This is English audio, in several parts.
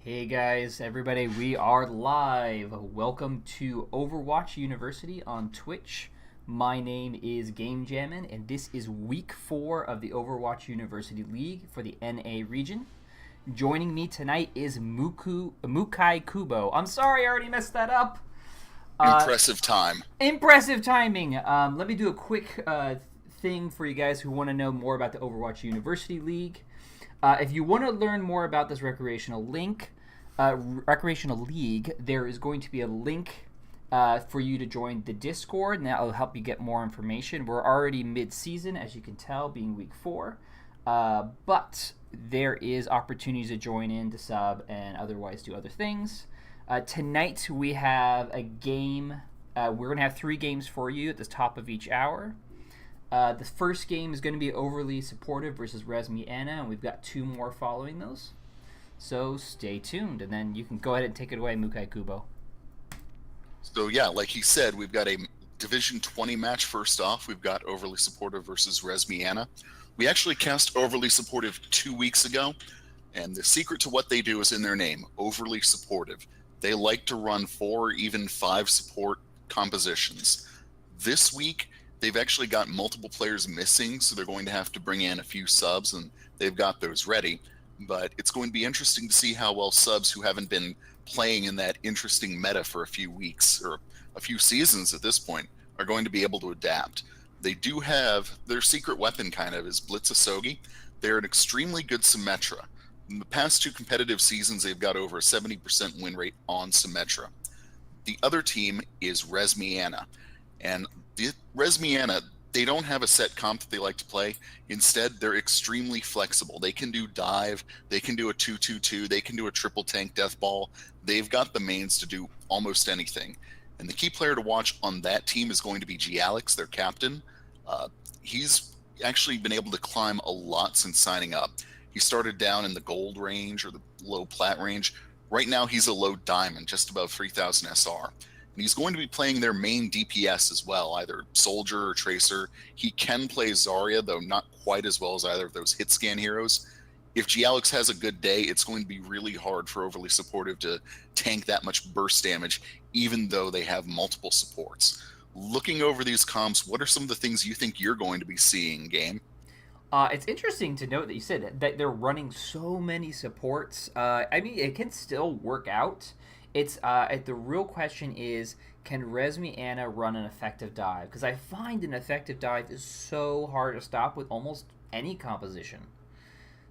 Hey guys, everybody, we are live. Welcome to Overwatch University on Twitch. My name is Game Jammin, and this is week 4 of the Overwatch University League for the NA region. Joining me tonight is Mukai Kubo. I'm sorry, I already messed that up. Impressive time. Impressive timing. Let me do a quick thing for you guys who want to know more about the Overwatch University League. If you want to learn more about this recreational league, there is going to be a link for you to join the Discord, and that will help you get more information. We're already mid-season, as you can tell, being week 4, but there is opportunities to join in, to sub, and otherwise do other things. Tonight we have a game. We're going to have 3 games for you at the top of each hour. The first game is going to be Overly Supportive versus Resmi Anna, and we've got 2 more following those. So stay tuned, and then you can go ahead and take it away, Mukai Kubo. So yeah, like he said, we've got a Division 20 match first off. We've got Overly Supportive versus Resmi Anna. We actually cast Overly Supportive 2 weeks ago, and the secret to what they do is in their name, Overly Supportive. They like to run 4 or even 5 support compositions. This week, they've actually got multiple players missing, so they're going to have to bring in a few subs, and they've got those ready. But it's going to be interesting to see how well subs who haven't been playing in that interesting meta for a few weeks or a few seasons at this point are going to be able to adapt. They do have their secret weapon, kind of, is Blitzasogi. They're an extremely good Symmetra. In the past 2 competitive seasons, they've got over a 70% win rate on Symmetra. The other team is Resmi Anna. And the Resmi Anna, they don't have a set comp that they like to play. Instead, they're extremely flexible. They can do dive, they can do a 2-2-2, they can do a triple tank death ball. They've got the mains to do almost anything. And the key player to watch on that team is going to be Alex, their captain. He's actually been able to climb a lot since signing up. He started down in the gold range or the low plat range. Right now, he's a low diamond, just above 3,000 SR. And he's going to be playing their main DPS as well, either Soldier or Tracer. He can play Zarya, though not quite as well as either of those hit scan heroes. If Alex has a good day, it's going to be really hard for Overly Supportive to tank that much burst damage, even though they have multiple supports. Looking over these comps, what are some of the things you think you're going to be seeing, game? It's interesting to note that you said that they're running so many supports. I mean, it can still work out. It's the real question is, can Resmi Anna run an effective dive? Because I find an effective dive is so hard to stop with almost any composition.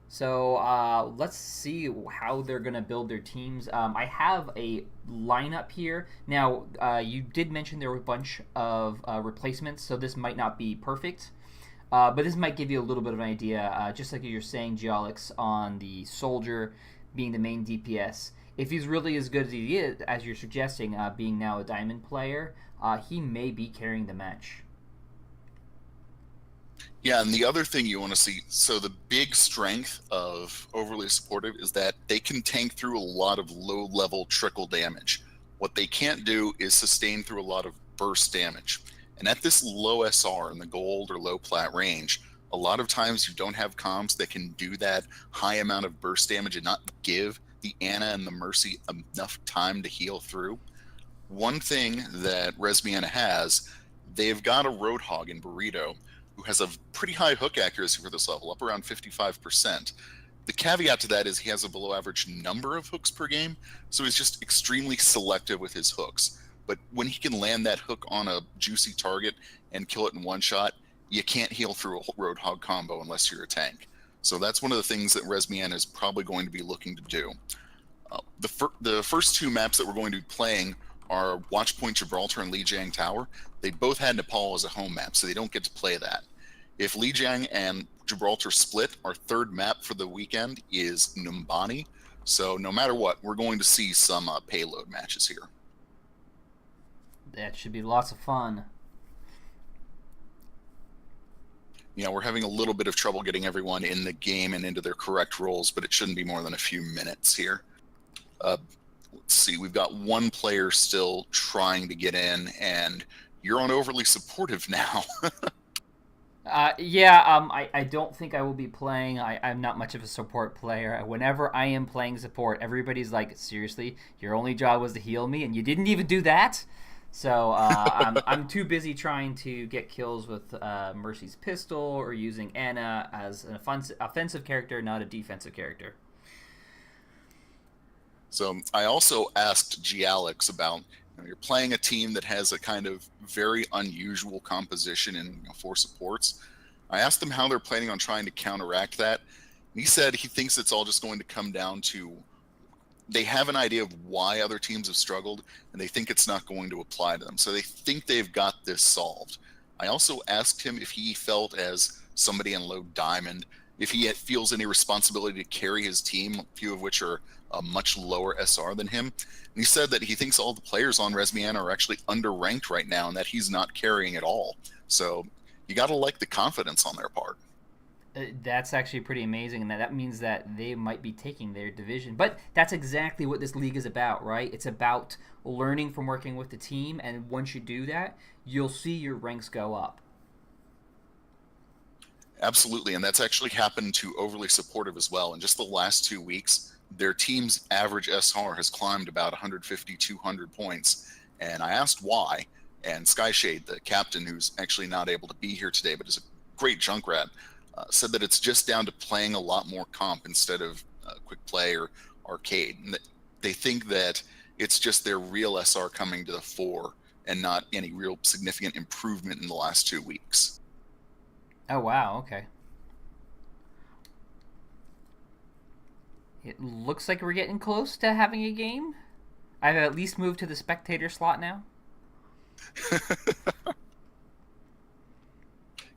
So let's see how they're going to build their teams. I have a lineup here. Now, you did mention there were a bunch of replacements, so this might not be perfect. But this might give you a little bit of an idea, just like you're saying, Geolix, on the Soldier being the main DPS. If he's really as good as he is, as you're suggesting, being now a Diamond player, he may be carrying the match. Yeah, and the other thing you want to see, so the big strength of Overly Supportive is that they can tank through a lot of low-level trickle damage. What they can't do is sustain through a lot of burst damage. And at this low SR in the gold or low plat range, a lot of times you don't have comps that can do that high amount of burst damage and not give the Anna and the Mercy enough time to heal through. One thing that Resmi Anna has, they've got a Roadhog in Burrito who has a pretty high hook accuracy for this level, up around 55%. The caveat to that is he has a below average number of hooks per game, so he's just extremely selective with his hooks. But when he can land that hook on a juicy target and kill it in one shot, you can't heal through a Roadhog combo unless you're a tank. So that's one of the things that Resmi Anna is probably going to be looking to do. The first 2 maps that we're going to be playing are Watchpoint Gibraltar and Lijiang Tower. They both had Nepal as a home map, so they don't get to play that. If Lijiang and Gibraltar split, our 3rd map for the weekend is Numbani. So no matter what, we're going to see some payload matches here. That should be lots of fun. We're having a little bit of trouble getting everyone in the game and into their correct roles, but it shouldn't be more than a few minutes here. Let's see, we've got 1 player still trying to get in, and you're on Overly Supportive now. I don't think I will be playing. I'm not much of a support player. Whenever I am playing support, everybody's like, seriously, your only job was to heal me, and you didn't even do that? So I'm too busy trying to get kills with Mercy's pistol or using Anna as an offensive character, not a defensive character. So I also asked G Alex about, you're playing a team that has a kind of very unusual composition in four supports. I asked them how they're planning on trying to counteract that. And he said he thinks it's all just going to come down to they have an idea of why other teams have struggled, and they think it's not going to apply to them. So they think they've got this solved. I also asked him if he felt, as somebody in low diamond, if he feels any responsibility to carry his team, a few of which are a much lower SR than him. And he said that he thinks all the players on Resmiana are actually underranked right now and that he's not carrying at all. So you got to like the confidence on their part. That's actually pretty amazing, and that means that they might be taking their division. But that's exactly what this league is about, right? It's about learning from working with the team, and once you do that, you'll see your ranks go up. Absolutely, and that's actually happened to Overly Supportive as well. In just the last 2 weeks, their team's average SR has climbed about 150, 200 points. And I asked why, and Skyshade, the captain, who's actually not able to be here today, but is a great Junkrat, said that it's just down to playing a lot more comp instead of quick play or arcade. And they think that it's just their real SR coming to the fore and not any real significant improvement in the last 2 weeks. Oh, wow, okay. It looks like we're getting close to having a game. I've at least moved to the spectator slot now.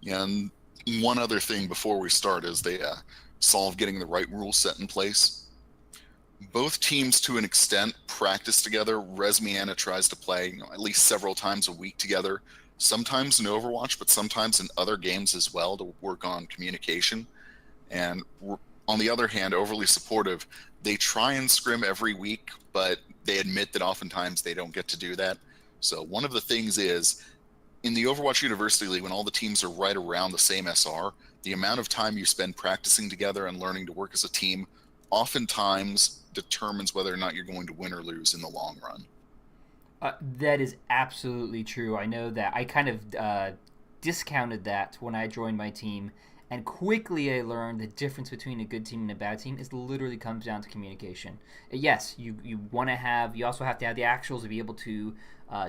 And one other thing before we start is they solve getting the right rule set in place. Both teams, to an extent, practice together. Resmiana tries to play at least several times a week together, sometimes in Overwatch, but sometimes in other games as well to work on communication. And on the other hand, Overly Supportive, they try and scrim every week, but they admit that oftentimes they don't get to do that. So one of the things is, in the Overwatch University League, when all the teams are right around the same SR, the amount of time you spend practicing together and learning to work as a team oftentimes determines whether or not you're going to win or lose in the long run. That is absolutely true. I know that I kind of discounted that when I joined my team, and quickly I learned the difference between a good team and a bad team is literally comes down to communication. Yes, you want to have, you also have to have the actuals to be able to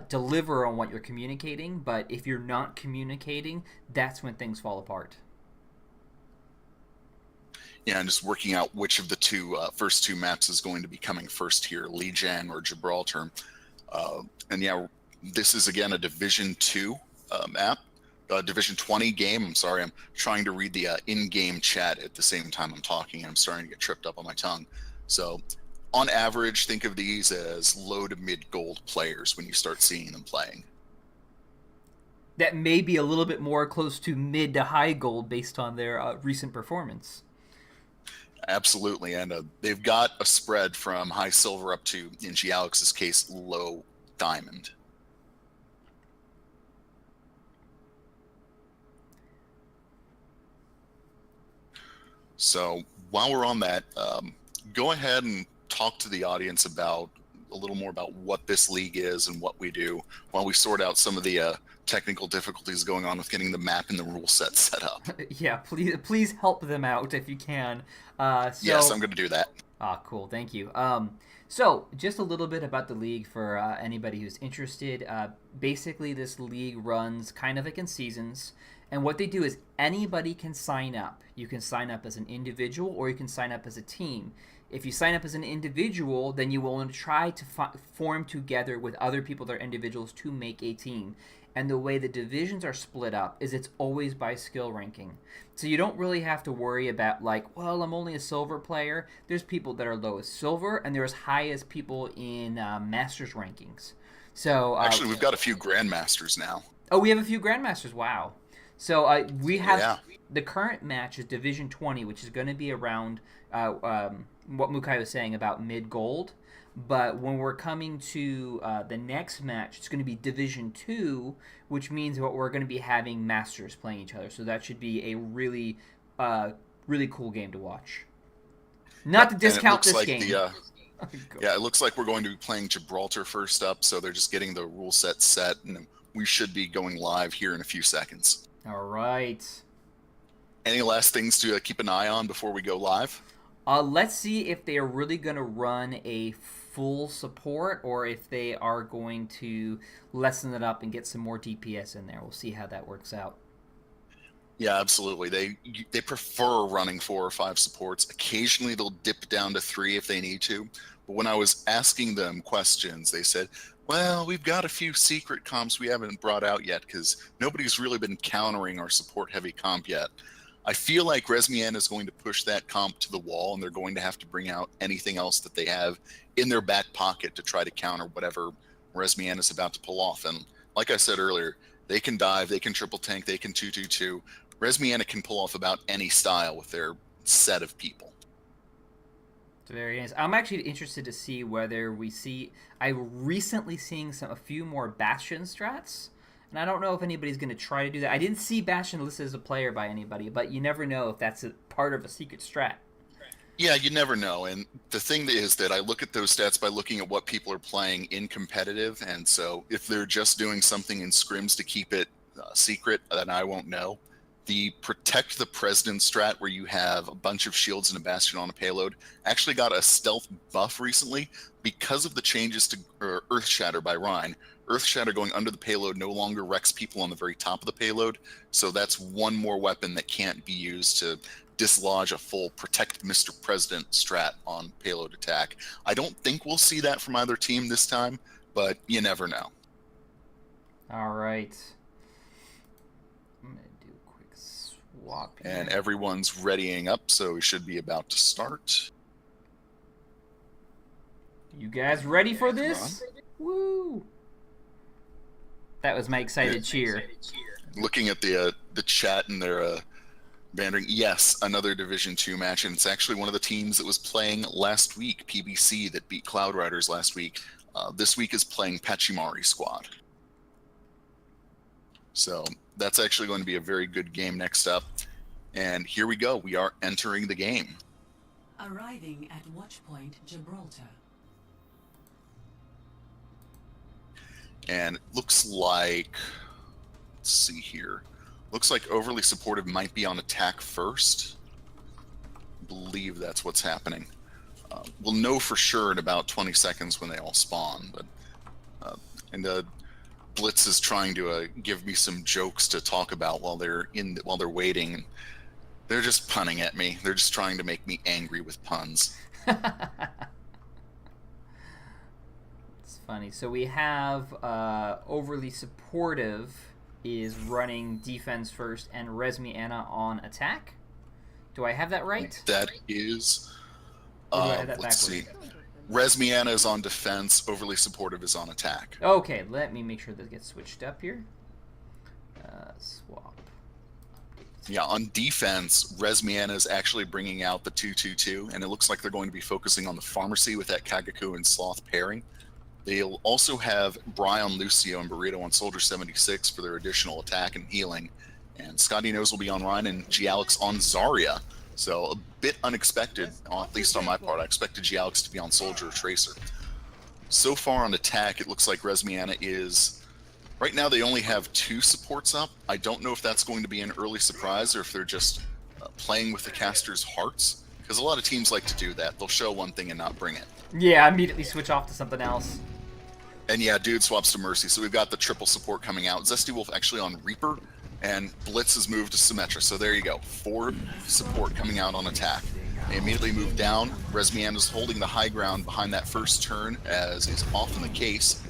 deliver on what you're communicating, but if you're not communicating, that's when things fall apart. Yeah, and just working out which of the first two maps is going to be coming first here, Lijiang or Gibraltar. And yeah, this is again a Division 2 map, Division 20 game. I'm sorry, I'm trying to read the in-game chat at the same time I'm talking, and I'm starting to get tripped up on my tongue. So on average, think of these as low to mid gold players when you start seeing them playing. That may be a little bit more close to mid to high gold based on their recent performance. Absolutely, and they've got a spread from high silver up to, in G Alex's case, low diamond. So while we're on that, go ahead and talk to the audience about a little more about what this league is and what we do while we sort out some of the technical difficulties going on with getting the map and the rule set set up. Yeah, please help them out if you can. Yes, I'm going to do that. Cool. Thank you. So, just a little bit about the league for anybody who's interested. Basically, this league runs kind of like in seasons. And what they do is anybody can sign up. You can sign up as an individual or you can sign up as a team. If you sign up as an individual, then you will try to form together with other people that are individuals to make a team. And the way the divisions are split up is it's always by skill ranking. So you don't really have to worry about like, well, I'm only a silver player. There's people that are low as silver, and they're as high as people in masters rankings. So actually, we've got a few grandmasters now. Oh, we have a few grandmasters. Wow. So we have Yeah. the current match is Division 20, which is going to be around what Mukai was saying about mid gold. But when we're coming to the next match, it's going to be Division 2, which means what we're going to be having Masters playing each other. So that should be a really cool game to watch. Not to And it discount looks this like game. yeah, it looks like we're going to be playing Gibraltar first up, so they're just getting the rule set, and we should be going live here in a few seconds. All right. Any last things to keep an eye on before we go live? Let's see if they are really going to run a full support or if they are going to lessen it up and get some more DPS in there. We'll see how that works out. Yeah, absolutely. They prefer running 4 or 5 supports. Occasionally they'll dip down to 3 if they need to. But when I was asking them questions, they said, well, we've got a few secret comps we haven't brought out yet because nobody's really been countering our support-heavy comp yet. I feel like Resmian is going to push that comp to the wall, and they're going to have to bring out anything else that they have in their back pocket to try to counter whatever Resmian is about to pull off. And like I said earlier, they can dive, they can triple tank, they can 2-2-2. Resmiana can pull off about any style with their set of people. It's very nice. I'm actually interested to see whether we see. I'm recently seeing a few more Bastion strats, and I don't know if anybody's going to try to do that. I didn't see Bastion listed as a player by anybody, but you never know if that's a part of a secret strat. Yeah, you never know. And the thing is that I look at those stats by looking at what people are playing in competitive, and so if they're just doing something in scrims to keep it secret, then I won't know. The Protect the President strat, where you have a bunch of shields and a Bastion on a payload, actually got a stealth buff recently because of the changes to Earth Shatter by Rhine. Earth Shatter going under the payload no longer wrecks people on the very top of the payload, so that's one more weapon that can't be used to dislodge a full Protect Mr. President strat on payload attack. I don't think we'll see that from either team this time, but you never know. All right. I'm going to do a quick swap here. And everyone's readying up, so we should be about to start. You guys ready for this? Woo! That was my excited cheer. Looking at the chat and their bandering, yes, another Division 2 match, and it's actually one of the teams that was playing last week, PBC, that beat Cloud Riders last week. This week is playing Pachimari Squad. So that's actually going to be a very good game next up. And here we go. We are entering the game. Arriving at Watchpoint Gibraltar. And it looks like, let's see here. Looks like Overly Supportive might be on attack first. I believe that's what's happening. We'll know for sure in about 20 seconds when they all spawn. But Blitz is trying to give me some jokes to talk about while they're waiting. They're just punning at me. They're just trying to make me angry with puns. It's funny. So we have Overly Supportive is running defense first and Resmi Anna on attack. Do I have that right? That is. Or do I have that Let's see. backwards? Resmiana is on defense. Overly Supportive is on attack. Okay, let me make sure that gets switched up here. Swap. Yeah, on defense, Resmiana is actually bringing out the 2-2-2, and it looks like they're going to be focusing on the pharmacy with that Kagaku and Sloth pairing. They'll also have Brian, Lucio, and Burrito on Soldier 76 for their additional attack and healing. And Scotty Knows will be on Ryan and Gialix on Zarya. So a bit unexpected, at least on my part. I expected Gialix to be on Soldier or Tracer. So far on attack, it looks like Resmiana is... Right now they only have 2 supports up. I don't know if that's going to be an early surprise or if they're just playing with the caster's hearts. Because a lot of teams like to do that. They'll show one thing and not bring it. Yeah, immediately switch off to something else. And yeah, dude swaps to Mercy. So we've got the triple support coming out. Zesty Wolf actually on Reaper, and Blitz has moved to Symmetra. So there you go. 4 support coming out on attack. They immediately move down. Resmian is holding the high ground behind that first turn, as is often the case.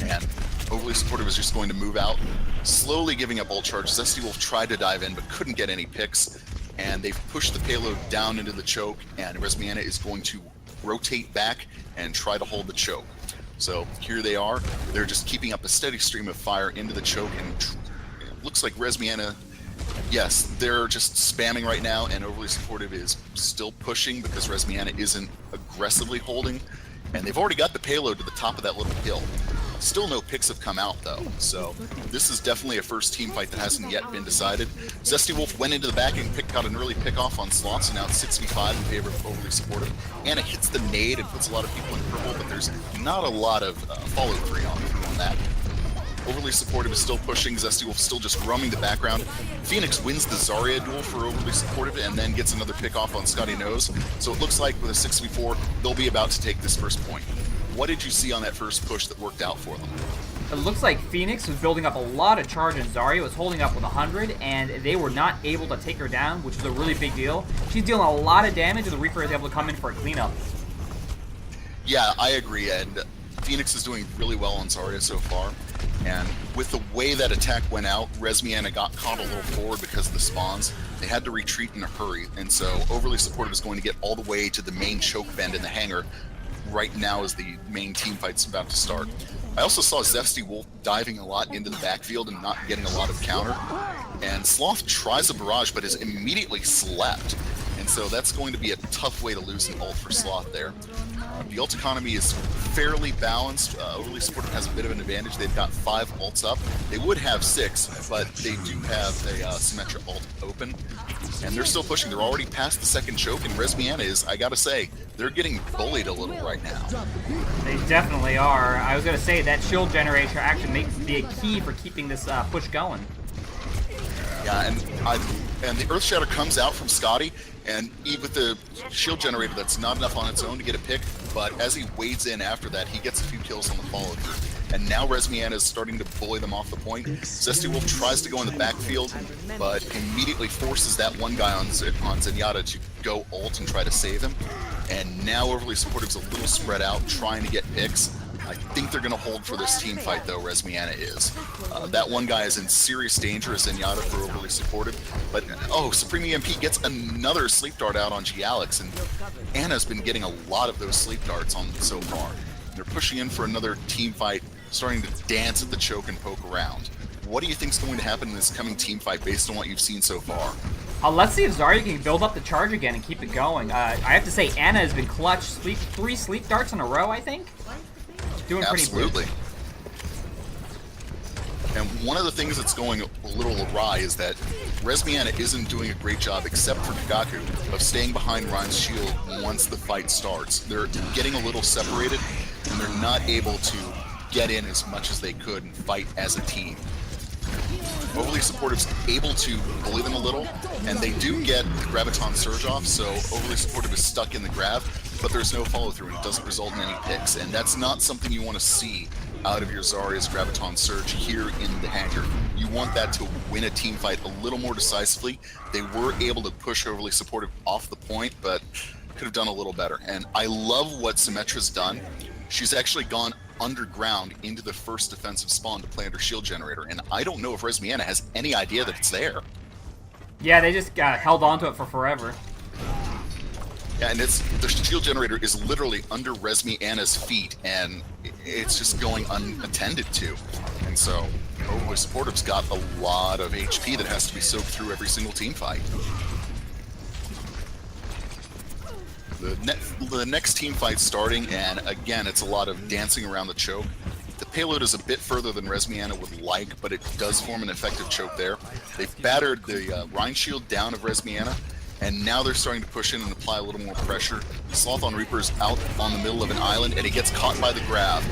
And Overly Supportive is just going to move out, slowly giving up ult charge. Zesty Wolf tried to dive in, but couldn't get any picks. And they've pushed the payload down into the choke, and Resmiana is going to rotate back and try to hold the choke. So here they are. They're just keeping up a steady stream of fire into the choke, and it looks like Resmiana, yes, they're just spamming right now, and Overly Supportive is still pushing because Resmiana isn't aggressively holding. And they've already got the payload to the top of that little hill. Still no picks have come out though, so this is definitely a first team fight that hasn't yet been decided. Zesty Wolf went into the back and got an early pick off on Sloth, so now it's 6v5 in favor of Overly Supportive. Anna hits the nade and puts a lot of people in purple, but there's not a lot of follow-through on that. Overly Supportive is still pushing, Zesty Wolf still just roaming the background. Phoenix wins the Zarya duel for Overly Supportive and then gets another pick off on Scotty Nose, so it looks like with a 6v4, they'll be about to take this first point. What did you see on that first push that worked out for them? It looks like Phoenix was building up a lot of charge, and Zarya was holding up with 100, and they were not able to take her down, which is a really big deal. She's dealing a lot of damage, and the Reaper is able to come in for a cleanup. Yeah, I agree, and Phoenix is doing really well on Zarya so far. And with the way that attack went out, Resmiana got caught a little forward because of the spawns. They had to retreat in a hurry, and so Overly Supportive is going to get all the way to the main choke bend in the hangar right now as the main team fight's about to start. I also saw Zesty Wolf diving a lot into the backfield and not getting a lot of counter. And Sloth tries a barrage but is immediately slept. And so that's going to be a tough way to lose an ult for Sloth there. The ult economy is fairly balanced. Overly Supportive has a bit of an advantage. They've got 5 ults up. They would have 6, but they do have a Symmetra ult open. And they're still pushing. They're already past the second choke, and Resmiana is, I gotta say, they're getting bullied a little right now. They definitely are. I was going to say that shield generator actually makes be a key for keeping this push going. Yeah, and the Earth Shatter comes out from Scotty, and with the shield generator, that's not enough on its own to get a pick, but as he wades in after that, he gets a few kills on the follow-through. And now Resmiana is starting to bully them off the point. Zesty Wolf tries to go in the backfield, but immediately forces that one guy on Zenyatta to go ult and try to save him. And now Overly Supportive's a little spread out, trying to get picks. I think they're going to hold for this team fight, though, Resmiana is. That one guy is in serious danger as Zenyatta for Overly Supportive. But, Supreme EMP gets another sleep dart out on Gialix, and Anna's been getting a lot of those sleep darts on so far. They're pushing in for another team fight, starting to dance at the choke and poke around. What do you think is going to happen in this coming team fight based on what you've seen so far? Let's see if Zarya can build up the charge again and keep it going. I have to say, Anna has been clutch. 3 sleep darts in a row, I think. Doing pretty good. Absolutely. And one of the things that's going a little awry is that Resmiana isn't doing a great job, except for Kagaku, of staying behind Ryan's shield once the fight starts. They're getting a little separated, and they're not able to get in as much as they could and fight as a team. Overly Supportive's able to bully them a little, and they do get the Graviton Surge off, so Overly Supportive is stuck in the grab, but there's no follow-through, and it doesn't result in any picks, and that's not something you want to see out of your Zarya's Graviton Surge here in the hangar. You want that to win a team fight a little more decisively. They were able to push Overly Supportive off the point, but could have done a little better. And I love what Symmetra's done. She's actually gone underground into the first defensive spawn to plant her shield generator, and I don't know if Resmiana has any idea that it's there. Yeah, they just held onto it for forever. Yeah, and the shield generator is literally under Resmiana's feet, and it's just going unattended to. And so, Overly Supportive's got a lot of HP that has to be soaked through every single team fight. The next team fight's starting, and again, it's a lot of dancing around the choke. The payload is a bit further than Resmiana would like, but it does form an effective choke there. They've battered the Rhine shield down of Resmiana, and now they're starting to push in and apply a little more pressure. Sloth on Reaper's out on the middle of an island, and he gets caught by the grab.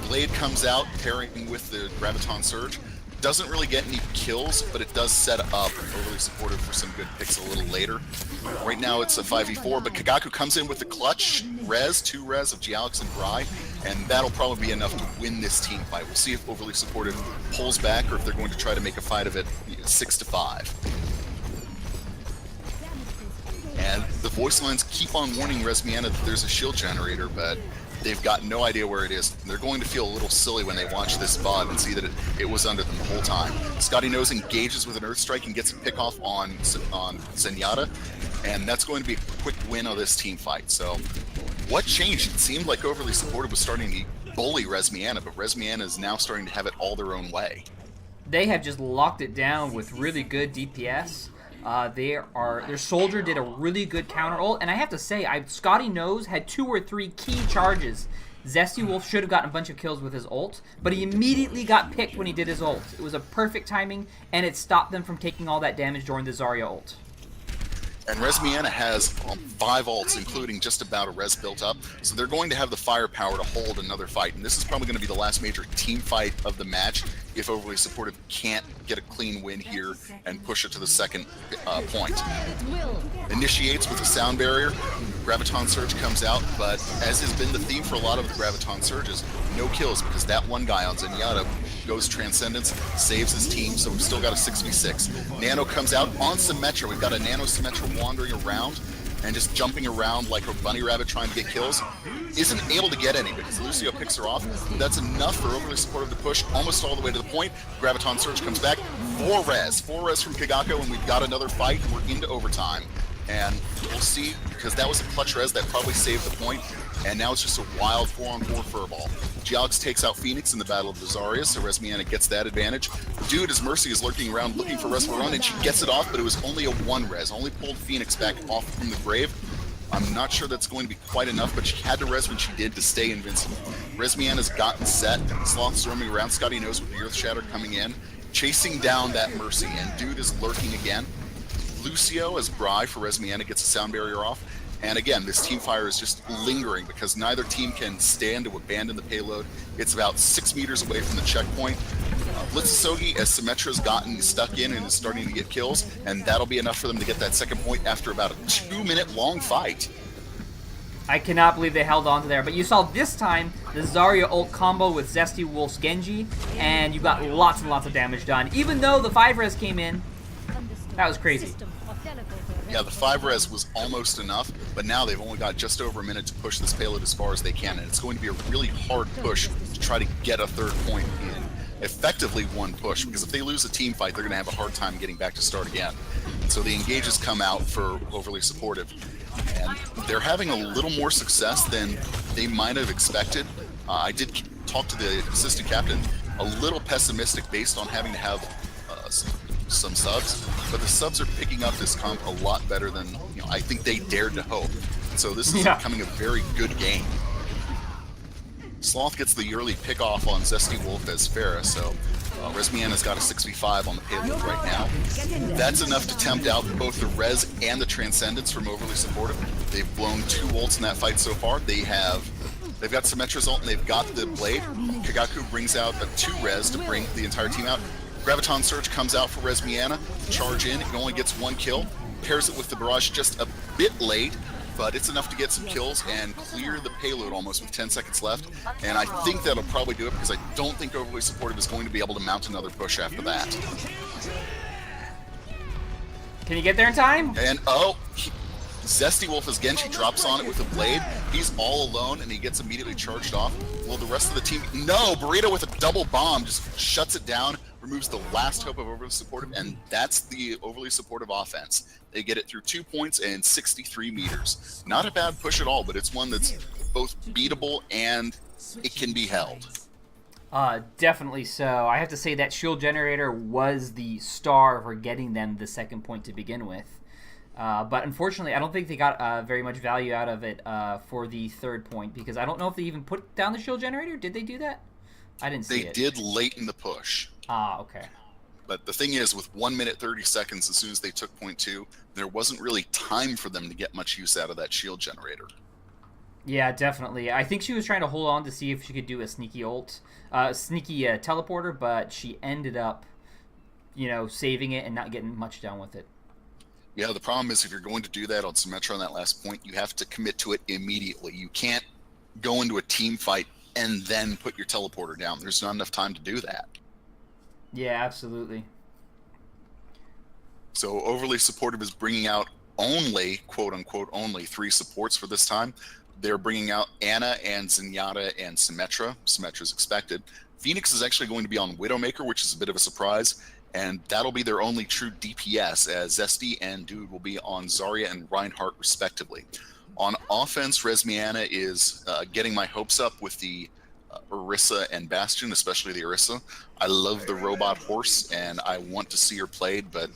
Blade comes out, pairing with the Graviton Surge. Doesn't really get any kills, but it does set up Overly Supportive for some good picks a little later. Right now it's a 5v4, but Kagaku comes in with the clutch res, 2 res of Gialix and Bry, and that'll probably be enough to win this team fight. We'll see if Overly Supportive pulls back or if they're going to try to make a fight of it 6-5. And the voice lines keep on warning Resmiana that there's a shield generator, but they've got no idea where it is. They're going to feel a little silly when they watch this VOD and see that it was under them the whole time. Scotty Nose engages with an Earth Strike and gets a pick off on Zenyatta, and that's going to be a quick win of this team fight. So, what changed? It seemed like Overly Supportive was starting to bully Resmiana, but Resmiana is now starting to have it all their own way. They have just locked it down with really good DPS. Their soldier did a really good counter ult, and I have to say, Scotty Knows had 2 or 3 key charges. Zesty Wolf should have gotten a bunch of kills with his ult, but he immediately got picked when he did his ult. It was a perfect timing, and it stopped them from taking all that damage during the Zarya ult. And Resmiana has 5 ults, including just about a res built up, so they're going to have the firepower to hold another fight. And this is probably going to be the last major team fight of the match if Overly Supportive can't get a clean win here and push it to the second point. Initiates with a sound barrier, Graviton Surge comes out, but as has been the theme for a lot of the Graviton Surges, no kills because that one guy on Zenyatta goes Transcendence, saves his team, so we've still got a 6v6. Nano comes out on Symmetra. We've got a Nano Symmetra wandering around and just jumping around like a bunny rabbit trying to get kills. Isn't able to get any because Lucio picks her off. That's enough for Overly Supportive to push almost all the way to the point. Graviton Surge comes back. 4 res from Kagako, and we've got another fight. We're into overtime. And we'll see, because that was a clutch res that probably saved the point, and now it's just a wild 4-on-4 furball. Geox takes out Phoenix in the Battle of the Zarya, so Resmiana gets that advantage. Dude, as Mercy is lurking around looking for Res for Run, and she gets it off, but it was only a 1 res, only pulled Phoenix back off from the grave. I'm not sure that's going to be quite enough, but she had to res when she did to stay invincible. Resmiana's gotten set, Sloth's roaming around, Scotty Knows with the Earth Shatter coming in, chasing down that Mercy, and Dude is lurking again. Lucio as Bri for Resmiana gets a sound barrier off, and again, this team fire is just lingering because neither team can stand to abandon the payload. It's about 6 meters away from the checkpoint. Blitzasogi as Symmetra's gotten stuck in and is starting to get kills, and that'll be enough for them to get that second point after about a 2-minute long fight. I cannot believe they held on to there, but you saw this time the Zarya ult combo with Zesty Wolf's Genji, and you got lots and lots of damage done. Even though the 5 res came in, that was crazy. Yeah, the 5 res was almost enough, but now they've only got just over a minute to push this payload as far as they can, and it's going to be a really hard push to try to get a 3rd point in effectively 1 push, because if they lose a team fight, they're going to have a hard time getting back to start again. So the engages come out for Overly Supportive, and they're having a little more success than they might have expected. I did talk to the assistant captain, a little pessimistic based on having to have some subs, but the subs are picking up this comp a lot better than I think they dared to hope. So this is becoming a very good game. Sloth gets the early pick off on Zesty Wolf as Pharah, so Resmiana's got a 6v5 on the payload right now. That's enough to tempt out both the res and the Transcendence from Overly Supportive. They've blown 2 ults in that fight so far. They've got Symmetra's ult and they've got the Blade. Kagaku brings out a 2 res to bring the entire team out. Graviton Surge comes out for Resmiana, charge in, it only gets 1 kill, pairs it with the Barrage just a bit late, but it's enough to get some kills and clear the payload almost with 10 seconds left, and I think that'll probably do it because I don't think Overly Supportive is going to be able to mount another push after that. Can you get there in time? And Zesty Wolf as Genji drops on it with a blade. He's all alone and he gets immediately charged off. Well, the rest of the team, no, Burrito with a double bomb just shuts it down, removes the last hope of Overly Supportive, and that's the Overly Supportive offense. They get it through 2 points and 63 meters. Not a bad push at all, but it's one that's both beatable and it can be held. Definitely so. I have to say that shield generator was the star for getting them the second point to begin with. But unfortunately, I don't think they got very much value out of it for the 3rd point, because I don't know if they even put down the shield generator. Did they do that? I didn't see it. They did late in the push. Okay. But the thing is, with 1 minute 30 seconds as soon as they took point 2, there wasn't really time for them to get much use out of that shield generator. Yeah, definitely. I think she was trying to hold on to see if she could do a sneaky ult, sneaky teleporter, but she ended up, saving it and not getting much done with it. Yeah, the problem is if you're going to do that on Symmetra on that last point, you have to commit to it immediately. You can't go into a team fight and then put your teleporter down. There's not enough time to do that. Yeah, absolutely. So Overly Supportive is bringing out only, quote-unquote, only 3 supports for this time. They're bringing out Ana and Zenyatta and Symmetra. Symmetra's expected. Phoenix is actually going to be on Widowmaker, which is a bit of a surprise, and that'll be their only true DPS, as Zesty and Dude will be on Zarya and Reinhardt, respectively. On offense, Resmiana is getting my hopes up with the Orisa and Bastion, especially the Orisa. I love the robot horse, and I want to see her played, but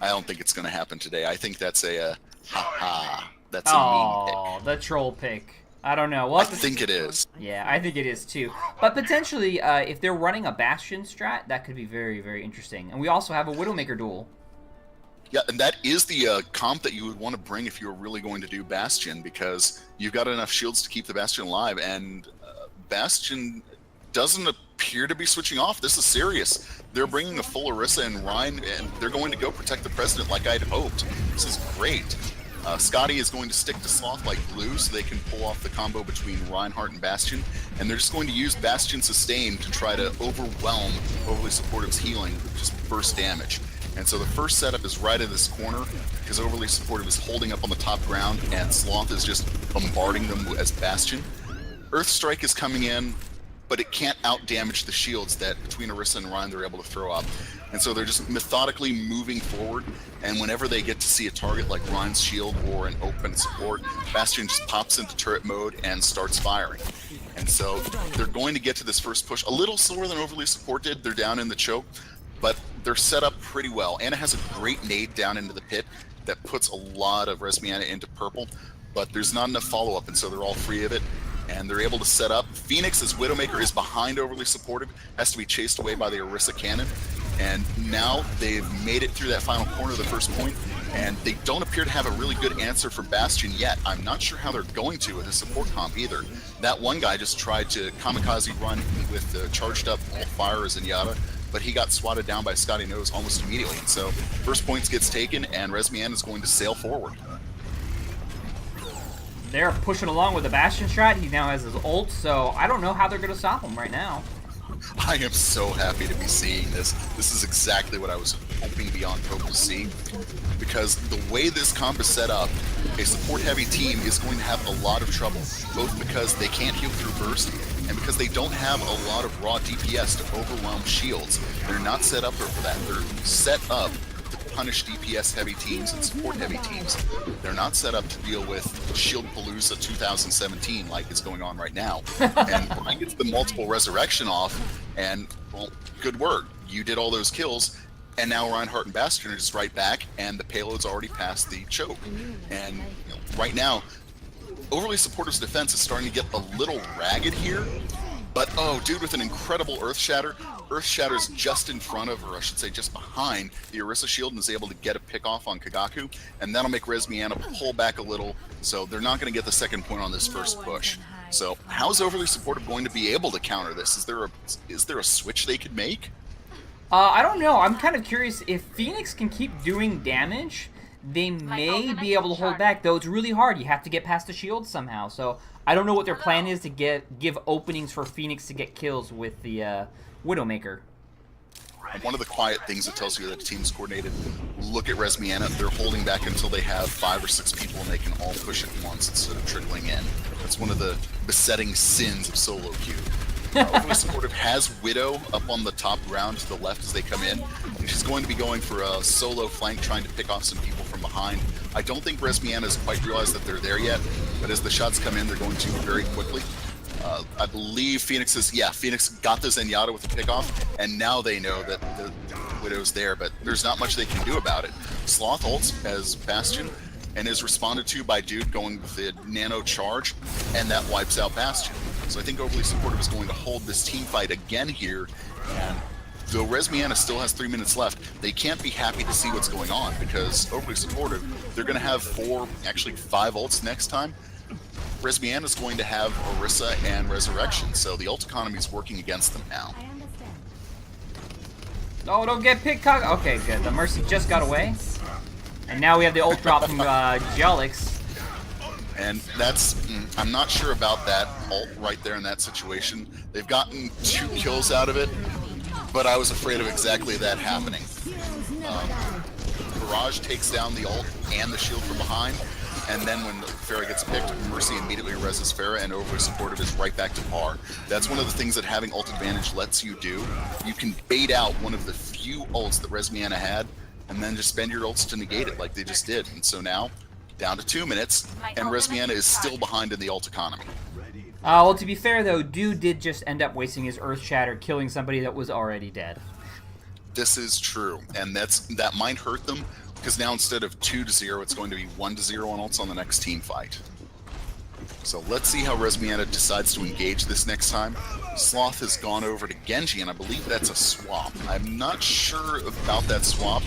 I don't think it's going to happen today. I think that's a ha-ha. That's a meme Oh, pick. the troll pick. I don't know. Well, I think it is. yeah, I think it is too. But potentially, if they're running a Bastion strat, that could be very, very interesting. And we also have a Widowmaker duel. Yeah, and that is the comp that you would want to bring if you were really going to do Bastion, because you've got enough shields to keep the Bastion alive, and Bastion doesn't appear to be switching off. This is serious. They're bringing a full Orisa and Rhine, and they're going to go protect the President like I'd hoped. This is great. Scotty is going to stick to Sloth like glue so they can pull off the combo between Reinhardt and Bastion, and they're just going to use Bastion Sustain to try to overwhelm Overly Supportive's healing, just burst damage. And so the first setup is right in this corner, because Overly Supportive is holding up on the top ground, and Sloth is just bombarding them as Bastion. Earth Strike is coming in, but it can't out-damage the shields that between Orisa and Ryan they're able to throw up. And so they're just methodically moving forward, and whenever they get to see a target like Ryan's shield or an open support, Bastion just pops into turret mode and starts firing. And so they're going to get to this first push a little slower than Overly Support did. They're down in the choke, but they're set up pretty well. Anna has a great nade down into the pit that puts a lot of Resmiana into purple, but there's not enough follow-up, and so they're all free of it. And they're able to set up. Phoenix, as Widowmaker, is behind Overly Supportive, has to be chased away by the Orisa cannon. And now they've made it through that final corner of the first point, and they don't appear to have a really good answer for Bastion yet. I'm not sure how they're going to with a support comp either. That one guy just tried to kamikaze run with the charged up fire as Zenyatta, but he got swatted down by Scotty Nose almost immediately. And so first points gets taken, and Resmian is going to sail forward. They're pushing along with the Bastion strat. He now has his ult, so I don't know how they're going to stop him right now. I am so happy to be seeing this. This is exactly what I was hoping beyond hope to see, because the way this comp is set up, a support-heavy team is going to have a lot of trouble, both because they can't heal through burst, and because they don't have a lot of raw DPS to overwhelm shields. They're not set up for that. They're set up to punish DPS-heavy teams and support-heavy teams. They're not set up to deal with Shield Palooza 2017 like is going on right now. And Ryan gets the multiple resurrection off, and, well, good work. You did all those kills, and now Reinhardt and Bastion are just right back, and the payload's already past the choke. And right now, Overly Supportive's defense is starting to get a little ragged here, but oh, dude, with an incredible Earth Shatter. Earth Shatter's just in front of, or I should say just behind, the Orisa shield and is able to get a pick off on Kagaku, and that'll make Resmiana pull back a little, so they're not going to get the second point on this first push. So how's Overly Supportive going to be able to counter this? Is there a switch they could make? I don't know. I'm kind of curious if Phoenix can keep doing damage. They may be able to hold back, though it's really hard. You have to get past the shield somehow. So I don't know what their plan is to give openings for Phoenix to get kills with the Widowmaker. One of the quiet things that tells you that the team's coordinated, look at Resmiana. They're holding back until they have 5 or 6 people and they can all push at once instead of trickling in. That's one of the besetting sins of solo queue. Overly Supportive has Widow up on the top ground to the left as they come in, and she's going to be going for a solo flank, trying to pick off some people from behind. I don't think Resmiana has quite realized that they're there yet, but as the shots come in, they're going to very quickly. I believe Phoenix got the Zenyatta with the pickoff, and now they know that the Widow's there, but there's not much they can do about it. Sloth ults as Bastion, and is responded to by Dude going with the nano charge, and that wipes out Bastion. So I think Overly Supportive is going to hold this team fight again here, and though Resmiana still has 3 minutes left, they can't be happy to see what's going on, because Overly Supportive, they're going to have 4, actually 5 ults next time. Resmiana is going to have Orisa and Resurrection, so the ult economy is working against them now. Oh, don't get picked. Okay, good. The Mercy just got away. And now we have the ult drop from Jolix. And that's, I'm not sure about that ult right there in that situation. They've gotten 2 kills out of it, but I was afraid of exactly that happening. Barrage takes down the ult and the shield from behind, and then when Pharah gets picked, Mercy immediately reses Pharah, and Overly Supportive is right back to par. That's one of the things that having ult advantage lets you do. You can bait out one of the few ults that Resmiana had, and then just spend your ults to negate it like they just did. And so now, down to 2 minutes, and Resmiana is still behind in the ult economy. Well, to be fair, though, Dude did just end up wasting his Earth Shatter, killing somebody that was already dead. This is true, and that might hurt them because now instead of 2-0, it's going to be 1-0 on ults on the next team fight. So let's see how Resmiana decides to engage this next time. Sloth has gone over to Genji, and I believe that's a swap. I'm not sure about that swap.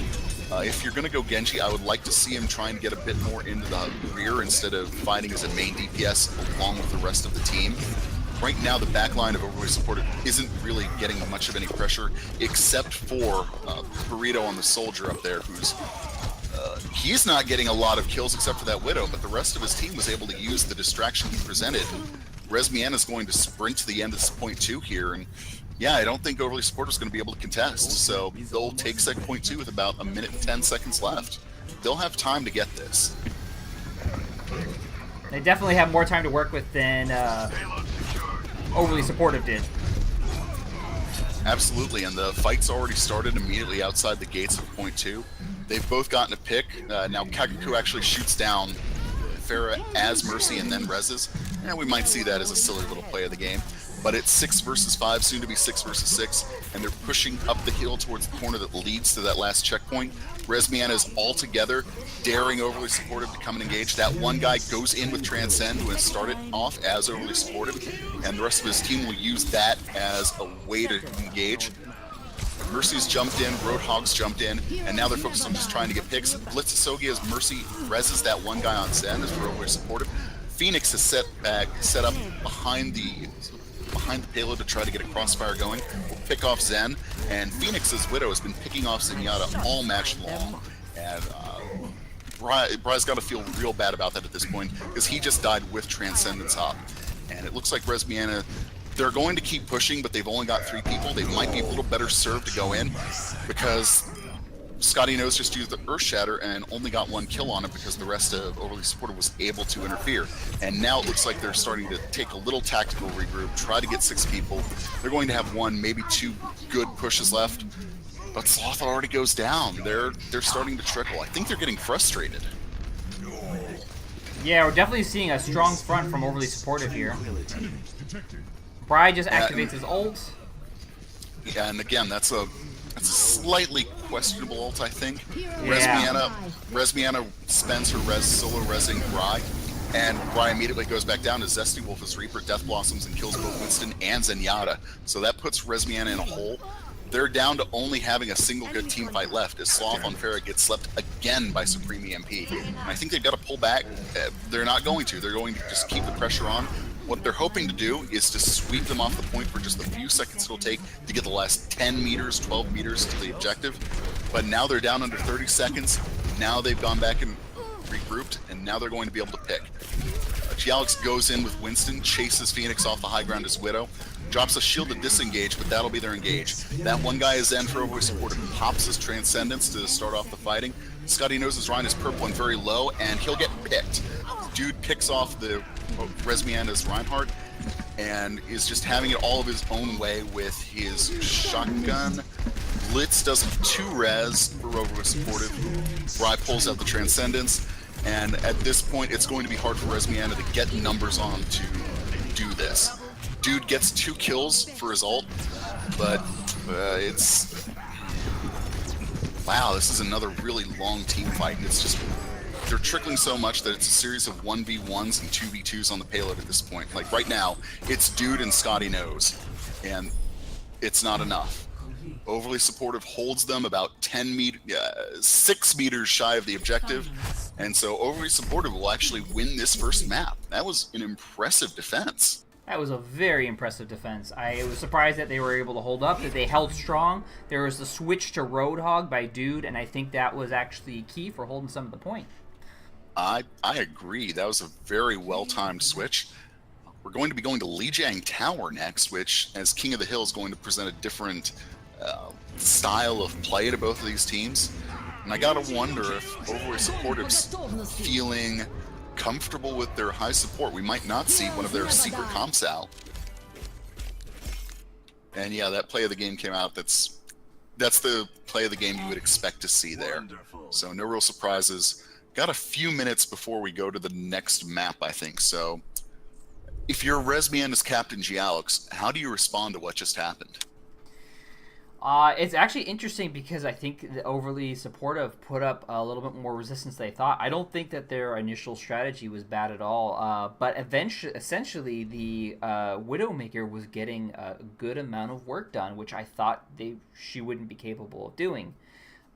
If you're going to go Genji, I would like to see him trying to get a bit more into the rear instead of fighting as a main DPS along with the rest of the team. Right now, the backline of Overwatch Supported isn't really getting much of any pressure, except for Burrito on the Soldier up there, who's he's not getting a lot of kills except for that Widow, but the rest of his team was able to use the distraction he presented. Resmiana's going to sprint to the end of this point 2 here, and yeah, I don't think Overly Supportive is going to be able to contest, so they'll take sec point 2 with about 1 minute and 10 seconds left. They'll have time to get this. They definitely have more time to work with than Overly Supportive did. Absolutely, and the fight's already started immediately outside the gates of point 2. They've both gotten a pick. Now Kagaku actually shoots down Pharah as Mercy and then reses. And we might see that as a silly little play of the game. But it's 6 versus 5, soon to be 6 versus 6, and they're pushing up the hill towards the corner that leads to that last checkpoint. Resmiana is all together, daring Overly Supportive to come and engage. That one guy goes in with Transcend, who has started off as Overly Supportive, and the rest of his team will use that as a way to engage. Mercy's jumped in, Roadhog's jumped in, and now they're focused on just trying to get picks. Blitzasogi as Mercy reses that one guy on Zen as we're Overly Supportive. Phoenix is set up behind the payload to try to get a crossfire going. We'll pick off Zen, and Phoenix's Widow has been picking off Zenyatta all match long. And Bry's got to feel real bad about that at this point, because he just died with Transcendence up. And it looks like Resmiana, they're going to keep pushing, but they've only got 3 people. They might be a little better served to go in, because Scotty Knows just used the Earth Shatter and only got 1 kill on it because the rest of Overly Supportive was able to interfere. And now it looks like they're starting to take a little tactical regroup, try to get 6 people. They're going to have 1, maybe 2 good pushes left. But Sloth already goes down. They're starting to trickle. I think they're getting frustrated. Yeah, we're definitely seeing a strong front from Overly Supportive here. Bry just activates his ult. Yeah, and again, that's a slightly questionable ult, I think. Yeah. Resmiana spends her solo resing Bry, and Bry immediately goes back down to Zesty Wolf as Reaper Death Blossoms and kills both Winston and Zenyatta. So that puts Resmiana in a hole. They're down to only having a single good team fight left as Sloth on Pharah gets slept again by Supreme EMP. And I think they've got to pull back. They're not going to. They're going to just keep the pressure on. What they're hoping to do is to sweep them off the point for just the few seconds it'll take to get the last 10 meters, 12 meters to the objective. But now they're down under 30 seconds. Now they've gone back and regrouped, and now they're going to be able to pick. Gialix goes in with Winston, chases Phoenix off the high ground as Widow, drops a shield to disengage, but that'll be their engage. That one guy is Zen for Overwatch Supportive, pops his Transcendence to start off the fighting. Scotty Knows his Ryan is purple and very low, and he'll get picked. Dude picks off the Resmiana's Reinhardt and is just having it all of his own way with his shotgun. Blitz does 2 res for Overwatch Supportive. Bry pulls out the Transcendence, and at this point it's going to be hard for Resmiana to get numbers on to do this. Dude gets 2 kills for his ult, but it's... Wow, this is another really long team fight. It's just... They're trickling so much that it's a series of 1v1s and 2v2s on the payload at this point. Like right now, it's Dude and Scotty Knows, and it's not enough. Overly Supportive holds them about 6 meters shy of the objective, and so Overly Supportive will actually win this first map. That was an impressive defense. That was a very impressive defense. I was surprised that they were able to hold up, that they held strong. There was the switch to Roadhog by Dude, and I think that was actually key for holding some of the point. I agree. That was a very well-timed switch. We're going to be going to Lijiang Tower next, which, as King of the Hill, is going to present a different style of play to both of these teams. And I gotta wonder if Overwatch Supportive's feeling comfortable with their high support. We might not see one of their secret comps out. And yeah, that play of the game came out. That's the play of the game you would expect to see there. So no real surprises. Got a few minutes before we go to the next map, I think. So if you're Resmiana's Captain Gialix, how do you respond to what just happened? It's actually interesting because I think the overly supportive put up a little bit more resistance than they thought. I don't think that their initial strategy was bad at all. But essentially, the Widowmaker was getting a good amount of work done, which I thought she wouldn't be capable of doing.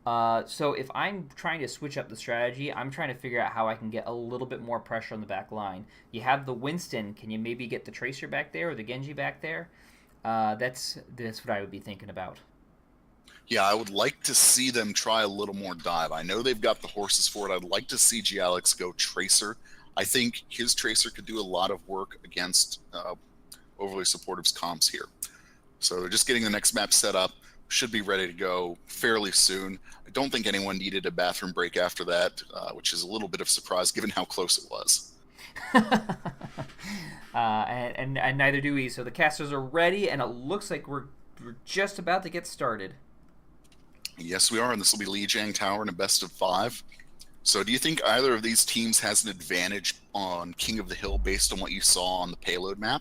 So if I'm trying to switch up the strategy, I'm trying to figure out how I can get a little bit more pressure on the back line. You have the Winston. Can you maybe get the Tracer back there or the Genji back there? That's what I would be thinking about. Yeah, I would like to see them try a little more dive. I know they've got the horses for it. I'd like to see Gialix go Tracer. I think his Tracer could do a lot of work against Overly Supportive's comps here. So they're just getting the next map set up. Should be ready to go fairly soon. I don't think anyone needed a bathroom break after that, which is a little bit of a surprise given how close it was. And neither do we. So the casters are ready, and it looks like we're just about to get started. Yes, we are, and this will be Lijiang Tower in a best of 5. So do you think either of these teams has an advantage on King of the Hill based on what you saw on the payload map?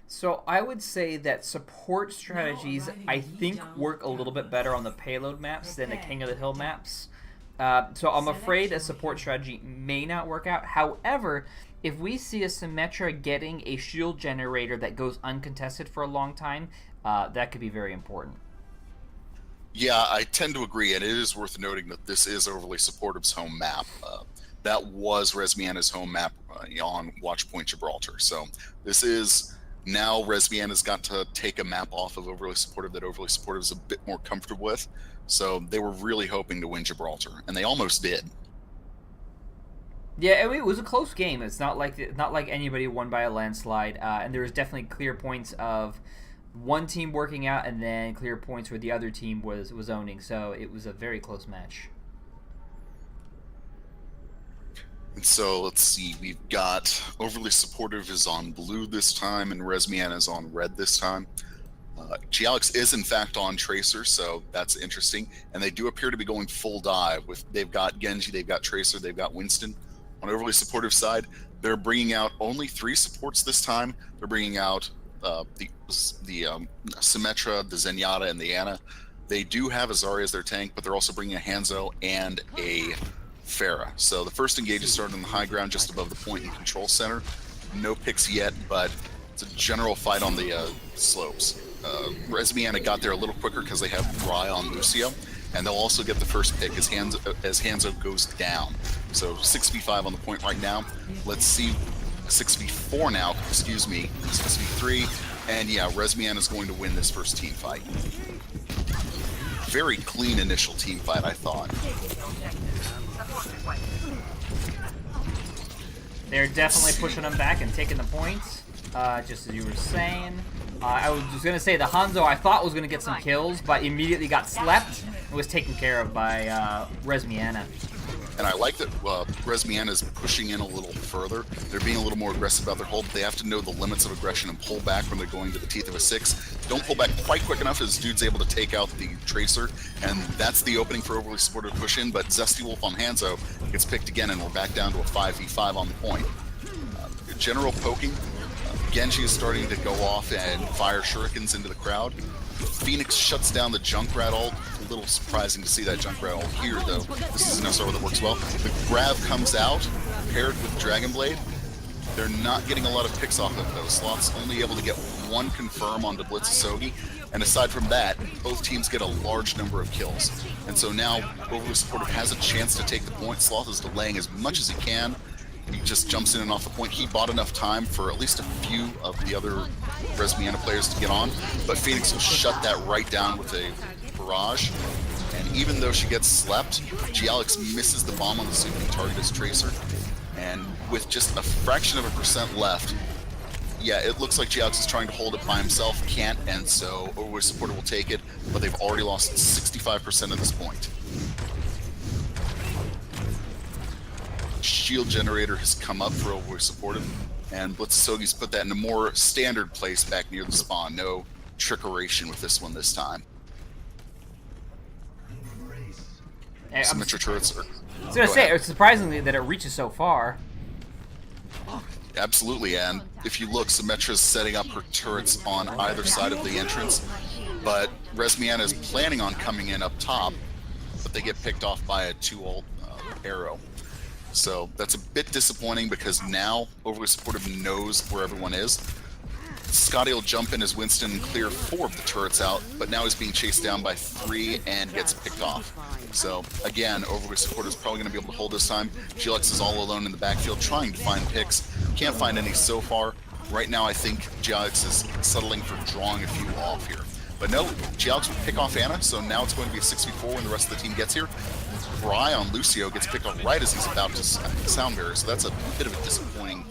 So I would say that support strategies, I think, work a little bit better on the payload maps than the King of the Hill maps. So I'm afraid a support strategy may not work out. However, if we see a Symmetra getting a shield generator that goes uncontested for a long time, that could be very important. Yeah, I tend to agree, and it is worth noting that this is Overly Supportive's home map. That was Resmiana's home map on Watchpoint Gibraltar. So this is now Resmiana's got to take a map off of Overly Supportive that Overly Supportive is a bit more comfortable with. So they were really hoping to win Gibraltar, and they almost did. Yeah, I mean, it was a close game. It's not like anybody won by a landslide, and there was definitely clear points of one team working out, and then clear points where the other team was owning. So it was a very close match. And so let's see, we've got Overly Supportive is on blue this time, and Resmiana is on red this time. Gialix is in fact on Tracer, so that's interesting. And they do appear to be going full dive. They've got Genji, they've got Tracer, they've got Winston. On Overly Supportive side, they're bringing out only 3 supports this time. They're bringing out the Symmetra, the Zenyatta, and the Ana. They do have a Zarya as their tank, but they're also bringing a Hanzo and a Pharah. So the first engage is started on the high ground just above the point and control center. No picks yet, but it's a general fight on the slopes. Resmiana got there a little quicker because they have Rye on Lucio, and they'll also get the first pick as Hanzo goes down. So 6v5 on the point right now. Let's see, 6v4 now, 6v3, and yeah, Resmiana is going to win this first team fight. Very clean initial team fight, I thought. They're definitely pushing them back and taking the points, just as you were saying. I was just going to say the Hanzo I thought was going to get some kills, but immediately got slept and was taken care of by Resmiana. And I like that Resmiana is pushing in a little further. They're being a little more aggressive about their hold. They have to know the limits of aggression and pull back when they're going to the teeth of a 6. Don't pull back quite quick enough as dude's able to take out the Tracer, and that's the opening for Overly Supportive push in, but Zesty Wolf on Hanzo gets picked again, and we're back down to a 5v5 on the point. General poking. Genji is starting to go off and fire shurikens into the crowd. Phoenix shuts down the Junkrat ult. A little surprising to see that Junkrat ult here, though. This is an SR that works well. The grab comes out, paired with Dragon Blade. They're not getting a lot of picks off of those slots, only able to get 1 confirm onto Blitzasogi. And aside from that, both teams get a large number of kills. And so now, Overly Supportive has a chance to take the point. Sloth is delaying as much as he can. He just jumps in and off the point. He bought enough time for at least a few of the other Resmiana players to get on, but Phoenix will shut that right down with a barrage. And even though she gets slept, Gialix misses the bomb on the super target as Tracer. And with just a fraction of a percent left, yeah, it looks like Gialix is trying to hold it by himself, can't, and so Overwatch Supporter will take it, but they've already lost 65% at this point. Shield generator has come up for Overwatch Supportive, and Blitzasogi's put that in a more standard place back near the spawn. No trickeration with this one this time. Symmetra turrets are... I was going to say, it's surprisingly that it reaches so far. Absolutely, and if you look, Symmetra's setting up her turrets on either side of the entrance. but Resmiana is planning on coming in up top, but they get picked off by a 2-ult arrow. So that's a bit disappointing because now Overly Supportive knows where everyone is. Scotty will jump in as Winston and clear 4 of the turrets out, but now he's being chased down by 3 and gets picked off. So again, Overly Supportive is probably going to be able to hold this time. GLX is all alone in the backfield trying to find picks. Can't find any so far. Right now I think GLX is settling for drawing a few off here. But no, GLX will pick off Ana, so now it's going to be a 6v4 when the rest of the team gets here. Bry on Lucio gets picked off right as he's about to sound barrier, so that's a bit of a disappointing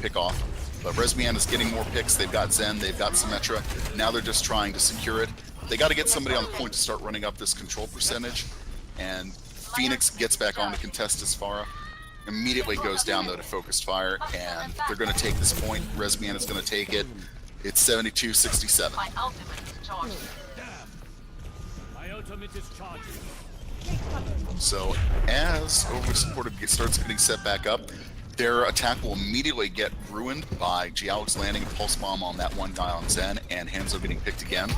pick off. But Resmiana's getting more picks. They've got Zen, they've got Symmetra. Now they're just trying to secure it. They got to get somebody on the point to start running up this control percentage. And Phoenix gets back on to contest his Pharah. Immediately goes down though to focused fire, and they're going to take this point. Resmiana's going to take it. It's 72-67. My ultimate is charging. My ultimate is charging. So as Overly Supportive starts getting set back up, their attack will immediately get ruined by Gialix landing a pulse bomb on that one guy on Zen and Hanzo getting picked again.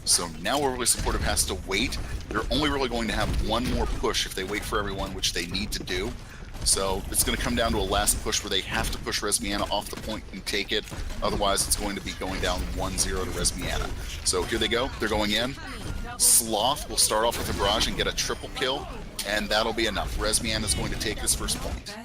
So now Overly Supportive has to wait. They're only really going to have one more push if they wait for everyone, which they need to do. So it's going to come down to a last push where they have to push Resmiana off the point and take it. Otherwise, it's going to be going down 1-0 to Resmiana. So here they go. They're going in. Sloth will start off with a barrage and get a triple kill, and that'll be enough. Resmiana is going to take this first point.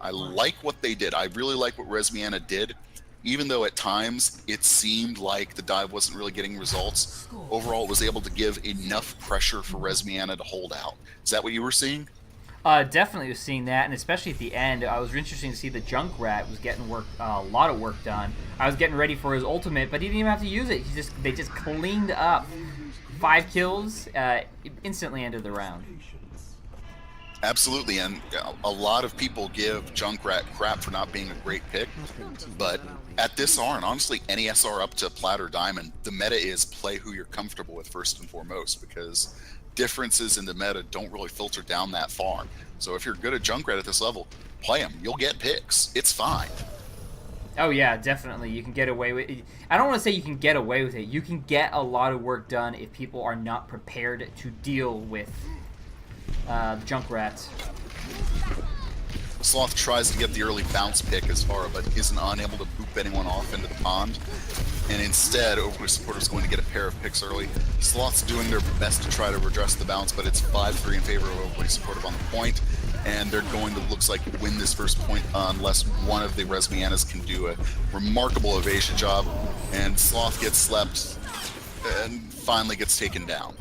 I like what they did. I really like what Resmiana did, even though at times it seemed like the dive wasn't really getting results. Overall, it was able to give enough pressure for Resmiana to hold out. Is that what you were seeing? Definitely was seeing that, and especially at the end, it was interesting to see the Junkrat was getting a lot of work done. I was getting ready for his ultimate, but he didn't even have to use it. They just cleaned up 5 kills, instantly ended the round. Absolutely, and a lot of people give Junkrat crap for not being a great pick, but at this R, and honestly any SR up to Plat or Diamond, the meta is play who you're comfortable with first and foremost, because differences in the meta don't really filter down that far. So if you're good at Junkrat at this level, play him. You'll get picks. It's fine. Oh yeah, definitely. You can get away with it. I don't want to say you can get away with it. You can get a lot of work done if people are not prepared to deal with the Junkrats. Sloth tries to get the early bounce pick as far, but isn't unable to boop anyone off into the pond. And instead, Overly Supportive is going to get a pair of picks early. Sloth's doing their best to try to redress the bounce, but it's 5-3 in favor of Overly Supportive on the point. And they're going to, looks like, win this first point unless one of the Resmianas can do a remarkable evasion job. And Sloth gets slept and finally gets taken down.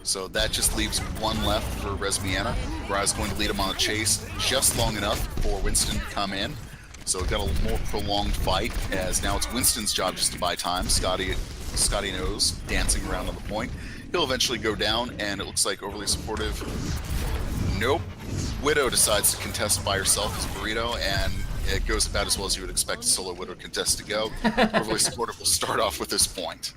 So that just leaves one left for Resmiana. Bry's going to lead him on a chase just long enough for Winston to come in. So we've got a more prolonged fight, as now it's Winston's job just to buy time. Scotty knows, dancing around on the point. He'll eventually go down, and it looks like Overly Supportive. Nope. Widow decides to contest by herself as Burrito, and it goes about as well as you would expect a solo Widow contest to go. Overly Supportive will start off with this point.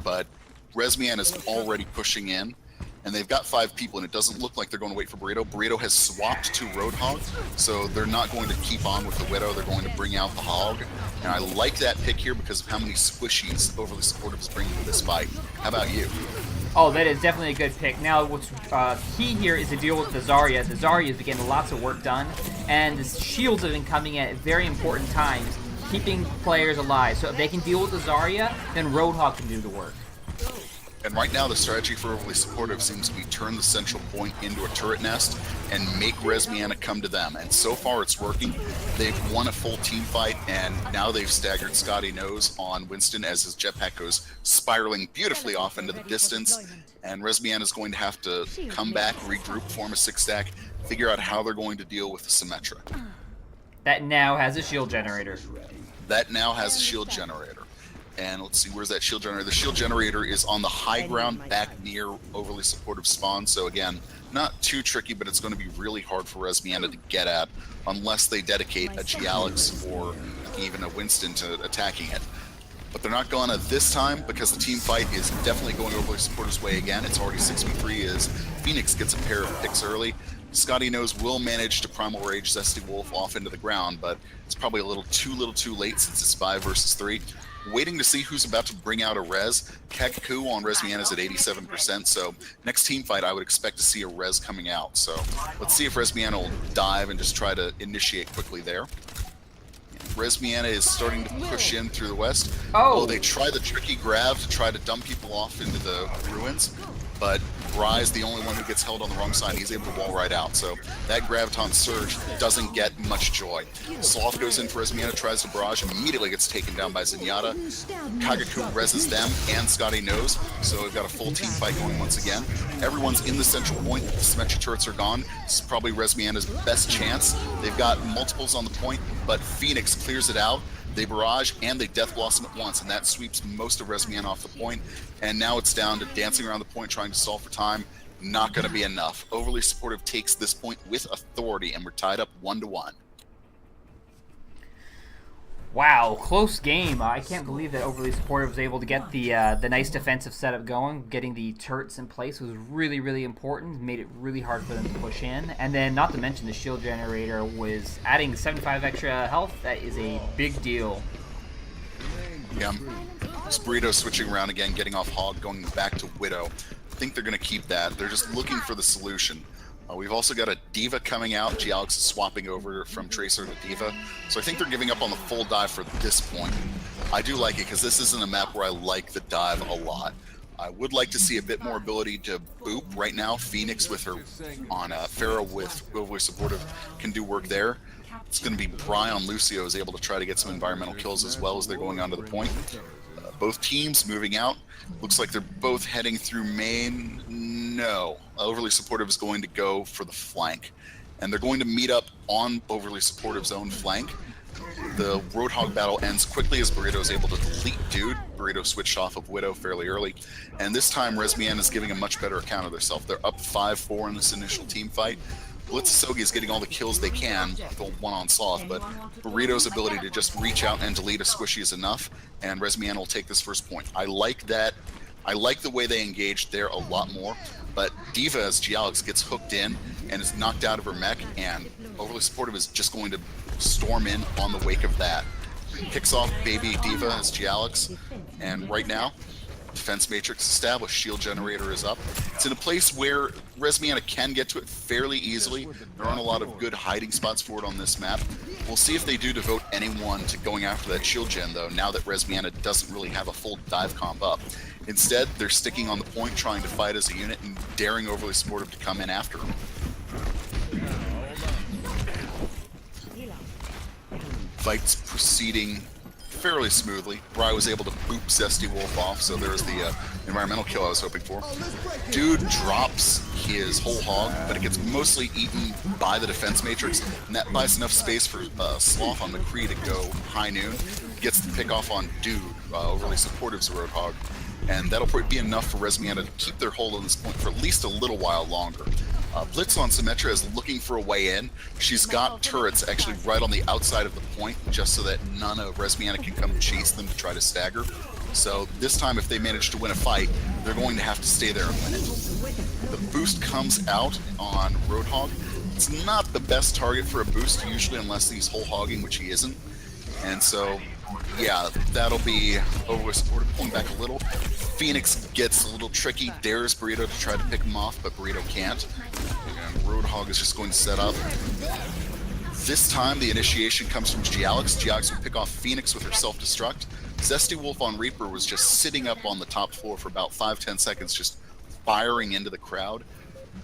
But Resmian is already pushing in, and they've got 5 people, and it doesn't look like they're going to wait for Burrito. Burrito has swapped to Roadhog, so they're not going to keep on with the Widow. They're going to bring out the Hog, and I like that pick here because of how many squishies Overly Supportive is bringing to this fight. How about you? Oh, that is definitely a good pick. Now, what's key here is to deal with the Zarya. The Zarya is getting lots of work done, and the shields have been coming at very important times, keeping players alive. So if they can deal with the Zarya, then Roadhog can do the work. And right now, the strategy for Overly Supportive seems to be turn the central point into a turret nest and make Resmiana come to them. And so far, it's working. They've won a full team fight, and now they've staggered Scotty Nose on Winston as his jetpack goes spiraling beautifully off into the distance. And Resmiana is going to have to come back, regroup, form a 6-stack, figure out how they're going to deal with the Symmetra. That now has a shield generator. That now has a shield generator. And let's see, where's that shield generator? The shield generator is on the high ground back near Overly Supportive spawn. So again, not too tricky, but it's going to be really hard for Resmiana to get at unless they dedicate a Gialix or even a Winston to attacking it. But they're not gonna this time because the team fight is definitely going Overly Supportive's way again. It's already 6v3 as Phoenix gets a pair of picks early. Scotty Nose will manage to Primal Rage Zesty Wolf off into the ground, but it's probably a little too late since it's 5 versus 3. waiting to see who's about to bring out a res. Kakaku on Resmiana's at 87%, so next team fight I would expect to see a res coming out. So let's see if Resmiana will dive and just try to initiate quickly there. Resmiana is starting to push in through the west. Oh, They try the tricky grab to try to dump people off into the ruins, but Bry's the only one who gets held on the wrong side. He's able to wall right out, so that Graviton Surge doesn't get much joy. Sloth goes in for Resmiana, tries to barrage, immediately gets taken down by Zenyatta. Kagaku reses them, and Scotty knows, so we've got a full team fight going once again. Everyone's in the central point, the Symmetra turrets are gone. This is probably Resmiana's best chance. They've got multiples on the point, but Phoenix clears it out. They barrage and they Death Blossom at once, and that sweeps most of Resmiana off the point. And now it's down to dancing around the point, trying to stall for time. Not going to be enough. Overly Supportive takes this point with authority, and we're tied up 1-1. wow, close game. I can't believe that Overly Supportive was able to get the nice defensive setup going. Getting the turrets in place was really, really important. Made it really hard for them to push in. And then, not to mention, the shield generator was adding 75 extra health. That is a big deal. Yeah. This Burrito switching around again, getting off Hog, going back to Widow. I think they're going to keep that. They're just looking for the solution. We've also got a Diva coming out. Gialix is swapping over from Tracer to Diva. So I think they're giving up on the full dive for this point. I do like it because this isn't a map where I like the dive a lot. I would like to see a bit more ability to boop. Right now, Phoenix with her on Pharaoh with Overly Supportive can do work there. It's going to be Brian Lucio is able to try to get some environmental kills as well as they're going onto the point. Both teams moving out. Looks like they're both heading through main. No. Overly Supportive is going to go for the flank. And they're going to meet up on Overly Supportive's own flank. The Roadhog battle ends quickly as Burrito is able to delete Dude. Burrito switched off of Widow fairly early. And this time, Resmiana is giving a much better account of themselves. They're up 5-4 in this initial team fight. Blitzasogi is getting all the kills they can, the one on Sloth, but Burrito's ability to just reach out and delete a squishy is enough, and Resmiana will take this first point. I like that. I like the way they engaged there a lot more, but Diva as Gialix gets hooked in and is knocked out of her mech, and Overly Supportive is just going to storm in on the wake of that. Picks off baby Diva as Gialix, and right now, Defense Matrix established, shield generator is up. It's in a place where Resmiana can get to it fairly easily. There aren't a lot of good hiding spots for it on this map. We'll see if they do devote anyone to going after that shield gen though, now that Resmiana doesn't really have a full dive comp up. Instead, they're sticking on the point, trying to fight as a unit and daring Overly Supportive to come in after them. Fight's proceeding fairly smoothly. Bry was able to boop Zesty Wolf off, so there's the environmental kill I was hoping for. Dude drops his whole hog, but it gets mostly eaten by the defense matrix, and that buys enough space for Sloth on McCree to go high noon. Gets the pick off on Dude, Overly Supportive's Roadhog, and that'll probably be enough for Resmiana to keep their hold on this point for at least a little while longer. Blitz on Symmetra is looking for a way in. She's got turrets actually right on the outside of the point, just so that none of Resmiana can come chase them to try to stagger. So this time, if they manage to win a fight, they're going to have to stay there and win it. The boost comes out on Roadhog. It's not the best target for a boost, usually, unless he's whole hogging, which he isn't. And so, yeah, that'll be Overly Supportive, pulling back a little. Phoenix gets a little tricky, dares Burrito to try to pick him off, but Burrito can't. And Roadhog is just going to set up. This time, the initiation comes from Gialix. Gialix will pick off Phoenix with her self-destruct. Zesty Wolf on Reaper was just sitting up on the top floor for about 5-10 seconds, just firing into the crowd.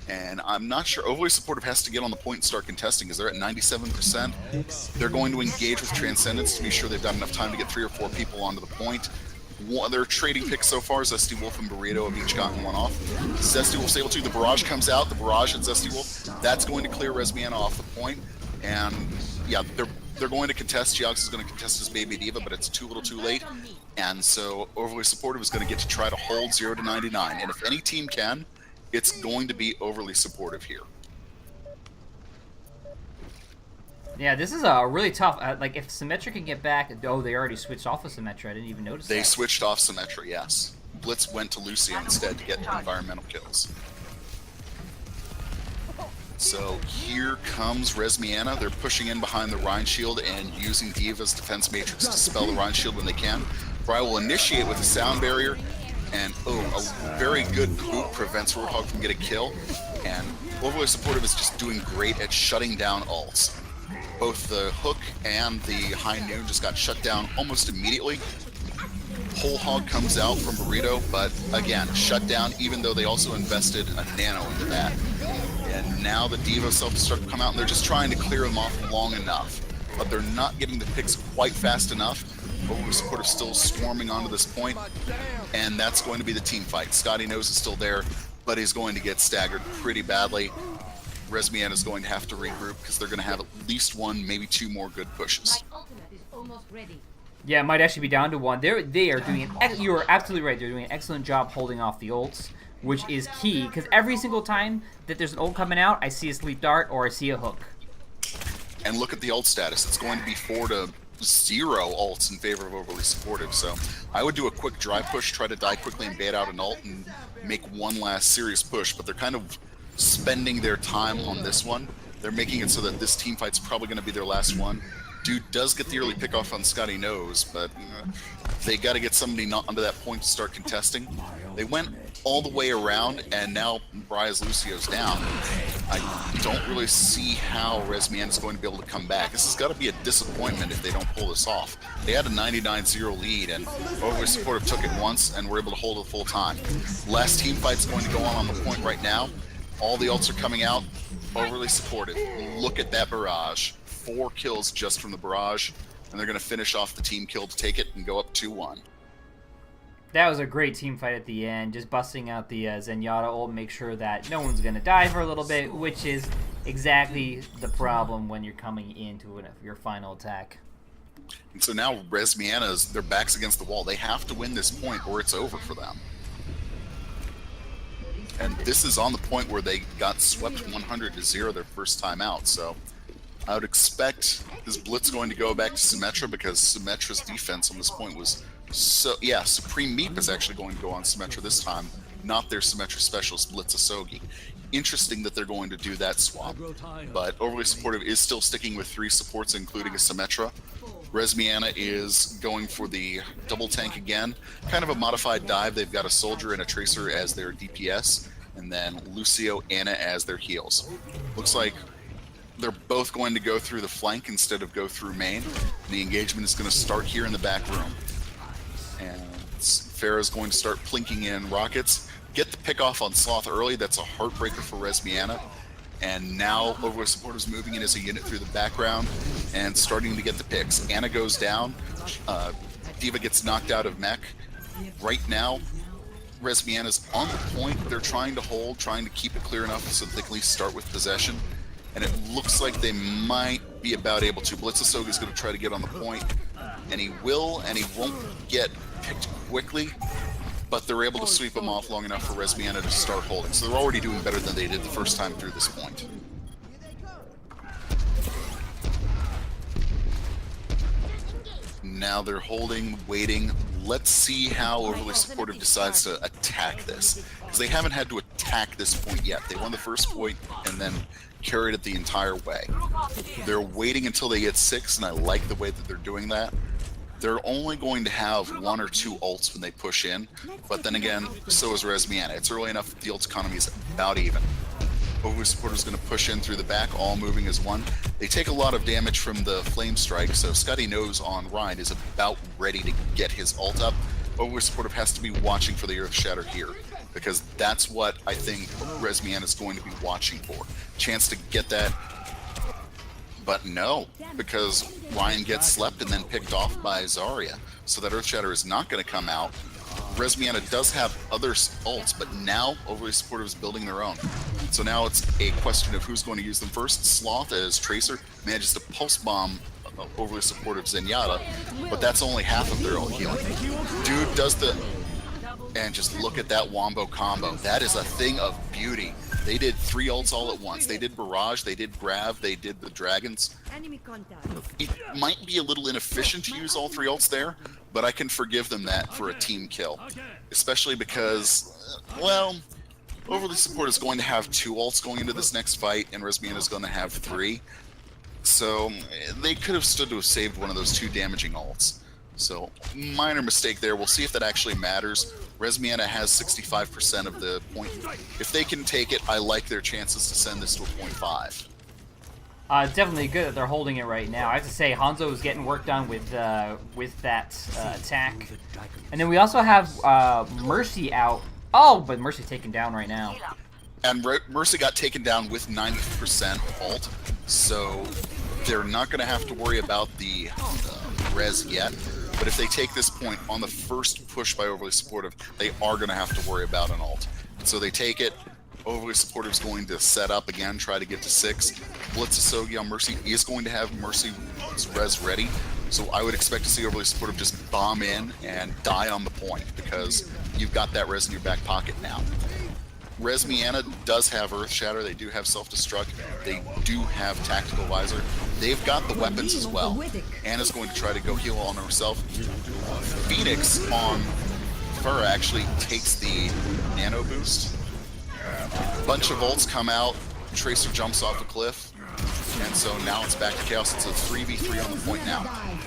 And I'm not sure. Overly Supportive has to get on the point and start contesting because they're at 97%. They're going to engage with Transcendence to be sure they've got enough time to get 3 or 4 people onto the point. They're trading picks so far. Zesty Wolf and Burrito have each gotten one off. Zesty Wolf's able to. The barrage comes out. The barrage at Zesty Wolf. That's going to clear Resmiana off the point. And yeah, they're going to contest. Gialix is going to contest his baby Diva, but it's too little too late. And so Overly Supportive is going to get to try to hold 0 to 99. And if any team can, it's going to be Overly Supportive here. Yeah, this is a really tough. Like, if Symmetra can get back, oh, they already switched off of Symmetra. I didn't even notice They that. switched off Symmetra, yes. Blitz went to Lucio instead to get environmental kills. So here comes Resmiana. They're pushing in behind the Rhine Shield and using Diva's defense matrix to spell the Rhine Shield when they can. Bri will initiate with a sound barrier, and a very good boot prevents Roadhog from getting a kill. And Overly Supportive is just doing great at shutting down ults. Both the hook and the high noon just got shut down almost immediately. Whole Hog comes out from Burrito, but again, shut down, even though they also invested a nano into that. And now the Diva self start to come out, and they're just trying to clear them off long enough. But they're not getting the picks quite fast enough. Overly Supportive still swarming onto this point, and that's going to be the team fight. Scotty knows is still there, but he's going to get staggered pretty badly. Resmian is going to have to regroup because they're going to have at least one, maybe two more good pushes. My ultimate is almost ready. Yeah, it might actually be down to one. They are doing you are absolutely right. They're doing an excellent job holding off the ults, which is key, because every single time that there's an ult coming out, I see a sleep dart or I see a hook. And look at the ult status. It's going to be 4-0 ults in favor of Overly Supportive. So I would do a quick dry push, try to die quickly and bait out an ult and make one last serious push. But they're kind of spending their time on this one. They're making it so that this team fight's probably going to be their last one. Dude does get the early pick off on Scotty Nose, but they got to get somebody not onto that point to start contesting. They went all the way around, and now Briaz Lucio's down. I don't really see how Resmian is going to be able to come back. This has got to be a disappointment if they don't pull this off. They had a 99-0 lead, and Overly Supportive took it once and were able to hold it full time. Last team fight's going to go on the point right now. All the ults are coming out. Overly Supportive. Look at that barrage. 4 kills just from the barrage, and they're going to finish off the team kill to take it and go up 2-1. That was a great team fight at the end, just busting out the Zenyatta ult, make sure that no one's going to die for a little bit, which is exactly the problem when you're coming into your final attack. And so now Resmiana's, their backs against the wall. They have to win this point or it's over for them. And this is on the point where they got swept 100-0 their first time out, so I would expect this blitz going to go back to Symmetra, because Symmetra's defense on this point was so... Yeah, Supreme Meep is actually going to go on Symmetra this time, not their Symmetra specialist Blitzasogi. Interesting that they're going to do that swap, but Overly Supportive is still sticking with 3 supports, including a Symmetra. Resmiana is going for the double tank again, kind of a modified dive. They've got a Soldier and a Tracer as their DPS, and then Lucio, Ana as their heals. Looks like they're both going to go through the flank instead of go through main. The engagement is going to start here in the back room. And Farah's going to start plinking in rockets. Get the pick off on Sloth early. That's a heartbreaker for Resmiana. And now Overly Supportive is moving in as a unit through the background and starting to get the picks. Ana goes down. Diva gets knocked out of mech. Right now, Resmiana's on the point. They're trying to hold, trying to keep it clear enough so that they can at least start with possession. And it looks like they might be about able to. Blitzasogi is going to try to get on the point, and he will, and he won't get picked quickly, but they're able to sweep him off long enough for Resmiana to start holding. So they're already doing better than they did the first time through this point. Now they're holding, waiting. Let's see how Overly Supportive decides to attack this, because they haven't had to attack this point yet. They won the first point and then carried it the entire way. They're waiting until they get 6, and I like the way that they're doing that. They're only going to have 1 or 2 ults when they push in, but then again, so is Resmiana. It's early enough that the ult economy is about even. Overly Supportive is going to push in through the back, all moving as one. They take a lot of damage from the Flame Strike, so Scotty Nose on Ryan is about ready to get his ult up. Overly Supportive has to be watching for the Earth Shatter here, because that's what I think Resmiana is going to be watching for. Chance to get that, but no, because Ryan gets slept and then picked off by Zarya, so that Earth Shatter is not going to come out. Resmiana does have other ults, but now Overly Supportive is building their own. So now it's a question of who's going to use them first. Sloth, as Tracer, manages to pulse bomb Overly Supportive Zenyatta, but that's only half of their ult healing. Dude does the... And just look at that wombo combo. That is a thing of beauty. They did 3 ults all at once. They did Barrage, they did Grav, they did the Dragons. Enemy contact. It might be a little inefficient to use all 3 ults there, but I can forgive them that for a team kill. Especially because, well, Overly Support is going to have 2 ults going into this next fight, and Resmiana is going to have 3. So they could have stood to have saved one of those 2 damaging ults. So, minor mistake there. We'll see if that actually matters. Resmiana has 65% of the point. If they can take it, I like their chances to send this to a 0.5. It's definitely good that they're holding it right now. I have to say, Hanzo is getting work done with that attack. And then we also have Mercy out. Oh, but Mercy's taken down right now. And Mercy got taken down with 90% ult, so they're not going to have to worry about the res yet. But if they take this point on the first push by Overly Supportive, they are going to have to worry about an ult. So they take it. Overly Supportive is going to set up again, try to get to 6. Blitzasogi on Mercy is going to have Mercy's res ready. So I would expect to see Overly Supportive just bomb in and die on the point because you've got that res in your back pocket now. Resmiana does have Earth Shatter. They do have Self-Destruct. They do have Tactical Visor. They've got the weapons as well. Anna's going to try to go heal on herself. Phoenix on Fur actually takes the Nano Boost. Bunch of ults come out. Tracer jumps off a cliff. And so now it's back to Chaos. It's a 3v3 on the point now.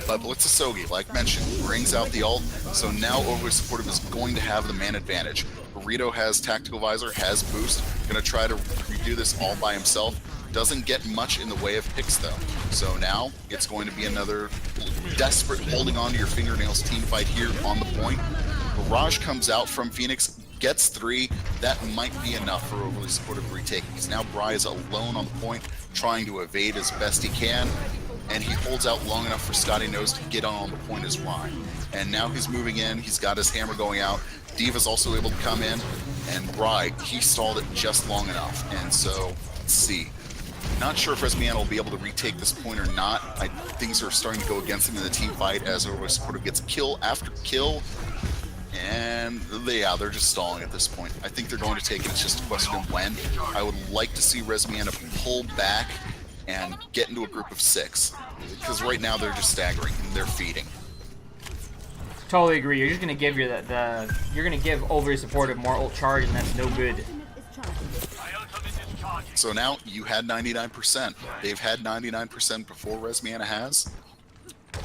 But Blitzasogi, like mentioned, brings out the ult. So now Overly Supportive is going to have the man advantage. Burrito has Tactical Visor, has Boost. Going to try to redo this all by himself. Doesn't get much in the way of picks though. So now it's going to be another desperate holding on to your fingernails team fight here on the point. Barrage comes out from Phoenix, gets 3. That might be enough for Overly Supportive retake because now Bry is alone on the point, trying to evade as best he can. And he holds out long enough for Scotty Nose to get on the point as Ryan. And now he's moving in, he's got his hammer going out. Diva's also able to come in, and Bry, he stalled it just long enough. And so, let's see. Not sure if Resmiana will be able to retake this point or not. Things are starting to go against him in the team fight as Overly Supportive gets kill after kill. And they're just stalling at this point. I think they're going to take it, it's just a question of when. I would like to see Resmiana pull back and get into a group of 6. Because right now they're just staggering and they're feeding. Totally agree. You're just gonna give you're gonna give Overly Supportive more ult charge, and that's no good. So now you had 99%. They've had 99% before Resmiana has.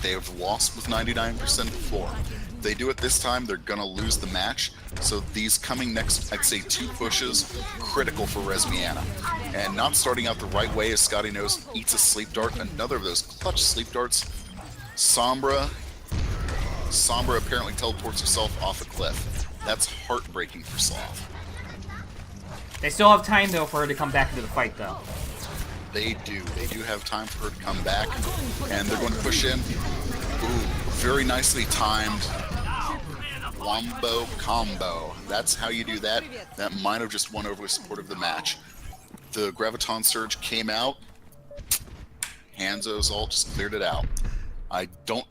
They have lost with 99% before. If they do it this time, they're gonna lose the match. So these coming next, I'd say 2 pushes, critical for Resmiana. And not starting out the right way as Scotty Nose eats a sleep dart. Another of those clutch sleep darts. Sombra apparently teleports herself off a cliff. That's heartbreaking for Sloth. They still have time though for her to come back into the fight though. They do. They do have time for her to come back. And they're going to push in. Ooh, very nicely timed. Wombo combo. That's how you do that. That might have just won Overly Supportive the match. The Graviton Surge came out. Hanzo's ult just cleared it out.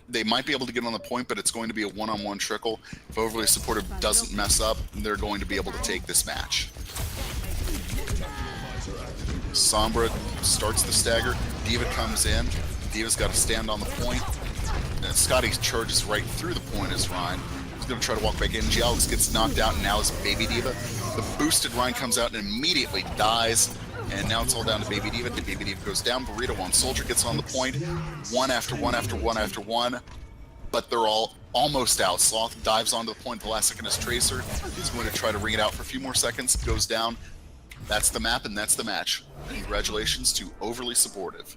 They might be able to get on the point, but it's going to be a one-on-one trickle. If Overly Supportive doesn't mess up, they're going to be able to take this match. Sombra starts the stagger. Diva comes in. Diva's got to stand on the point. And Scotty charges right through the point as Ryan. He's going to try to walk back in. Gialix gets knocked out, and now is Baby Diva. The boosted Ryan comes out and immediately dies. And now it's all down to Baby Diva. Baby Diva goes down. Burrito on Soldier gets on the point. One after one after one after one. But they're all almost out. Sloth dives onto the point. The last second is Tracer. He's going to try to ring it out for a few more seconds. Goes down. That's the map, and that's the match. Congratulations to Overly Supportive.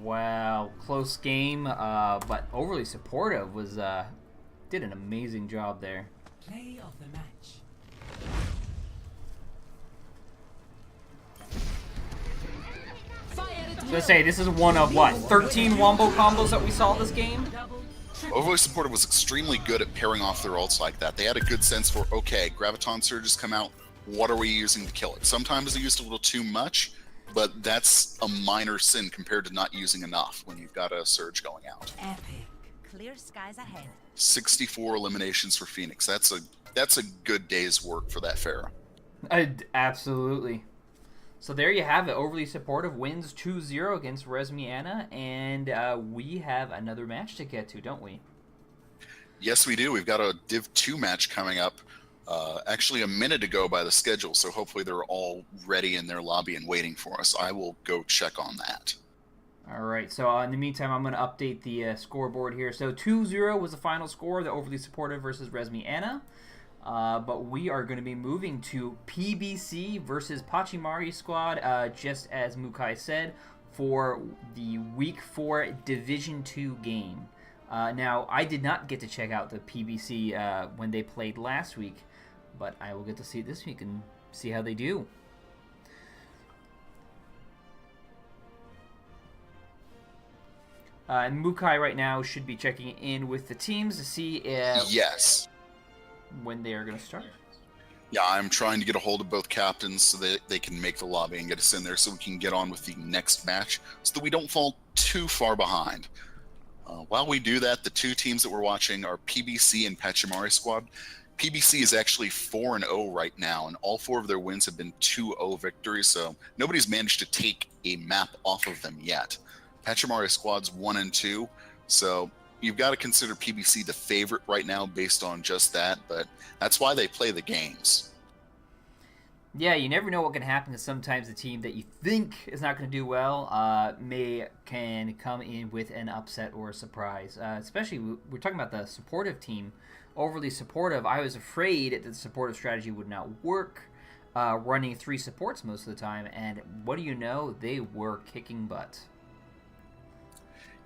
Wow, close game, but Overly Supportive was did an amazing job there. Play of the match. I was gonna say, this is one of what, 13 wombo combos that we saw this game? Overly Supportive was extremely good at pairing off their ults like that. They had a good sense for, okay, Graviton Surges come out, what are we using to kill it? Sometimes they used a little too much, but that's a minor sin compared to not using enough when you've got a Surge going out. Epic. Clear skies ahead. 64 eliminations for Phoenix. That's a good day's work for that Pharah. Absolutely. So there you have it. Overly Supportive wins 2-0 against Resmiana, and we have another match to get to, don't we? Yes, we do. We've got a Div 2 match coming up. Actually, a minute ago by the schedule, so hopefully they're all ready in their lobby and waiting for us. I will go check on that. All right. So in the meantime, I'm going to update the scoreboard here. So 2-0 was the final score, the Overly Supportive versus Resmi Anna. But we are going to be moving to PBC versus Pachimari Squad, just as Mukai said, for the Week 4 Division 2 game. Now, I did not get to check out the PBC when they played last week, but I will get to see it this week and see how they do. And Mukai right now should be checking in with the teams to see Yes. when they are going to start. Yeah, I'm trying to get a hold of both captains so that they can make the lobby and get us in there so we can get on with the next match so that we don't fall too far behind. While we do that, the two teams that we're watching are PBC and Pachimari Squad. PBC is actually 4-0 right now, and all 4 of their wins have been 2-0 victories, so nobody's managed to take a map off of them yet. Pachimari Squad's 1-2, so you've got to consider PBC the favorite right now based on just that, but that's why they play the games. Yeah, you never know what can happen, because sometimes the team that you think is not going to do well can come in with an upset or a surprise. Especially, we're talking about the supportive team, Overly Supportive. I was afraid that the supportive strategy would not work, running 3 supports most of the time, and what do you know? They were kicking butt.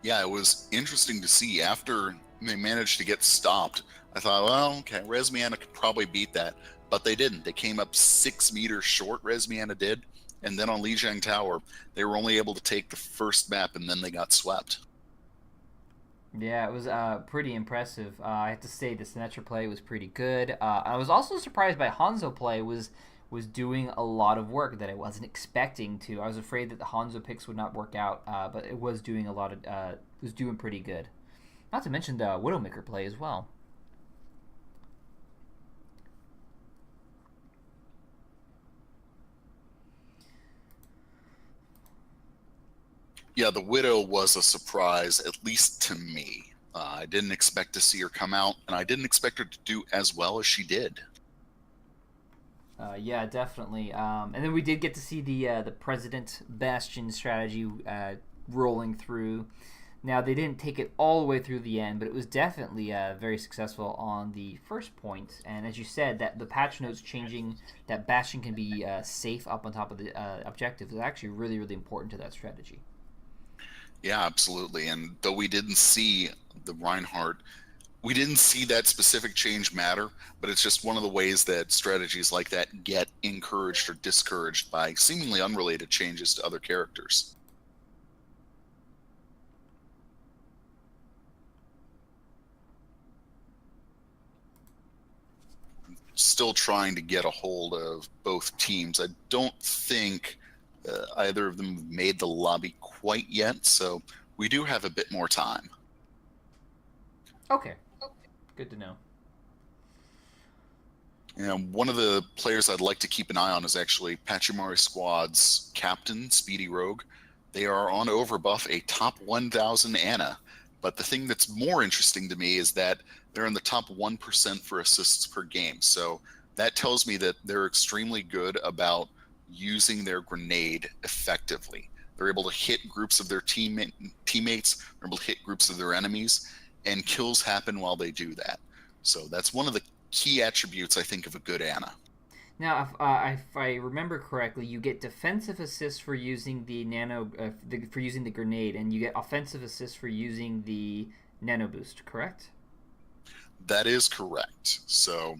Yeah, it was interesting to see after they managed to get stopped. I thought, well, okay, Resmiana could probably beat that, but they didn't. They came up 6 meters short, Resmiana did, and then on Lijiang Tower, they were only able to take the first map, and then they got swept. Yeah, it was pretty impressive. I have to say the Sinatra play was pretty good. I was also surprised by Hanzo play was doing a lot of work that I wasn't expecting to. I was afraid that the Hanzo picks would not work out, but it was doing a lot of was doing pretty good. Not to mention the Widowmaker play as well. Yeah, the Widow was a surprise, at least to me. I didn't expect to see her come out, and I didn't expect her to do as well as she did. Yeah, definitely. And then we did get to see the President Bastion strategy rolling through. Now, they didn't take it all the way through the end, but it was definitely very successful on the first point. And as you said, that the patch notes changing, that Bastion can be safe up on top of the objective is actually really, really important to that strategy. Yeah, absolutely. And though we didn't see the Reinhardt, we didn't see that specific change matter, but it's just one of the ways that strategies like that get encouraged or discouraged by seemingly unrelated changes to other characters. Still trying to get a hold of both teams. I don't think either of them have made the lobby quite yet, so we do have a bit more time. Okay. Good to know. And one of the players I'd like to keep an eye on is actually Pachimari Squad's captain, Speedy Rogue. They are on Overbuff, a top 1,000 Ana. But the thing that's more interesting to me is that they're in the top 1% for assists per game. So that tells me that they're extremely good about using their grenade effectively. They're able to hit groups of their teammates, they're able to hit groups of their enemies, and kills happen while they do that. So that's one of the key attributes, I think, of a good Ana. Now, if I remember correctly, you get defensive assists for using the for using the grenade, and you get offensive assists for using the nano boost. Correct? That is correct. So,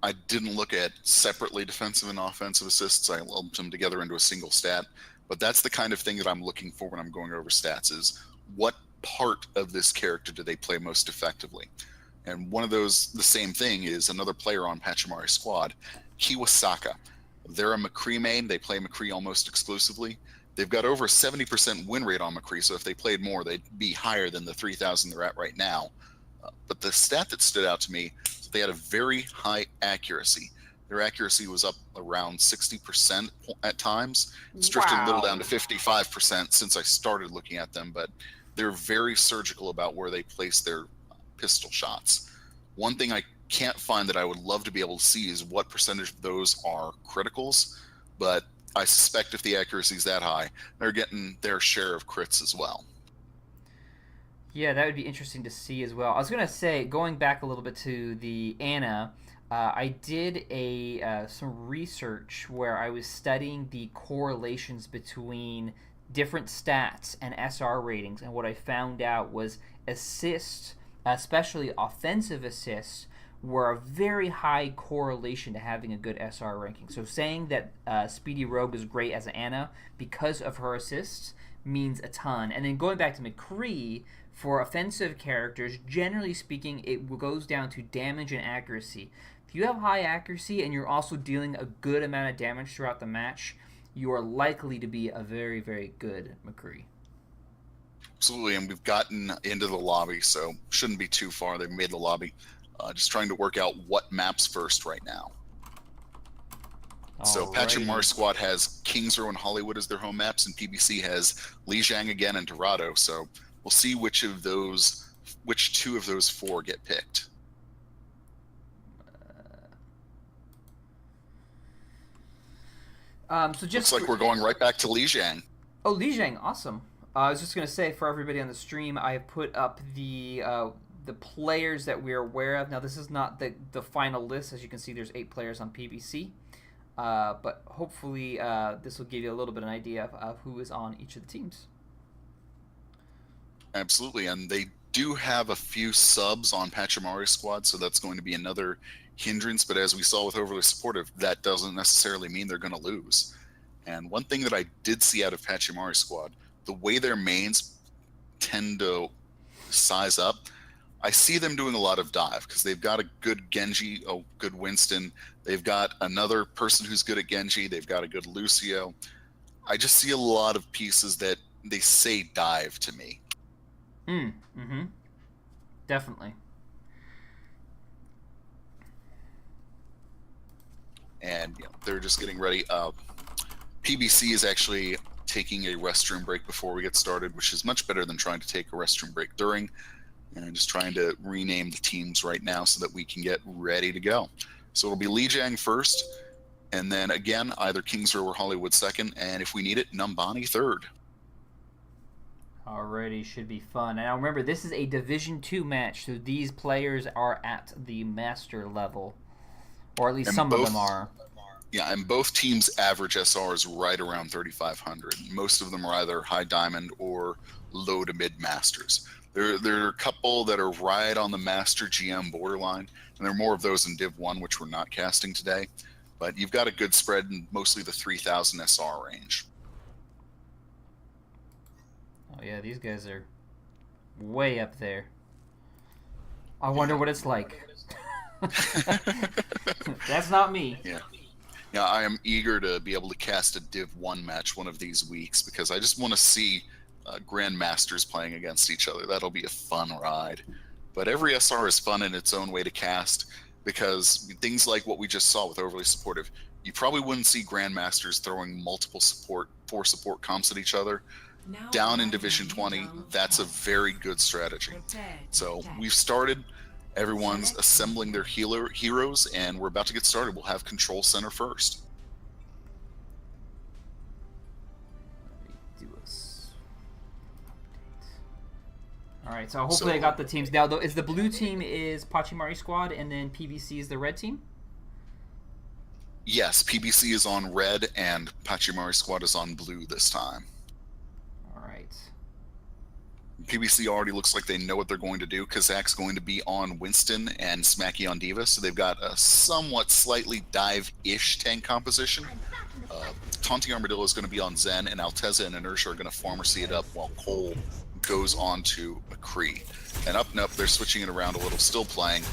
I didn't look at separately defensive and offensive assists. I lumped them together into a single stat. But that's the kind of thing that I'm looking for when I'm going over stats: is what part of this character do they play most effectively? And one of those, the same thing, is another player on Pachimari Squad, Kiwasaka. They're a McCree main. They play McCree almost exclusively. They've got over a 70% win rate on McCree, so if they played more, they'd be higher than the 3,000 they're at right now. But the stat that stood out to me is they had a very high accuracy. Their accuracy was up around 60% at times. It's drifted a little down to 55% since I started looking at them, but they're very surgical about where they place their pistol shots. One thing I can't find that I would love to be able to see is what percentage of those are criticals, but I suspect if the accuracy is that high, they're getting their share of crits as well. Yeah, that would be interesting to see as well. I was gonna say, going back a little bit to the Ana, I did some research where I was studying the correlations between different stats and SR ratings, and what I found out was assists, especially offensive assists, were a very high correlation to having a good SR ranking. So saying that Speedy Rogue is great as an Ana because of her assists means a ton. And then going back to McCree, for offensive characters, generally speaking, it goes down to damage and accuracy. If you have high accuracy and you're also dealing a good amount of damage throughout the match, you are likely to be a very, very good McCree. Absolutely, and we've gotten into the lobby, so shouldn't be too far. They've made the lobby. Just trying to work out what maps first right now. So Pachymari Squad has Kings Row and Hollywood as their home maps, and PBC has Lijiang again and Dorado. So we'll see which two of those four get picked. So just looks like we're going right back to Lijiang. Oh, Lijiang, awesome. I was just gonna say for everybody on the stream, I have put up the players that we're aware of. Now, this is not the final list. As you can see, there's 8 players on PBC. But hopefully this will give you a little bit of an idea of who is on each of the teams. Absolutely, and they do have a few subs on Pachymari Squad, so that's going to be another hindrance. But as we saw with Overly Supportive, that doesn't necessarily mean they're going to lose. And one thing that I did see out of Pachymari Squad, the way their mains tend to size up, I see them doing a lot of dive because they've got a good Genji, a good Winston. They've got another person who's good at Genji. They've got a good Lucio. I just see a lot of pieces that they say dive to me. Mm-hmm. Definitely. And they're just getting ready. PBC is actually taking a restroom break before we get started, which is much better than trying to take a restroom break during. And I'm just trying to rename the teams right now so that we can get ready to go. So it'll be Lijiang first, and then again, either Kings Row or Hollywood second, and if we need it, Numbani third. Alrighty, should be fun. Now remember, this is a Division 2 match, so these players are at the master level. Or at least And some of them are. Yeah, and both teams' average SR is right around 3,500. Most of them are either high diamond or low to mid masters. There are a couple that are right on the master GM borderline, and there are more of those in Div 1, which we're not casting today. But you've got a good spread in mostly the 3,000 SR range. Oh yeah, these guys are way up there. I wonder what it's like. That's not me. Yeah, I am eager to be able to cast a Div 1 match one of these weeks because I just want to see Grandmasters playing against each other. That'll be a fun ride. But every SR is fun in its own way to cast because things like what we just saw with Overly Supportive, you probably wouldn't see Grandmasters throwing multiple four support comps at each other. Down in Division 20, that's a very good strategy. So we've started. Everyone's assembling their heroes, and we're about to get started. We'll have Control Center first. All right, so hopefully I got the teams. Now, is the blue team is Pachymari Squad, and then PBC is the red team? Yes, PBC is on red, and Pachymari Squad is on blue this time. All right. PBC already looks like they know what they're going to do. Kazak's going to be on Winston and Smacky on Diva, so they've got a somewhat slightly dive-ish tank composition. Taunting Armadillo is going to be on Zen, and Alteza and Inertia are going to pharmacy it up while Cole goes on to McCree. And up and up, they're switching it around a little, still playing.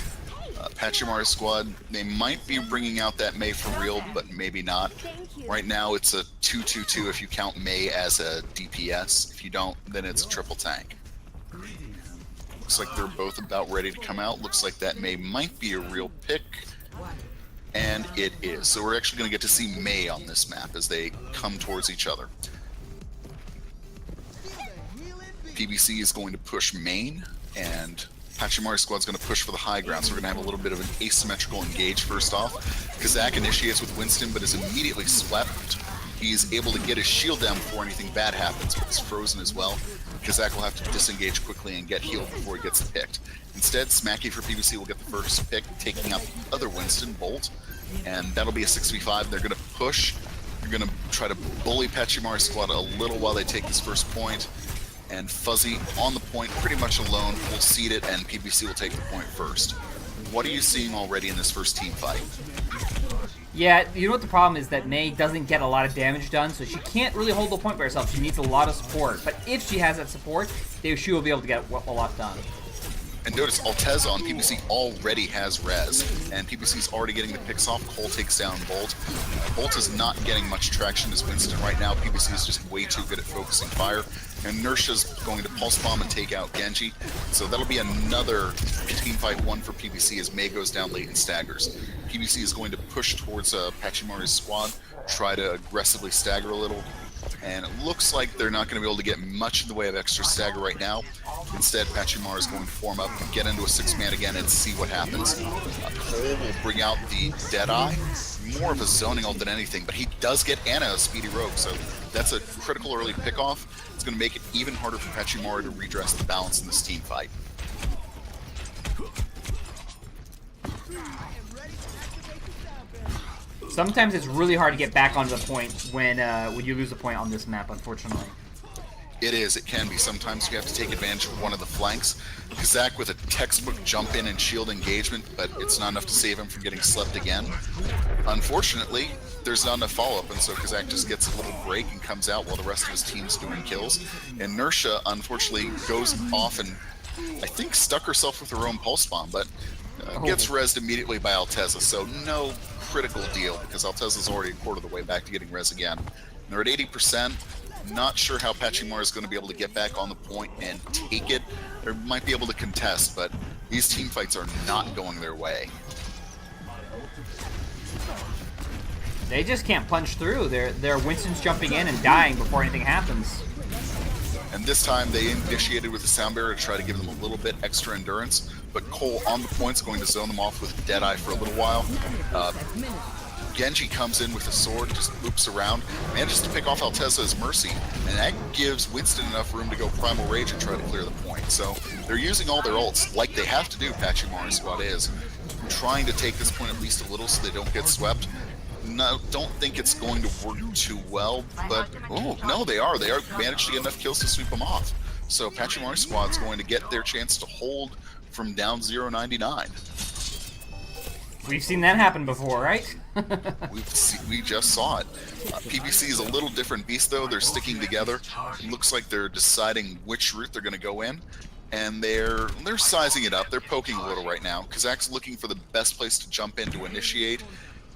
Pachymari Squad, they might be bringing out that Mei for real, but maybe not. Right now, it's a 2-2-2 if you count Mei as a DPS. If you don't, then it's a triple tank. Looks like they're both about ready to come out. Looks like that Mei might be a real pick. And it is. So we're actually going to get to see Mei on this map as they come towards each other. PBC is going to push main, and Pachymari Squad's going to push for the high ground, so we're going to have a little bit of an asymmetrical engage first off. Kazak initiates with Winston, but is immediately swept he's able to get his shield down before anything bad happens, but he's frozen as well. Kazak will have to disengage quickly and get healed before he gets picked. Instead, Smacky for PBC will get the first pick, taking out the other Winston, Bolt, and that'll be a 6v5. They're going to push. They're going to try to bully Pachimari's squad a little while they take this first point, and Fuzzy on the point pretty much alone will cede it, and PBC will take the point first. What are you seeing already in this first team fight? Yeah, you know what the problem is? That Mei doesn't get a lot of damage done, so she can't really hold the point by herself. She needs a lot of support. But if she has that support, she will be able to get a lot done. And notice Alteza on PBC already has res, and PBC's already getting the picks off. Cole takes down Bolt. Bolt is not getting much traction as Winston right now. PBC is just way too good at focusing fire. And Inertia's going to pulse bomb and take out Genji. So that'll be another team fight 1 for PBC as Mei goes down late and staggers. PBC is going to push towards Pachimari's squad, try to aggressively stagger a little. And it looks like they're not going to be able to get much in the way of extra stagger right now. Instead, Pachimar is going to form up, get into a 6-man again, and see what happens. Cole will bring out the Deadeye. More of a zoning ult than anything, but he does get Ana a speedy rogue, so that's a critical early pickoff. It's going to make it even harder for Pachimar to redress the balance in this team fight. Sometimes it's really hard to get back onto the point when you lose a point on this map, unfortunately. It is. It can be. Sometimes you have to take advantage of one of the flanks. Kazak with a textbook jump in and shield engagement, but it's not enough to save him from getting slept again. Unfortunately, there's not enough follow-up, and so Kazak just gets a little break and comes out while the rest of his team's doing kills. Inertia, unfortunately, goes off and I think stuck herself with her own pulse bomb, but gets rezzed immediately by Alteza, so no critical deal because Alteza's already a quarter of the way back to getting res again. And they're at 80%. Not sure how Pachimar is going to be able to get back on the point and take it. They might be able to contest, but these team fights are not going their way. They just can't punch through. They're Winston's jumping in and dying before anything happens. And this time they initiated with the sound barrier to try to give them a little bit extra endurance, but Cole on the point's going to zone them off with Deadeye for a little while. Genji comes in with a sword, just loops around, manages to pick off Alteza's Mercy, and that gives Winston enough room to go Primal Rage and try to clear the point. So they're using all their ults, like they have to do, Pachimari's squad is, trying to take this point at least a little so they don't get swept. No, don't think it's going to work too well, but oh no, they are managed to get enough kills to sweep them off. So Pachimari's squad's going to get their chance to hold from down 0-99. We've seen that happen before, right? We just saw it. PBC is a little different beast though. They're sticking together. It looks like they're deciding which route they're going to go in, and they're sizing it up. They're poking a little right now. Kazak's looking for the best place to jump in to initiate,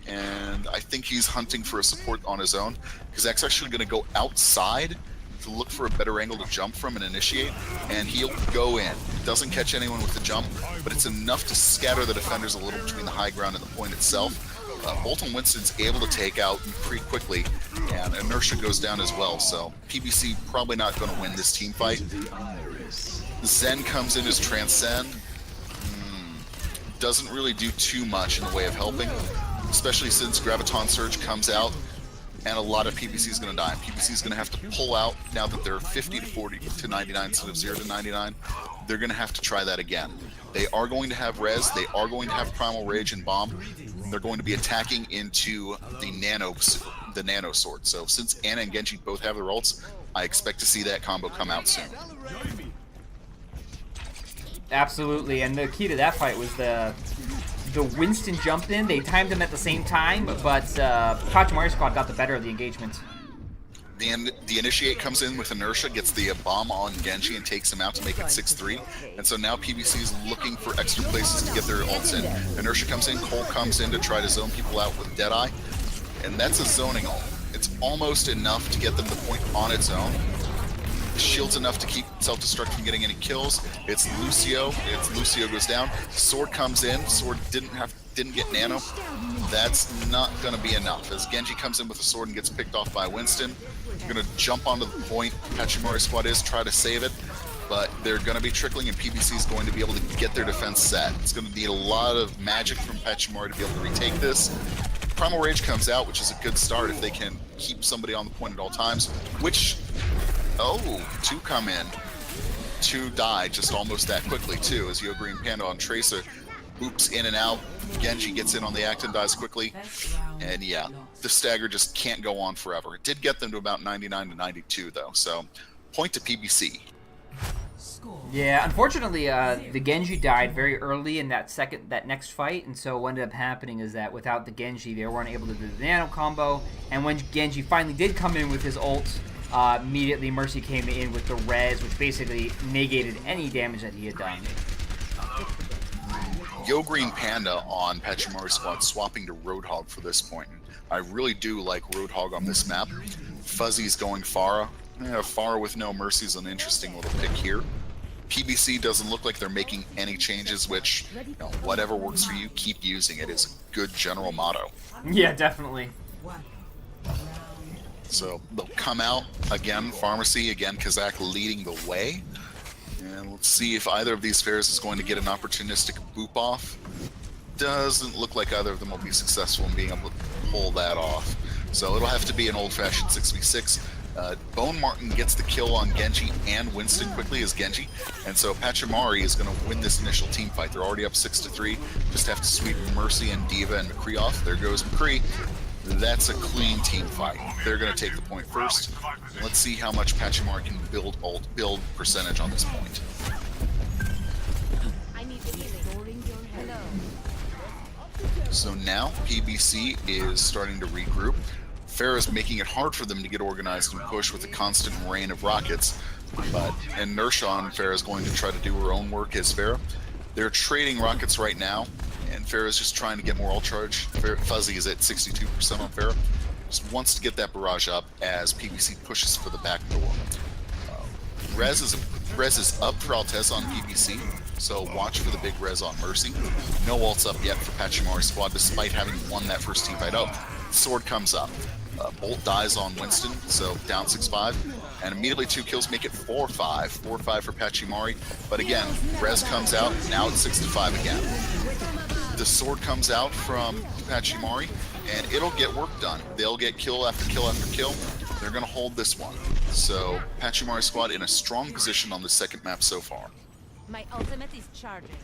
and I think he's hunting for a support on his own. Kazak's actually going to go outside to look for a better angle to jump from and initiate, and he'll go in. Doesn't catch anyone with the jump, but it's enough to scatter the defenders a little between the high ground and the point itself. Bolton Winston's able to take out pretty quickly, and Inertia goes down as well, so PBC probably not going to win this team fight. Zen comes in as Transcend. Doesn't really do too much in the way of helping, especially since Graviton Surge comes out, and a lot of PBC is going to die. PBC is going to have to pull out now that they're 50 to 40 to 99 instead of 0 to 99. They're going to have to try that again. They are going to have res. They are going to have Primal Rage and Bomb. They're going to be attacking into the nano sword. So since Ana and Genji both have their ults, I expect to see that combo come out soon. Absolutely, and the key to that fight was the Winston jumped in. They timed them at the same time, but Pachimari's squad got the better of the engagement. The Initiate comes in with Inertia, gets the bomb on Genji and takes him out to make it 6-3. And so now PBC is looking for extra places to get their ults in. Inertia comes in, Cole comes in to try to zone people out with Deadeye. And that's a zoning ult. It's almost enough to get them the point on its own. Shield's enough to keep self-destruct from getting any kills. It's Lucio goes down. Sword comes in. Sword didn't get nano. That's not going to be enough. As Genji comes in with a sword and gets picked off by Winston, going to jump onto the point. Pachimari's squad is try to save it, but they're going to be trickling, and PBC is going to be able to get their defense set. It's going to need a lot of magic from Pachimari to be able to retake this. Primal Rage comes out, which is a good start if they can keep somebody on the point at all times, which, oh, 2 come in. 2 die just almost that quickly, too, as Yo Green Panda on Tracer boops in and out. Genji gets in on the act and dies quickly. And yeah, the stagger just can't go on forever. It did get them to about 99 to 92, though, so point to PBC. Yeah, unfortunately, the Genji died very early in that next fight, and so what ended up happening is that without the Genji, they weren't able to do the nano combo, and when Genji finally did come in with his ult, immediately Mercy came in with the res, which basically negated any damage that he had done. Yo Green Panda on Pachimari's squad swapping to Roadhog for this point. I really do like Roadhog on this map. Fuzzy's going Pharah. Pharah with no mercy is an interesting little pick here. PBC doesn't look like they're making any changes, which, you know, whatever works for you, keep using it is a good general motto. Yeah, definitely. So they'll come out again, Pharmacy, again, Kazak leading the way. And let's see if either of these pairs is going to get an opportunistic boop off. Doesn't look like either of them will be successful in being able to pull that off. So it'll have to be an old-fashioned 6v6. Bone Martin gets the kill on Genji and Winston quickly as Genji, and so Pachimari is going to win this initial team fight. They're already up 6-3. Just have to sweep Mercy and Diva and McCree off. There goes McCree. That's a clean team fight. They're going to take the point first. Let's see how much Pachimari can build percentage on this point. So now PBC is starting to regroup. Pharah's making it hard for them to get organized and push with a constant rain of rockets, but inertia on Pharah is going to try to do her own work as Pharah. They're trading rockets right now, and Pharah's just trying to get more ult charge. Fuzzy is at 62% on Pharah. Just wants to get that barrage up as PBC pushes for the back door. Res is up for Altez on PBC, so watch for the big res on Mercy. No ults up yet for Pachimari's squad, despite having won that first team fight. Oh, sword comes up. Bolt dies on Winston, so down 6-5, and immediately 2 kills make it 4-5. 4-5 for Pachimari, but again, res comes out, now it's 6-5 again. The sword comes out from Pachimari, and it'll get work done. They'll get kill after kill after kill. They're going to hold this one. So Pachimari squad in a strong position on the second map so far. My ultimate is charging.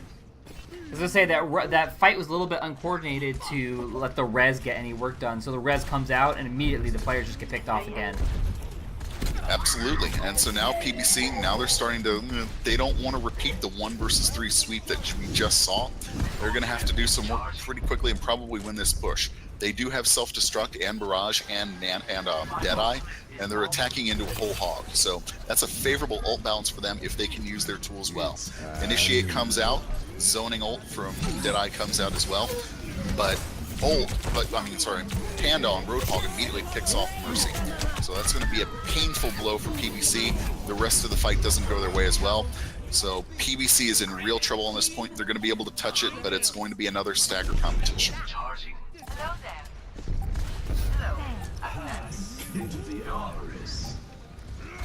I was gonna say that fight was a little bit uncoordinated to let the res get any work done. So the res comes out, and immediately the players just get picked off again. Absolutely, and so now PBC, now they're starting to, they don't want to repeat the 1 versus 3 sweep that we just saw. They're going to have to do some work pretty quickly and probably win this push. They do have self-destruct and barrage and Deadeye, and they're attacking into a whole hog. So that's a favorable ult balance for them if they can use their tools well. Initiate comes out, zoning ult from Deadeye comes out as well, but Panda on Roadhog immediately picks off Mercy. So that's going to be a painful blow for PBC. The rest of the fight doesn't go their way as well. So PBC is in real trouble on this point. They're going to be able to touch it, but it's going to be another stagger competition.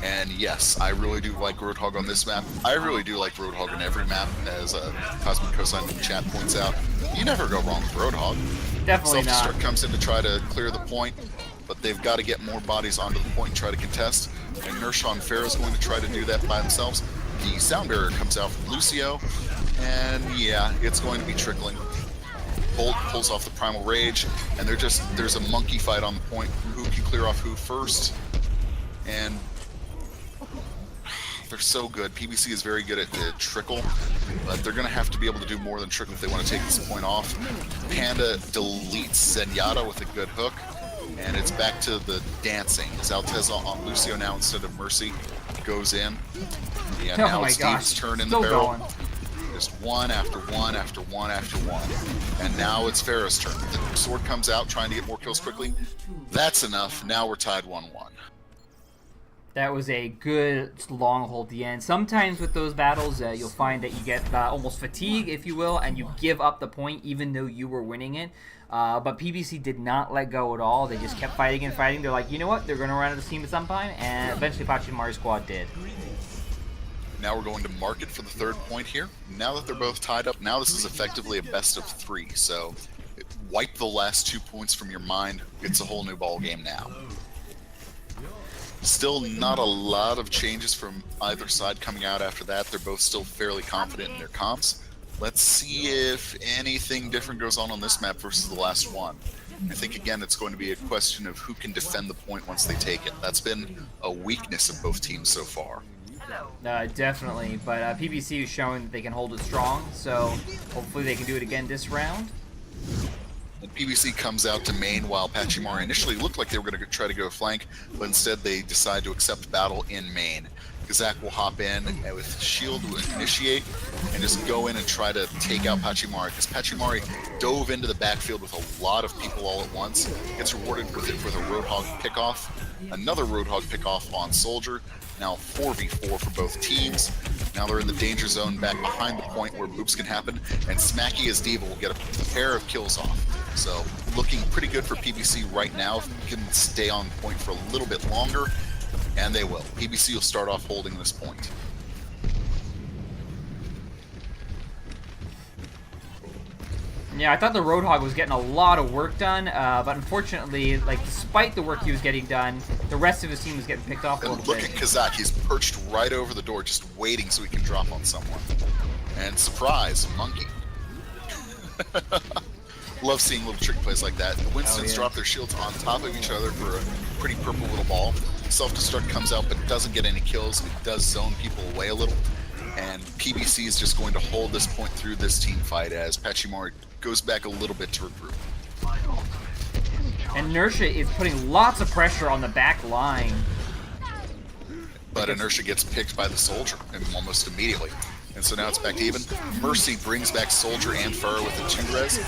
And yes, I really do like Roadhog on this map. I really do like Roadhog on every map, as Cosmic Cosine in the chat points out. You never go wrong with Roadhog. Definitely not. Self-destruct comes in to try to clear the point, but they've got to get more bodies onto the point and try to contest. And Nershaw and Pharah is going to try to do that by themselves. The sound barrier comes out from Lucio, and yeah, it's going to be trickling. Bolt pulls off the Primal Rage, and there's a monkey fight on the point. Who can clear off who first? And they're so good. PBC is very good at the trickle, but they're going to have to be able to do more than trickle if they want to take this point off. Panda deletes Zenyatta with a good hook, and it's back to the dancing. Zalteza on Lucio now instead of Mercy goes in. Yeah, now it's Steve's turn in the barrel. Going. Just one after one after one after one. And now it's Pharah's turn. The sword comes out trying to get more kills quickly. That's enough. Now we're tied 1-1. That was a good long hold at the end. Sometimes with those battles, you'll find that you get almost fatigue, if you will, and you give up the point even though you were winning it. But PBC did not let go at all. They just kept fighting and fighting. They're like, you know what? They're going to run out of this team at some time, and eventually Pachimari's squad did. Now we're going to market for the third point here. Now that they're both tied up, now this is effectively a best of 3. So Wipe the last 2 points from your mind. It's a whole new ball game now. Still not a lot of changes from either side coming out after that. They're both still fairly confident in their comps. Let's see if anything different goes on this map versus the last one. I think, again, it's going to be a question of who can defend the point once they take it. That's been a weakness of both teams so far. Definitely, but PBC is showing that they can hold it strong, so hopefully they can do it again this round. And PBC comes out to main while Pachimari initially looked like they were going to try to go flank, but instead they decide to accept battle in main. Kazak will hop in and with shield will initiate and just go in and try to take out Pachimari, because Pachimari dove into the backfield with a lot of people all at once. Gets rewarded with it with a Roadhog pickoff, another Roadhog pickoff on Soldier. Now 4v4 for both teams. Now they're in the danger zone back behind the point where boops can happen, and Smacky as Diva will get a pair of kills off. So looking pretty good for PBC right now. If they can stay on point for a little bit longer, and they will. PBC will start off holding this point. Yeah, I thought the Roadhog was getting a lot of work done, but unfortunately, like, despite the work he was getting done, the rest of his team was getting picked off a And little look bit. at Kazak, he's perched right over the door, just waiting so he can drop on someone. And surprise, Monkey. Love seeing little trick plays like that. The Winstons drop their shields on top of each other for a pretty purple little ball. Self-destruct comes out but doesn't get any kills. It does zone people away a little. And PBC is just going to hold this point through this team fight as Pachimari goes back a little bit to regroup. And Inertia is putting lots of pressure on the back line. But Inertia gets picked by the Soldier almost immediately. And so now it's back to even. Mercy brings back Soldier and Furrow with a 2-res,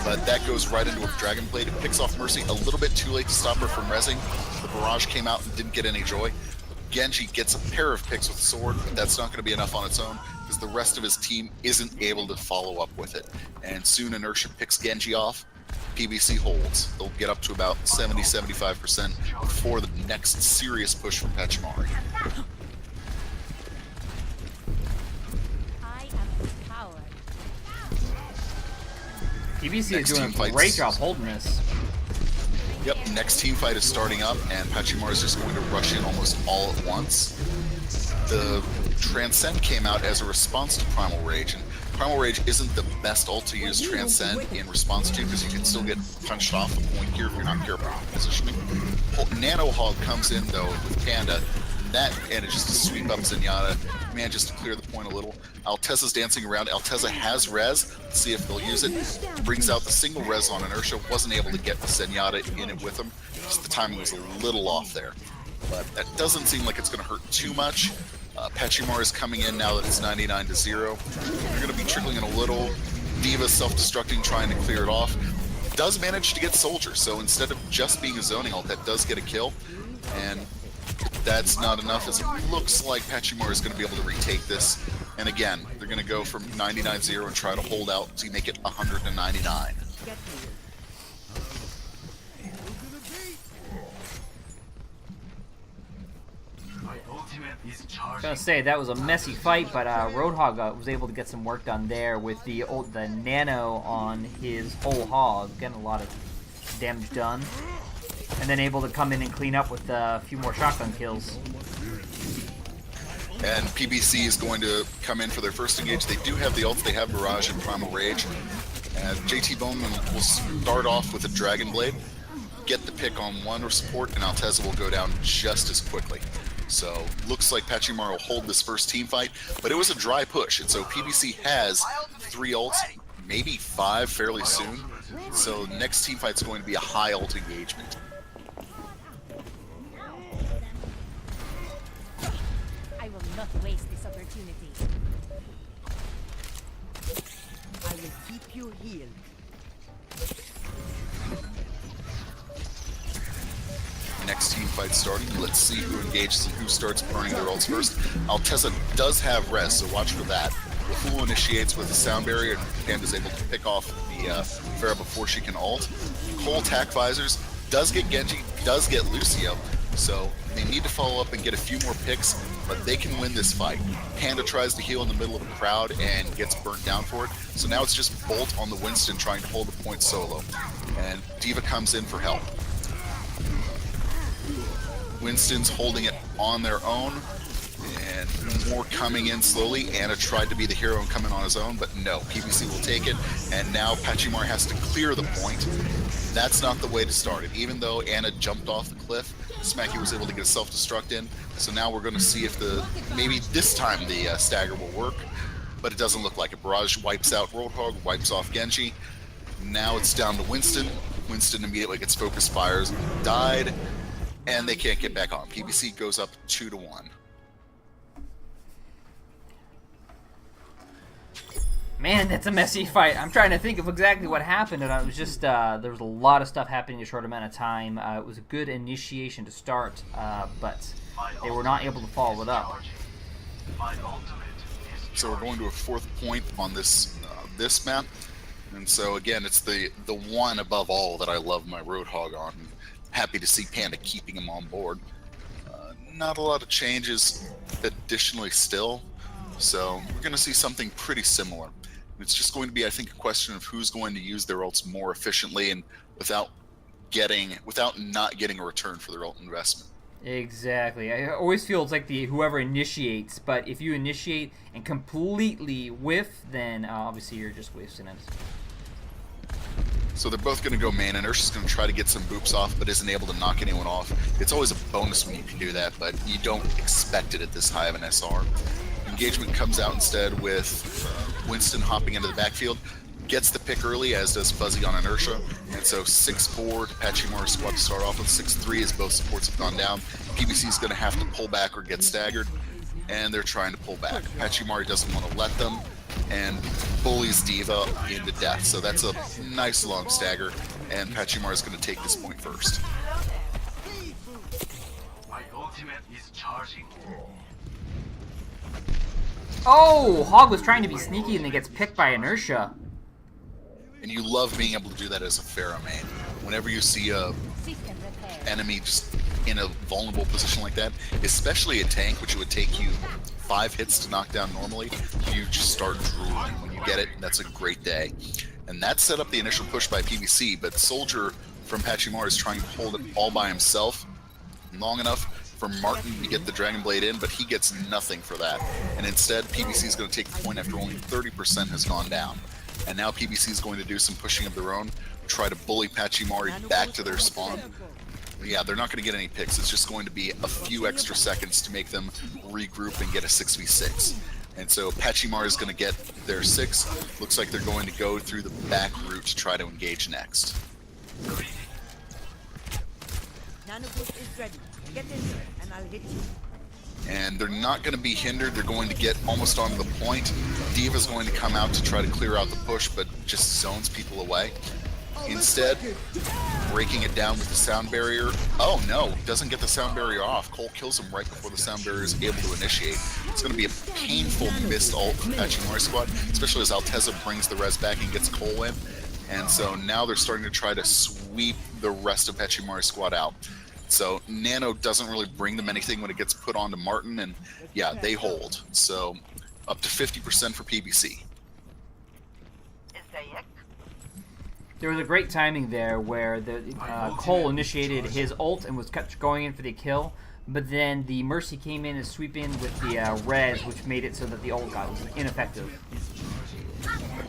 but that goes right into a Dragon Blade. It picks off Mercy a little bit too late to stop her from resing. The Barrage came out and didn't get any joy. Genji gets a pair of picks with Sword, but that's not going to be enough on its own because the rest of his team isn't able to follow up with it. And soon Inertia picks Genji off. PBC holds. They'll get up to about 70-75% before the next serious push from Pachimari. I am empowered. PBC Next is doing team a great fights. job holding this. Yep, next team fight is starting up, and Pachimari is just going to rush in almost all at once. The Transcend came out as a response to Primal Rage, and Primal Rage isn't the best ult to use Transcend in response to, because you can still get punched off the point here if you're not careful with positioning. Nano Hog comes in, though, with Panda. That manages to sweep up Zenyatta, manages to clear the point a little. Alteza's dancing around. Alteza has res. Let's see if they'll use it. Brings out the single res on Inertia. Wasn't able to get the Zenyatta in it with him. Just the timing was a little off there. But that doesn't seem like it's going to hurt too much. Pachimari is coming in now that it's 99-0. They're going to be trickling in a little. Diva self-destructing, trying to clear it off. Does manage to get Soldier, so instead of just being a zoning ult, that does get a kill. And that's not enough, as it looks like Pachimari is going to be able to retake this. And again, they're going to go from 99-0 and try to hold out to make it 199. I was gonna say that was a messy fight, but Roadhog was able to get some work done there with the nano on his whole hog, getting a lot of damage done, and then able to come in and clean up with a few more shotgun kills. And PBC is going to come in for their first engage. They do have the ults. They have Barrage and Primal Rage. And JT Bowman will start off with a Dragon Blade, get the pick on one support, and Alteza will go down just as quickly. So looks like Pachimari will hold this first team fight, but it was a dry push, and so PBC has 3 ults, maybe 5 fairly soon. So next team fight's going to be a high ult engagement. I will not waste this opportunity. I will keep you healed. Next team fight starting. Let's see who engages and who starts burning their ults first. Alteza does have res, so watch for that. The Fool initiates with a sound barrier, and is able to pick off the Pharah before she can ult. Cole Tac Visors does get Genji, does get Lucio, so they need to follow up and get a few more picks. but they can win this fight. Panda tries to heal in the middle of the crowd and gets burnt down for it. So now it's just Bolt on the Winston trying to hold the point solo. And D.Va comes in for help. Winston's holding it on their own, and more coming in slowly. Anna tried to be the hero and come in on his own, but no, PBC will take it, and now Pachimar has to clear the point. That's not the way to start it. Even though Anna jumped off the cliff, Smacky was able to get a self-destruct in, so now we're going to see if maybe this time the stagger will work, but it doesn't look like it. Barrage wipes out Roadhog, wipes off Genji. Now it's down to Winston. Winston immediately gets focus fires, died, and they can't get back on. PBC goes up 2-1. Man, that's a messy fight. I'm trying to think of exactly what happened, and I was just there was a lot of stuff happening in a short amount of time. It was a good initiation to start, but they were not able to follow it up. So we're going to a fourth point on this this map, and so again, it's the one above all that I love my Roadhog on. Happy to see Panda keeping him on board. Not a lot of changes additionally still, so we're going to see something pretty similar. It's just going to be, I think, a question of who's going to use their ults more efficiently and without not getting a return for their ult investment. Exactly. I always feel it's like whoever initiates, but if you initiate and completely whiff, then obviously you're just wasting it. So they're both going to go main, and Ursha's going to try to get some boops off, but isn't able to knock anyone off. It's always a bonus when you can do that, but you don't expect it at this high of an SR. Engagement comes out instead with Winston hopping into the backfield. Gets the pick early, as does Fuzzy on Inertia. And so 6-4 to Pachimari's squad to start off with. 6-3 as both supports have gone down. PBC is going to have to pull back or get staggered, and they're trying to pull back. Pachimari doesn't want to let them, and bullies D.Va into death. So that's a nice long stagger, and Pachimari is going to take this point first. My ultimate is charging. Oh, Hog was trying to be sneaky and then gets picked by Inertia. And you love being able to do that as a Pharah main. Whenever you see a enemy just in a vulnerable position like that, especially a tank, which would take you 5 hits to knock down normally, you just start drooling. When you get it, that's a great day. And that set up the initial push by PBC, but Soldier from Pachimar is trying to hold it all by himself long enough for Martin to get the Dragon Blade in, but he gets nothing for that. And instead, PBC is going to take the point after only 30% has gone down. And now PBC is going to do some pushing of their own, try to bully Pachimari back to their spawn. Yeah, they're not going to get any picks. It's just going to be a few extra seconds to make them regroup and get a 6v6. And so Pachimari is going to get their 6. Looks like they're going to go through the back route to try to engage next. Nanoboost is ready. Get in there, and I'll hit you. And they're not going to be hindered. They're going to get almost onto the point. D.Va's going to come out to try to clear out the push, but just zones people away. Instead, breaking it down with the sound barrier. Oh no, doesn't get the sound barrier off. Cole kills him right before the sound barrier is able to initiate. It's going to be a painful missed ult from Pachimari squad, especially as Alteza brings the res back and gets Cole in. And so now they're starting to try to sweep the rest of Pachimari squad out. So Nano doesn't really bring them anything when it gets put onto Martin, and yeah, they hold. So up to 50% for PBC. There was a great timing there where Cole initiated his ult and was kept going in for the kill, but then the Mercy came in and sweep in with the res, which made it so that the ult was ineffective.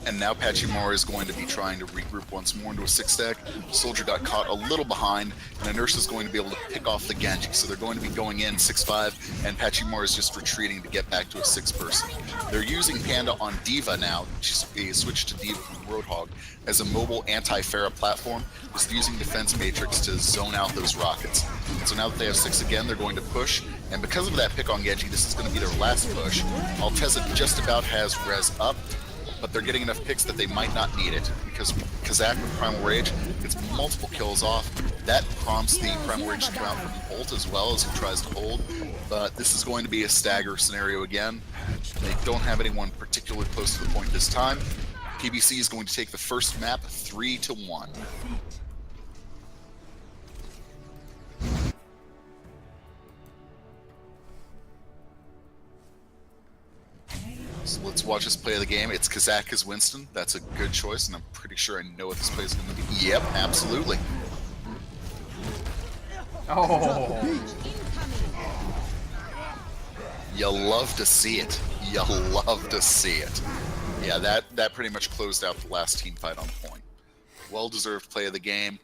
And now Pachimari is going to be trying to regroup once more into a 6-stack. Soldier got caught a little behind, and Inertia is going to be able to pick off the Genji. So they're going to be going in 6-5, and Pachimari is just retreating to get back to a 6-person. They're using Panda on D.Va now. She switched to D.Va from Roadhog as a mobile anti-Pharah platform, just using Defense Matrix to zone out those rockets. So now that they have 6 again, they're going to push, and because of that pick on Genji, this is going to be their last push. Alteza just about has res up, but they're getting enough picks that they might not need it, because Kazak with Primal Rage gets multiple kills off. That prompts the Primal Rage to come out from Bolt as well as he tries to hold, but this is going to be a stagger scenario again. They don't have anyone particularly close to the point this time. PBC is going to take the first map 3-1. So let's watch this play of the game. It's Kazak as Winston. That's a good choice, and I'm pretty sure I know what this play is going to be. Yep, absolutely. Oh. You love to see it. You love to see it. Yeah, that pretty much closed out the last team fight on point. Well-deserved play of the game.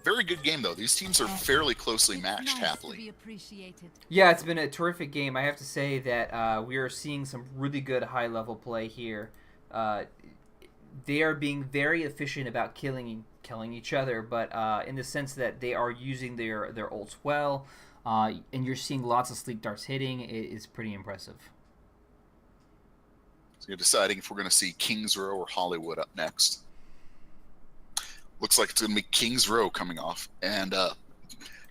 Very good game, though. These teams are fairly closely matched, happily. Yeah, it's been a terrific game. I have to say that we are seeing some really good high-level play here. They are being very efficient about killing each other, but in the sense that they are using their ults well, and you're seeing lots of sleep darts hitting. It is pretty impressive. So you're deciding if we're going to see Kings Row or Hollywood up next. Looks like it's going to be Kings Row coming off. And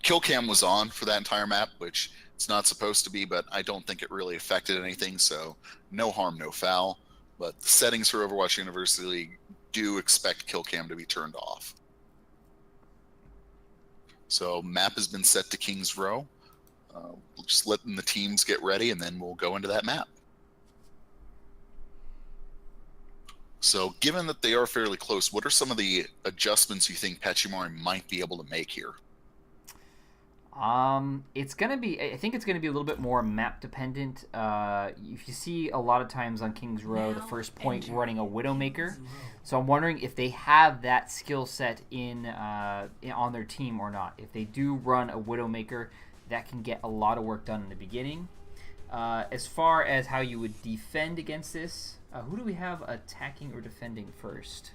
kill cam was on for that entire map, which it's not supposed to be, but I don't think it really affected anything, so no harm, no foul. But the settings for Overwatch University do expect kill cam to be turned off. So map has been set to Kings Row. Just letting the teams get ready, and then we'll go into that map. So given that they are fairly close, what are some of the adjustments you think Pachimari might be able to make here? It's gonna be. I think it's gonna be a little bit more map dependent. If you see a lot of times on Kings Row, the first point running a Widowmaker, so I'm wondering if they have that skill set on their team or not. If they do run a Widowmaker, that can get a lot of work done in the beginning. As far as how you would defend against this, who do we have attacking or defending first?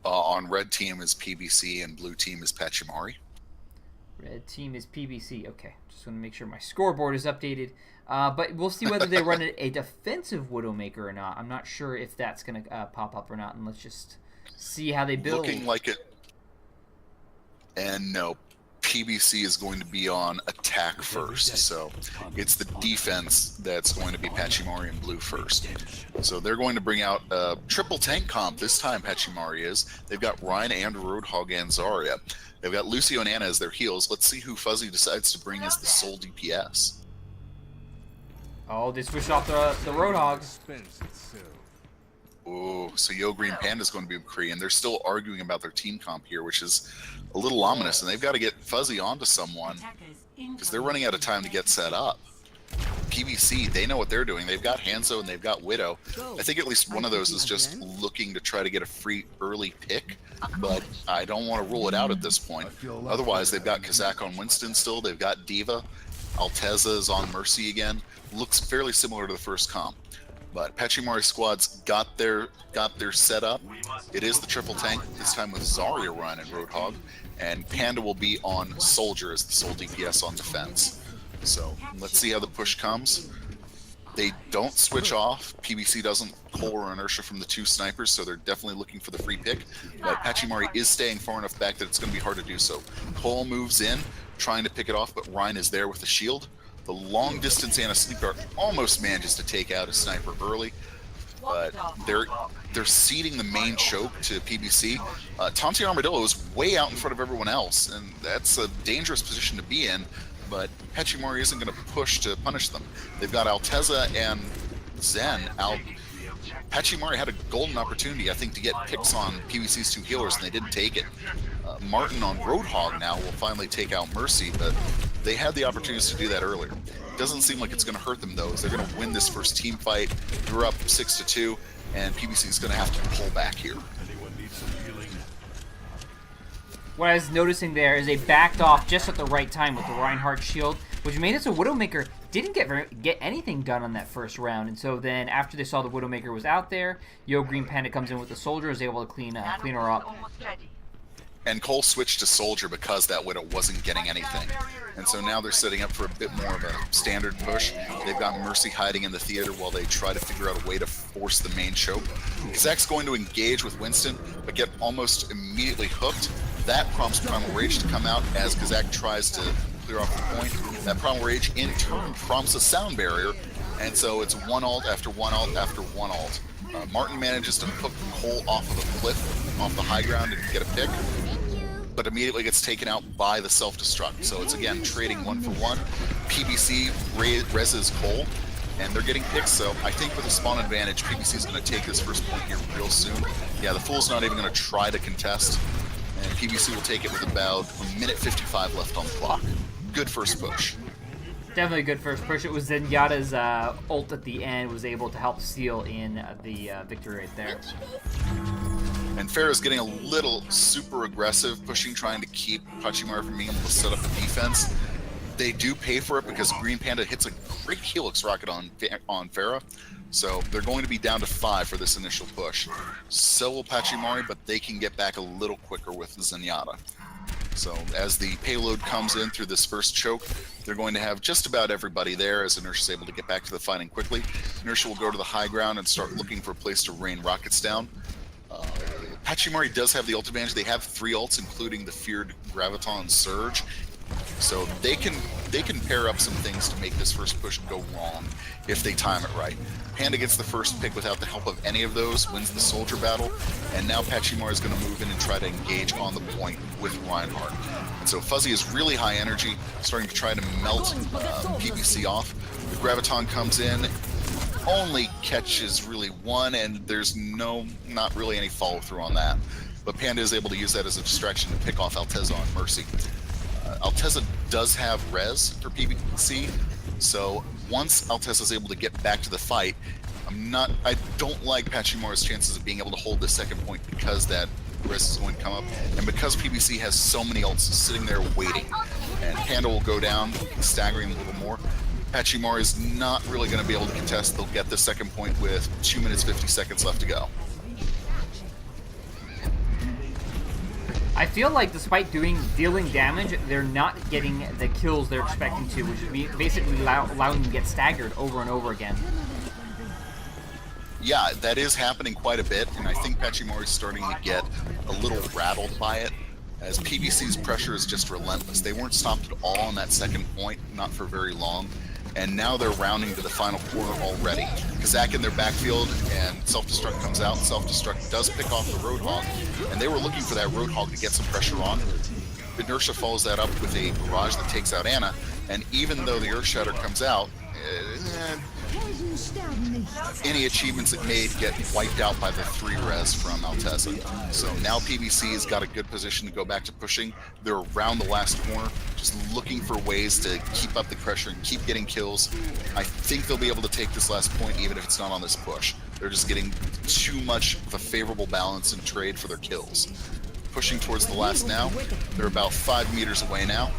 On red team is PBC and blue team is Pachimari. Red team is PBC. Okay, just want to make sure my scoreboard is updated. But we'll see whether they run a defensive Widowmaker or not. I'm not sure if that's going to pop up or not, and let's just see how they build. Looking like it. And no, PBC is going to be on attack first, so it's the defense that's going to be Pachimari and blue first. So they're going to bring out a triple tank comp this time. Pachimari is. They've got Ryan and Roadhog and Zarya. They've got Lucio and Anna as their heals. Let's see who Fuzzy decides to bring as the sole DPS. Oh, they switched off the Roadhog. Oh, so Yo Green Panda is going to be Korean. They're still arguing about their team comp here, which is a little ominous, and they've got to get Fuzzy onto someone because they're running out of time to get set up. PBC, they know what they're doing. They've got Hanzo and they've got Widow. I think at least one of those is just looking to try to get a free early pick, but I don't want to rule it out at this point. Otherwise, they've got Kazak on Winston still. They've got Diva. Alteza is on Mercy again. Looks fairly similar to the first comp. But Pachimari squad's got their setup. It is the triple tank, this time with Zarya Ryan and Roadhog. And Panda will be on Soldier as the sole DPS on defense. So let's see how the push comes. They don't switch off. PBC doesn't pull or inertia from the two snipers, so they're definitely looking for the free pick. But Pachimari is staying far enough back that it's going to be hard to do so. Cole moves in, trying to pick it off, but Ryan is there with the shield. The long distance and a sleep dart almost manages to take out a sniper early, but they're ceding the main choke to PBC. Tonti Armadillo is way out in front of everyone else, and that's a dangerous position to be in, but Pachimari isn't going to push to punish them. They've got Alteza and Zen out. Pachimari had a golden opportunity, I think, to get picks on PBC's two healers, and they didn't take it. Martin on Roadhog now will finally take out Mercy, but they had the opportunities to do that earlier. Doesn't seem like it's going to hurt them, though, as they're going to win this first team fight. They're up 6-2, and PBC is going to have to pull back here. What I was noticing there is they backed off just at the right time with the Reinhardt shield, which made it so Widowmaker didn't get anything done on that first round. And so then after they saw the Widowmaker was out there, Yo Green Panda comes in with the Soldier, is able to clean her up. And Cole switched to Soldier because that Widow wasn't getting anything. And so now they're setting up for a bit more of a standard push. They've got Mercy hiding in the theater while they try to figure out a way to force the main choke. Kazak's going to engage with Winston, but get almost immediately hooked. That prompts Primal Rage to come out as Kazak tries to clear off the point. That Primal Rage in turn prompts a sound barrier, and so it's one ult after one ult after one ult. Martin manages to hook Cole off of a cliff, off the high ground, and get a pick, but immediately gets taken out by the self-destruct. So it's again trading one for one. PBC reses Cole. and they're getting picked, so I think with a spawn advantage, PBC is going to take this first point here real soon. Yeah, the Fool's not even going to try to contest, and PBC will take it with about 1:55 left on the clock. Good first push. Definitely a good first push. It was Zenyatta's ult at the end was able to help seal in the victory right there. And Pharah's getting a little super aggressive, pushing, trying to keep Pachimari from being able to set up a defense. They do pay for it because Green Panda hits a great Helix rocket on Pharah. So they're going to be down to 5 for this initial push. So will Pachimari, but they can get back a little quicker with Zenyatta. So as the payload comes in through this first choke, they're going to have just about everybody there as Inertia's able to get back to the fighting quickly. Inertia will go to the high ground and start looking for a place to rain rockets down. Pachimari does have the ult advantage. They have 3 ults, including the feared Graviton Surge. So they can pair up some things to make this first push go wrong if they time it right. Panda gets the first pick without the help of any of those, wins the soldier battle, and now Pachimari is going to move in and try to engage on the point with Reinhardt. And so Fuzzy is really high energy, starting to try to melt PBC off. The Graviton comes in, only catches really 1, and there's not really any follow through on that. But Panda is able to use that as a distraction to pick off Alteza on Mercy. Alteza does have res for PBC, so once Alteza is able to get back to the fight, I don't like Pachimari's chances of being able to hold the second point because that res is going to come up, and because PBC has so many ults sitting there waiting, and Panda will go down, staggering a little more. Pachimari is not really going to be able to contest. They'll get the second point with 2 minutes 50 seconds left to go. I feel like despite dealing damage, they're not getting the kills they're expecting to, which is basically allowing them to get staggered over and over again. Yeah, that is happening quite a bit, and I think Pachimari is starting to get a little rattled by it, as PBC's pressure is just relentless. They weren't stopped at all on that second point, not for very long, and now they're rounding to the final quarter already. Kazak in their backfield, and Self-Destruct comes out. Self-Destruct does pick off the Roadhog, and they were looking for that Roadhog to get some pressure on. Inertia follows that up with a barrage that takes out Ana, and even though the Earthshatter comes out, any achievements it made get wiped out by the 3 res from Alteza. So now PBC has got a good position to go back to pushing. They're around the last corner, just looking for ways to keep up the pressure and keep getting kills. I think they'll be able to take this last point even if it's not on this push. They're just getting too much of a favorable balance in trade for their kills. Pushing towards the last now. They're about 5 meters away now.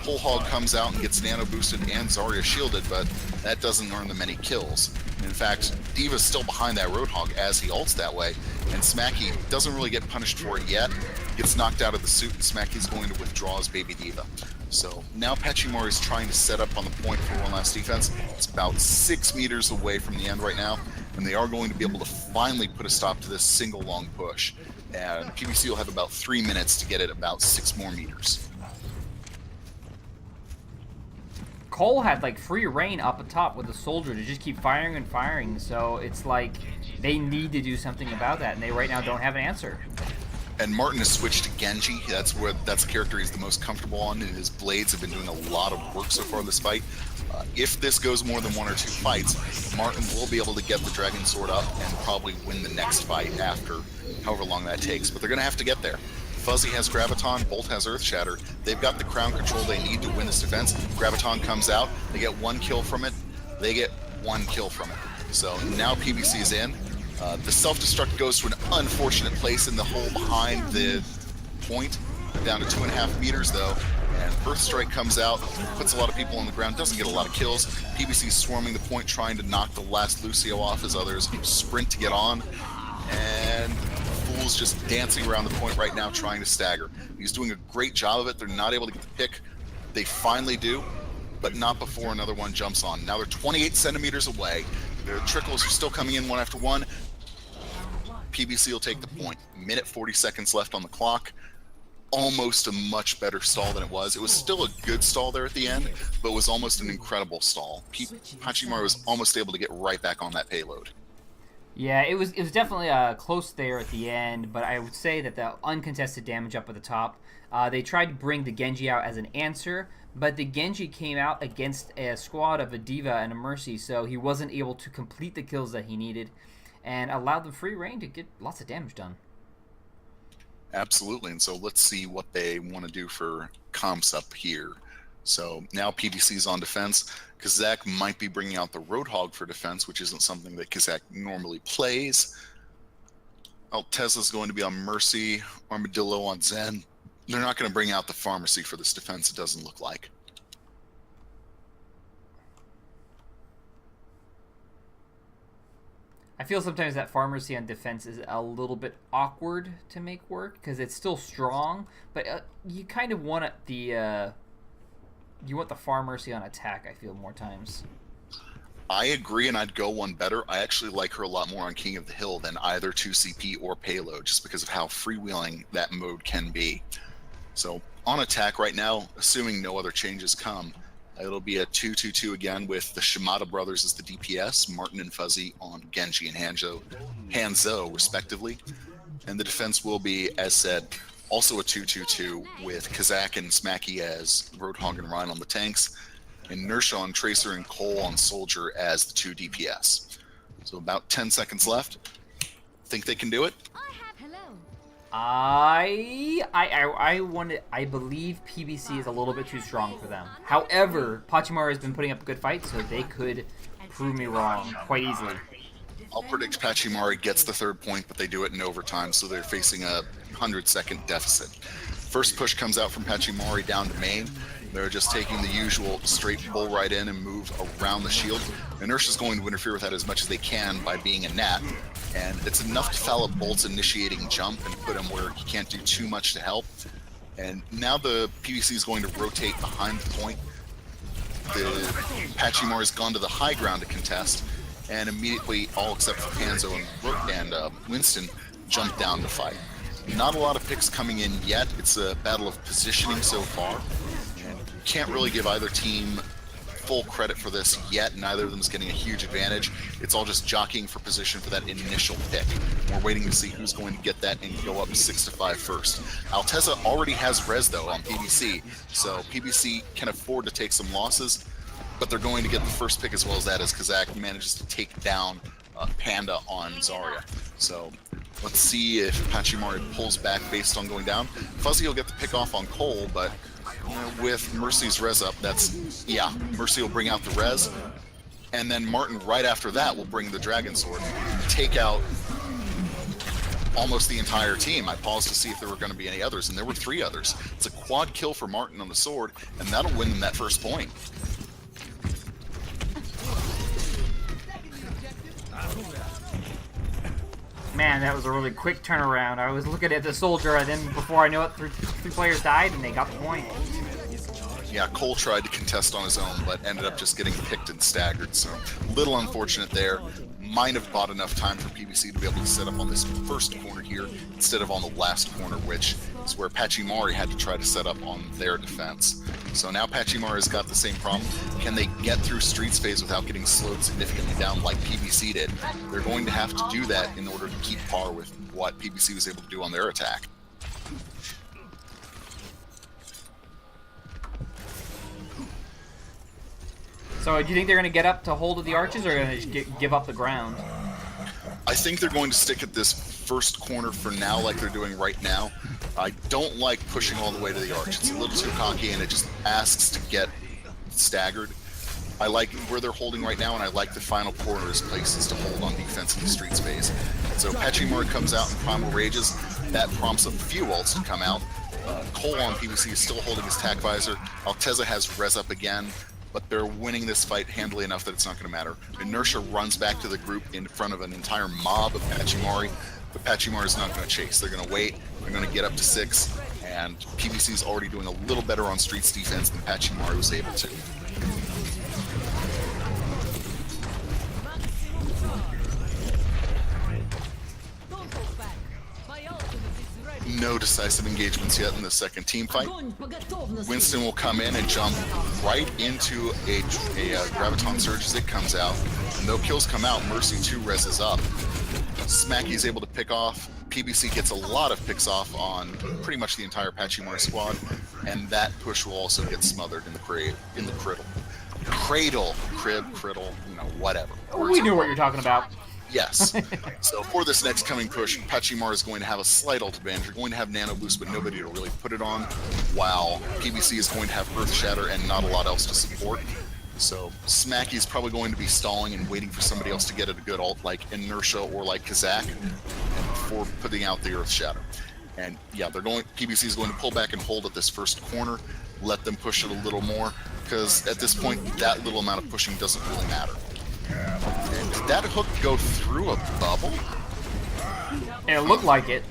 Whole Hog comes out and gets nano boosted and Zarya shielded, but that doesn't earn them any kills. In fact, Diva's still behind that Roadhog as he ults that way, and Smacky doesn't really get punished for it yet. Gets knocked out of the suit, and Smacky's going to withdraw his baby Diva. So now Pachimari is trying to set up on the point for one last defense. It's about 6 meters away from the end right now, and they are going to be able to finally put a stop to this single long push. And PBC will have about 3 minutes to get it about 6 more meters. Cole had like free reign up atop with the soldier to just keep firing and firing, so it's like they need to do something about that, and they right now don't have an answer. And Martin has switched to Genji. That's the character he's the most comfortable on, and his blades have been doing a lot of work so far in this fight. If this goes more than 1 or 2 fights, Martin will be able to get the Dragon Sword up and probably win the next fight after however long that takes, but they're going to have to get there. Fuzzy has Graviton, Bolt has Earthshatter. They've got the crown control they need to win this defense. Graviton comes out, they get 1 kill from it, they get 1 kill from it. So now PBC is in. The self-destruct goes to an unfortunate place in the hole behind the point, down to 2.5 meters though, and Earthstrike comes out, puts a lot of people on the ground, doesn't get a lot of kills. PBC swarming the point, trying to knock the last Lucio off as others sprint to get on, and Fool's just dancing around the point right now trying to stagger. He's doing a great job of it. They're not able to get the pick. They finally do, but not before another one jumps on. Now they're 28 centimeters away. Their trickles are still coming in one after one. PBC will take the point. 1:40 seconds left on the clock. Almost a much better stall than it was. It was still a good stall there at the end, but it was almost an incredible stall. Pachimari was almost able to get right back on that payload. Yeah, it was definitely close there at the end, but I would say that the uncontested damage up at the top, they tried to bring the Genji out as an answer, but the Genji came out against a squad of a Diva and a Mercy, so he wasn't able to complete the kills that he needed, and allowed them free reign to get lots of damage done. Absolutely. And so let's see what they want to do for comps up here. So now PBC's on defense. Kazak might be bringing out the Roadhog for defense, which isn't something that Kazak normally plays. Tesla's going to be on Mercy, Armadillo on Zen. They're not going to bring out the Pharmacy for this defense, it doesn't look like. I feel sometimes that Pharmacy on defense is a little bit awkward to make work because it's still strong, but you kind of want the Pharmacy on attack. I feel more times. I agree, and I'd go one better. I actually like her a lot more on King of the Hill than either 2CP or Payload, just because of how freewheeling that mode can be. So on attack right now, assuming no other changes come, it'll be a 2-2-2 again with the Shimada brothers as the DPS, Martin and Fuzzy on Genji and Hanzo respectively. And the defense will be, as said, also a 2-2-2 with Kazak and Smacky as Roadhog and Ryan on the tanks, and Inertia on Tracer and Cole on Soldier as the 2 DPS. So about 10 seconds left. Think they can do it? I believe PBC is a little bit too strong for them. However, Pachimara has been putting up a good fight, so they could prove me wrong quite easily. I'll predict Pachimari gets the 3rd point, but they do it in overtime, so they're facing a 100-second deficit. First push comes out from Pachimari down to main. They're just taking the usual straight bull right in and move around the shield. Inertia's going to interfere with that as much as they can by being a gnat, and it's enough to foul up Bolt's initiating jump and put him where he can't do too much to help. And now the PVC is going to rotate behind the point. The Pachimari's gone to the high ground to contest, and immediately all except for Panzo and Winston jump down to fight. Not a lot of picks coming in yet. It's a battle of positioning so far, and you can't really give either team full credit for this yet. Neither of them is getting a huge advantage. It's all just jockeying for position for that initial pick. We're waiting to see who's going to get that and go up 6-5 first. Alteza already has res though on PBC, so PBC can afford to take some losses, but they're going to get the first pick as well as that, as Kazak manages to take down Panda on Zarya. So let's see if Pachimari pulls back based on going down. Fuzzy will get the pick off on Cole, but with Mercy's res up, Mercy will bring out the res, and then Martin right after that will bring the Dragon Sword, take out almost the entire team. I paused to see if there were going to be any others, and there were 3 others. It's a quad kill for Martin on the sword, and that'll win them that first point. Man, that was a really quick turnaround. I was looking at the Soldier, and then before I knew it, three players died, and they got the point. Yeah, Cole tried to contest on his own, but ended up just getting picked and staggered, so a little unfortunate there. Might have bought enough time for PBC to be able to set up on this first corner here instead of on the last corner, which is where Pachimari had to try to set up on their defense. So now Pachimari's got the same problem. Can they get through Streets phase without getting slowed significantly down like PBC did? They're going to have to do that in order to keep par with what PBC was able to do on their attack. So do you think they're going to get up to hold of the arches, or are they going to just give up the ground? I think they're going to stick at this first corner for now, like they're doing right now. I don't like pushing all the way to the arch. It's a little too cocky, and it just asks to get staggered. I like where they're holding right now, and I like the final corner as places to hold on defense in the street space. So Pachimari comes out in Primal Rages. That prompts a few ults to come out. Cole on PVC is still holding his tac visor. Alteza has res up again, but they're winning this fight handily enough that it's not going to matter. Inertia runs back to the group in front of an entire mob of Pachimari, but Pachimari is not going to chase. They're going to wait. They're going to get up to 6, and PVC is already doing a little better on Streets defense than Pachimari was able to. no decisive engagements yet in the second team fight. Winston will come in and jump right into a Graviton Surge as it comes out. And though kills come out, Mercy 2 reses up. Smacky's able to pick off. PBC gets a lot of picks off on pretty much the entire Pachimari squad, and that push will also get smothered in the cradle, whatever. We knew what you're talking about. Yes. So for this next coming push, Pachimari is going to have a slight ult advantage. You're going to have Nano Boost, but nobody to really put it on, while PBC is going to have Earth Shatter and not a lot else to support. So Smacky's probably going to be stalling and waiting for somebody else to get it a good ult, like Inertia or like Kazak, before putting out the Earth Shatter. And yeah, PBC is going to pull back and hold at this first corner, let them push it a little more, because at this point, that little amount of pushing doesn't really matter. And did that hook go through a bubble? It looked like it.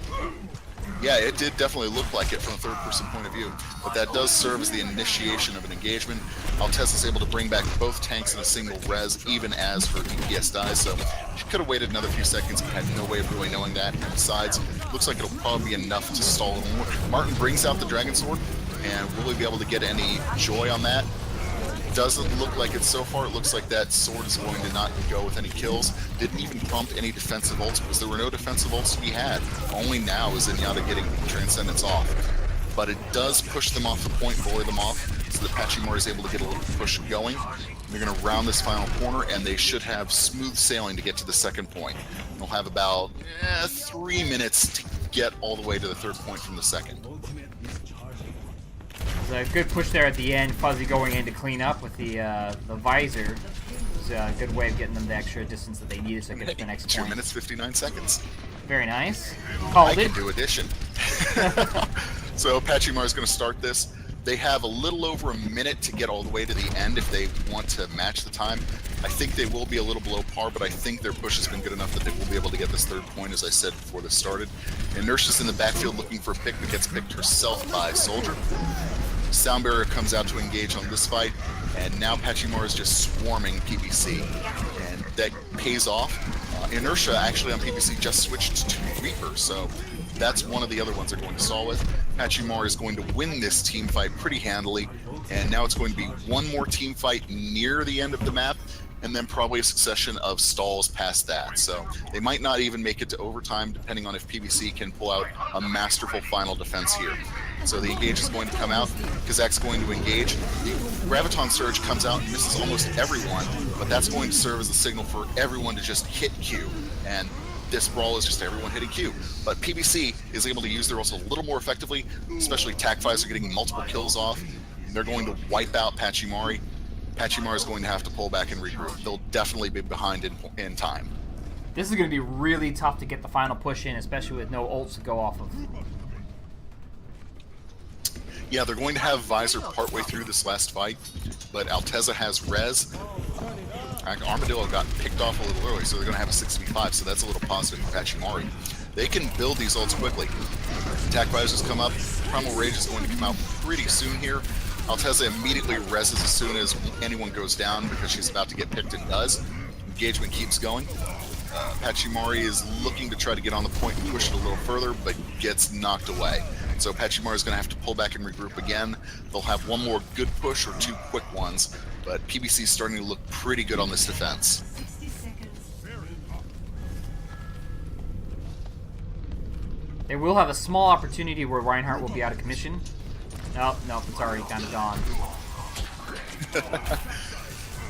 Yeah, it did definitely look like it from a third-person point of view, but that does serve as the initiation of an engagement. Altessa is able to bring back both tanks in a single res, even as her DPS dies, so she could have waited another few seconds, but had no way of really knowing that. And besides, looks like it'll probably be enough to stall a little more. Martin brings out the Dragon Sword, and will he be able to get any joy on that? Doesn't look like it so far. It looks like that sword is going to not go with any kills. Didn't even prompt any defensive ults because there were no defensive ults to be had. Only now is Zenyatta getting Transcendence off. But it does push them off the point, volley them off, so that Pachimari is able to get a little push going. They're going to round this final corner, and they should have smooth sailing to get to the second point. They'll have about 3 minutes to get all the way to the third point from the second. There's a good push there at the end. Fuzzy going in to clean up with the visor. It's a good way of getting them the extra distance that they needed to get to the next point. 2 minutes, 59 seconds. Very nice. Called I it. can do addition. So Pachimari is going to start this. They have a little over a minute to get all the way to the end if they want to match the time. I think they will be a little below par, but I think their push has been good enough that they will be able to get this third point, as I said before this started. Inertia's in the backfield looking for a pick, but gets picked herself by Soldier. Sound Barrier comes out to engage on this fight, and now Pachimari is just swarming PBC, and that pays off. Inertia actually on PBC just switched to Reaper, so that's one of the other ones they're going to stall with. Pachimari is going to win this team fight pretty handily, and now it's going to be one more team fight near the end of the map, and then probably a succession of stalls past that. So they might not even make it to overtime, depending on if PBC can pull out a masterful final defense here. So the engage is going to come out. Kazak's going to engage. The Graviton Surge comes out and misses almost everyone, but that's going to serve as a signal for everyone to just hit Q. And this brawl is just everyone hitting Q. But PBC is able to use their ults a little more effectively, especially TAC-5s are getting multiple kills off. They're going to wipe out Pachimari. Pachimari is going to have to pull back and regroup. They'll definitely be behind in time. This is going to be really tough to get the final push in, especially with no ults to go off of. Yeah, they're going to have Visor partway through this last fight, but Alteza has Res. Armadillo got picked off a little early, so they're going to have a 6v5, so that's a little positive for Pachimari. They can build these ults quickly. Attack Visors come up. Primal Rage is going to come out pretty soon here. Alteza immediately reses as soon as anyone goes down because she's about to get picked and does. Engagement keeps going. Pachimari is looking to try to get on the point and push it a little further, but gets knocked away. So Pachimari is going to have to pull back and regroup again. They'll have one more good push or two quick ones, but PBC is starting to look pretty good on this defense. They will have a small opportunity where Reinhardt will be out of commission. Nope, it's already kind of gone.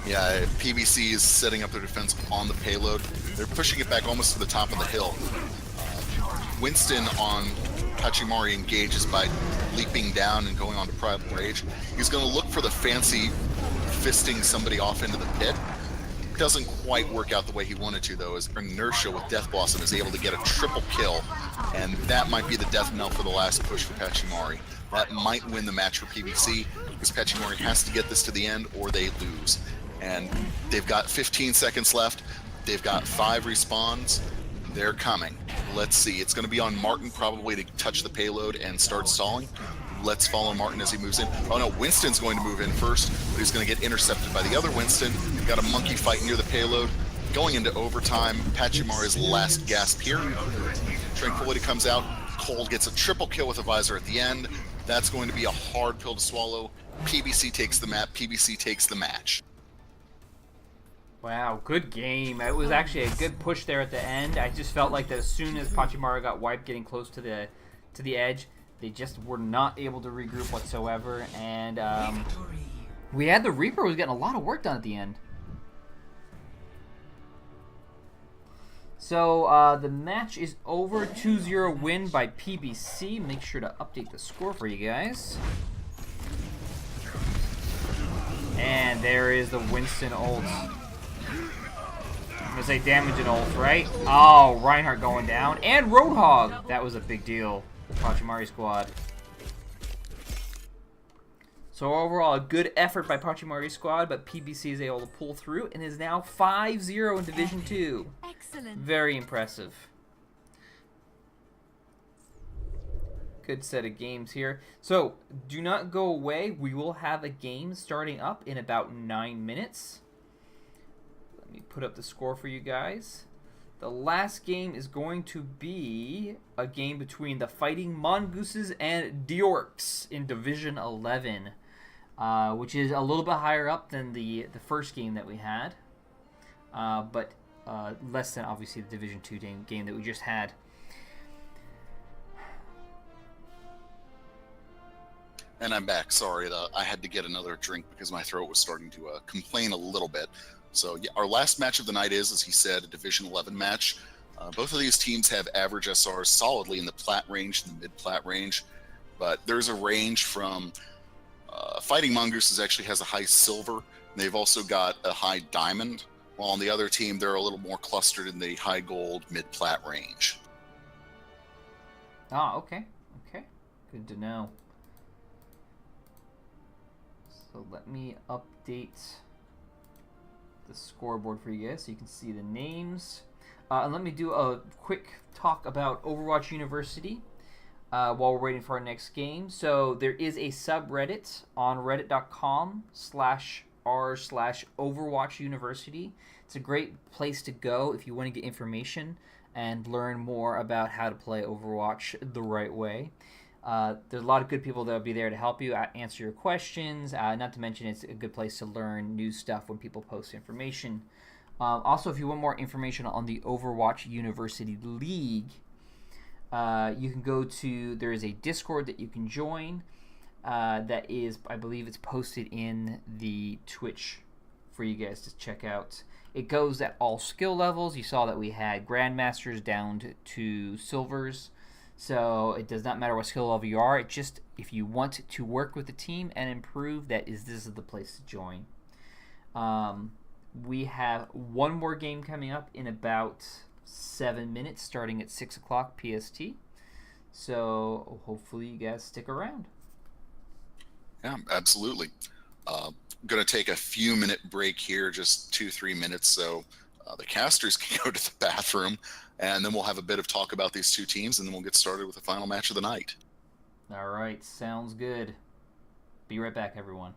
Yeah, PBC is setting up their defense on the payload. They're pushing it back almost to the top of the hill. Winston on Pachimari engages by leaping down and going on to Primal Rage. He's going to look for the fancy fisting somebody off into the pit. Doesn't quite work out the way he wanted to, though, as Inertia with Death Blossom is able to get a triple kill, and that might be the death knell for the last push for Pachimari. That might win the match for PBC, because Pachimari has to get this to the end or they lose. And they've got 15 seconds left. They've got 5 respawns. They're coming. Let's see. It's going to be on Martin probably to touch the payload and start stalling. Let's follow Martin as he moves in. Oh no, Winston's going to move in first, but he's going to get intercepted by the other Winston. Got a monkey fight near the payload. Going into overtime, Pachimari's last gasp here. Tranquility comes out. Cole gets a triple kill with a visor at the end. That's going to be a hard pill to swallow. PBC takes the map. PBC takes the match. Wow, good game. It was actually a good push there at the end. I just felt like that as soon as Pachimara got wiped getting close to the edge, they just were not able to regroup whatsoever. And we had the Reaper was getting a lot of work done at the end. So the match is over, 2-0 win by PBC. Make sure to update the score for you guys. And there is the Winston ult. I'm gonna say damage and ult, right? Oh, Reinhardt going down. And Roadhog! That was a big deal. Pachimari squad. So overall, a good effort by Pachimari squad, but PBC is able to pull through and is now 5-0 in Division 2. Excellent. Very impressive. Good set of games here. So, do not go away. We will have a game starting up in about 9 minutes. Let me put up the score for you guys. The last game is going to be a game between the Fighting Mongooses and Diorks in Division 11, which is a little bit higher up than the first game that we had, but less than obviously the Division 2 game that we just had. And I'm back. Sorry, I had to get another drink because my throat was starting to complain a little bit. So yeah, our last match of the night is, as he said, a Division 11 match. Both of these teams have average SRs solidly in the plat range, the mid-plat range. But there's a range from Fighting Mongooses actually has a high silver. They've also got a high diamond. While on the other team, they're a little more clustered in the high gold, mid-plat range. Ah, okay. Okay. Good to know. So let me update the scoreboard for you guys so you can see the names. And let me do a quick talk about Overwatch University while we're waiting for our next game. So there is a subreddit on reddit.com/r/Overwatch University. It's a great place to go if you want to get information and learn more about how to play Overwatch the right way. There's a lot of good people that will be there to help you answer your questions. Not to mention, it's a good place to learn new stuff when people post information. Also, if you want more information on the Overwatch University League, you can go to, there is a Discord that you can join that is, I believe it's posted in the Twitch for you guys to check out. It goes at all skill levels. You saw that we had Grandmasters down to Silvers. So it does not matter what skill level you are. It just, if you want to work with the team and improve, this is the place to join. We have one more game coming up in about 7 minutes, starting at 6 o'clock PST. So hopefully you guys stick around. Yeah, absolutely. I'm going to take a few minute break here, just 2-3 minutes, so the casters can go to the bathroom, and then we'll have a bit of talk about these two teams, and then we'll get started with the final match of the night. All right, sounds good. Be right back, everyone.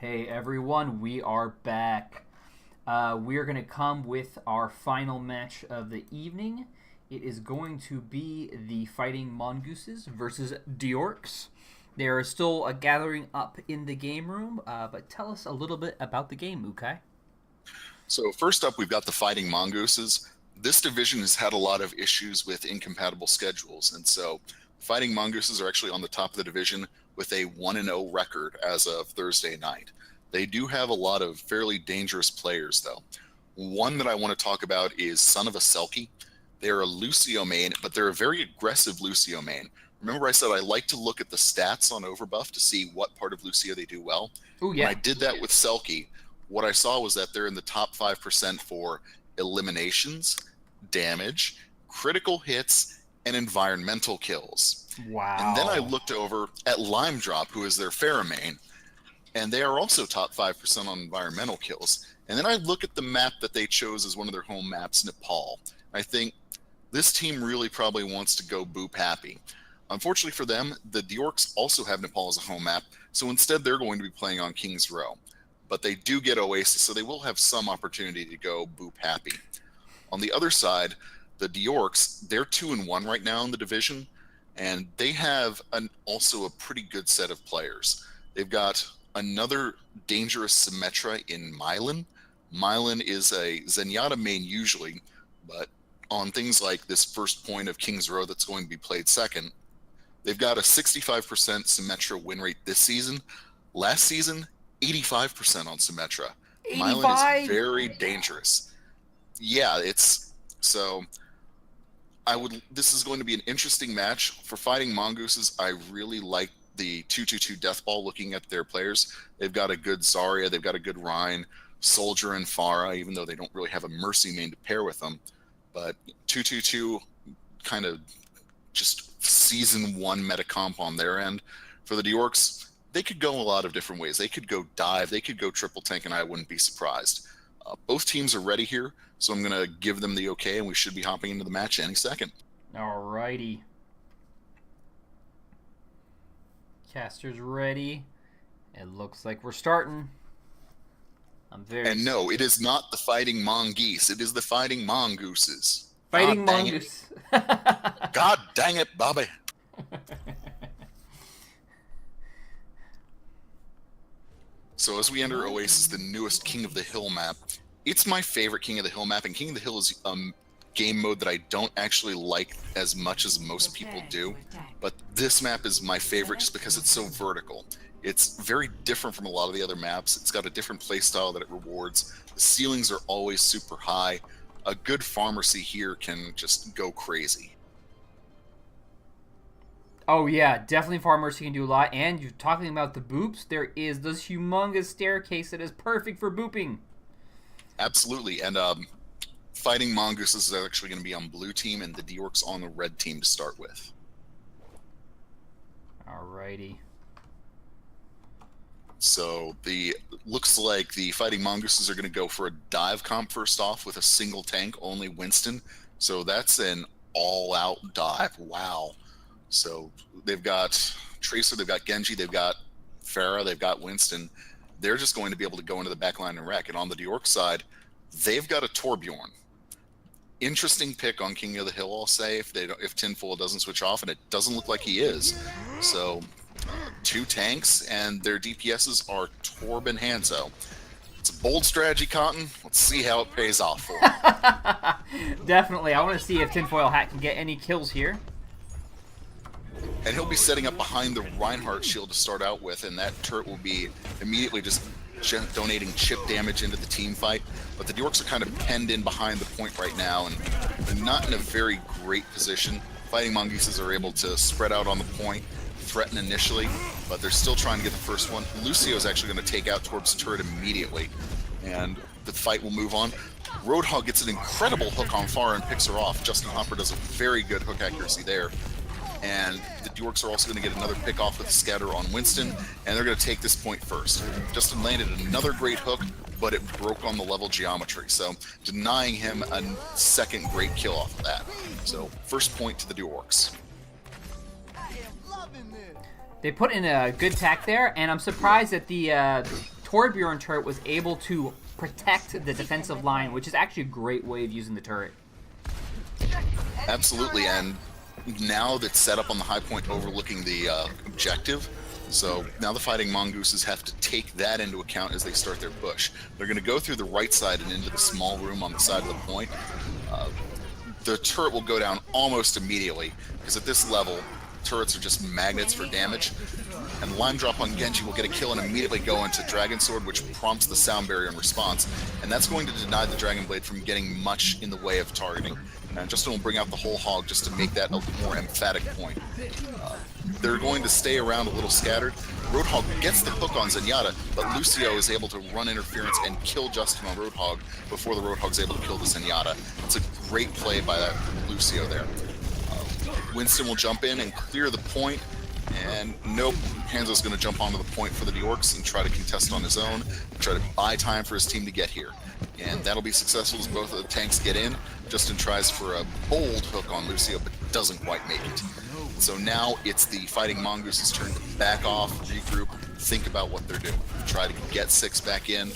Hey everyone, we are back. We're going to come with our final match of the evening. It is going to be the Fighting Mongooses versus Diorks. They are still gathering up in the game room, but tell us a little bit about the game, Mukai. So first up, we've got the Fighting Mongooses. This division has had a lot of issues with incompatible schedules, and so Fighting Mongooses are actually on the top of the division with a 1-0 record as of Thursday night. They do have a lot of fairly dangerous players, though. One that I want to talk about is Son of a Selkie. They're a Lucio main, but they're a very aggressive Lucio main. Remember I said I like to look at the stats on Overbuff to see what part of Lucio they do well? Ooh, yeah. When I did that with Selkie, what I saw was that they're in the top 5% for eliminations, damage, critical hits, and environmental kills. Wow. And then I looked over at Lime Drop, who is their Pharah main, and they are also top 5% on environmental kills. And then I look at the map that they chose as one of their home maps, Nepal. I think this team really probably wants to go boop happy. Unfortunately for them, the Diorks also have Nepal as a home map, so instead they're going to be playing on King's Row. But they do get Oasis, so they will have some opportunity to go boop happy. On the other side, the Diorks, they're 2-1 right now in the division, and they have also a pretty good set of players. They've got another dangerous Symmetra in Mylan. Mylan is a Zenyatta main usually, but on things like this first point of King's Row that's going to be played second, they've got a 65% Symmetra win rate this season. Last season, 85% on Symmetra. 85? Mylan is very dangerous. Yeah, it's so. This is going to be an interesting match for Fighting Mongooses. I really like the 2-2-2 Deathball. Looking at their players, they've got a good Zarya, they've got a good Rhine, Soldier, and Pharah. Even though they don't really have a Mercy main to pair with them, but 2-2-2 kind of just season 1 meta comp on their end. For the Diorks, they could go a lot of different ways. They could go dive, they could go triple tank, and I wouldn't be surprised. Both teams are ready here, so I'm going to give them the okay, and we should be hopping into the match any second. Alrighty. Caster's ready. It looks like we're starting. I'm very... And no, it is not the Fighting Mongoose. It is the Fighting Mongooses. Fighting God dang it. Mongoose. God dang it, Bobby. So as we enter Oasis, the newest King of the Hill map, it's my favorite King of the Hill map, and King of the Hill is game mode that I don't actually like as much as most people do, but this map is my favorite just because it's so vertical. It's very different from a lot of the other maps. It's got a different playstyle that it rewards. The ceilings are always super high. A good Pharmacy here can just go crazy. Oh yeah, definitely Pharmacy can do a lot. And you're talking about the boops, there is this humongous staircase that is perfect for booping. Absolutely, and Fighting Mongooses is actually going to be on blue team, and the Diorks on the red team to start with. Alrighty. So looks like the Fighting Mongooses are going to go for a dive comp first off with a single tank, only Winston. So that's an all-out dive. Wow. So they've got Tracer, they've got Genji, they've got Pharah, they've got Winston. They're just going to be able to go into the backline and wreck. And on the Diork side, they've got a Torbjorn. Interesting pick on King of the Hill, I'll say, if Tinfoil doesn't switch off, and it doesn't look like he is. So 2 tanks, and their DPSs are Torb and Hanzo. It's a bold strategy, Cotton. Let's see how it pays off for him. Definitely. I want to see if Tinfoil Hat can get any kills here. And he'll be setting up behind the Reinhardt shield to start out with, and that turret will be immediately just donating chip damage into the team fight. But the Diorks are kind of penned in behind the point right now, and they're not in a very great position. Fighting Mongooses are able to spread out on the point, threaten initially, but they're still trying to get the first one. Lucio is actually going to take out Torb's turret immediately, and the fight will move on. Roadhog gets an incredible hook on Pharah and picks her off. Justin Hopper does a very good hook accuracy there. And the Diorks are also going to get another pick off with a scatter on Winston, and they're going to take this point first. Justin landed another great hook, but it broke on the level geometry, so denying him a second great kill off of that. So first point to the Diorks. They put in a good tack there, and I'm surprised that the Torbjorn turret was able to protect the defensive line, which is actually a great way of using the turret. Absolutely, and now that's set up on the high point overlooking the objective, so now the Fighting Mongooses have to take that into account as they start their push. They're going to go through the right side and into the small room on the side of the point. The turret will go down almost immediately, because at this level, turrets are just magnets for damage. And Line Drop on Genji will get a kill and immediately go into Dragon Sword, which prompts the sound barrier in response. And that's going to deny the Dragon Blade from getting much in the way of targeting. And Justin will bring out the whole hog just to make that a more emphatic point. They're going to stay around a little scattered. Roadhog gets the hook on Zenyatta, but Lucio is able to run interference and kill Justin on Roadhog before the Roadhog's able to kill the Zenyatta. It's a great play by that Lucio there. Winston will jump in and clear the point, and nope, Hanzo's going to jump onto the point for the Yorks and try to contest on his own, try to buy time for his team to get here. And that'll be successful as both of the tanks get in. Justin tries for a bold hook on Lucio, but doesn't quite make it. So now it's the Fighting Mongooses' turn to back off, regroup, think about what they're doing. Try to get 6 back in,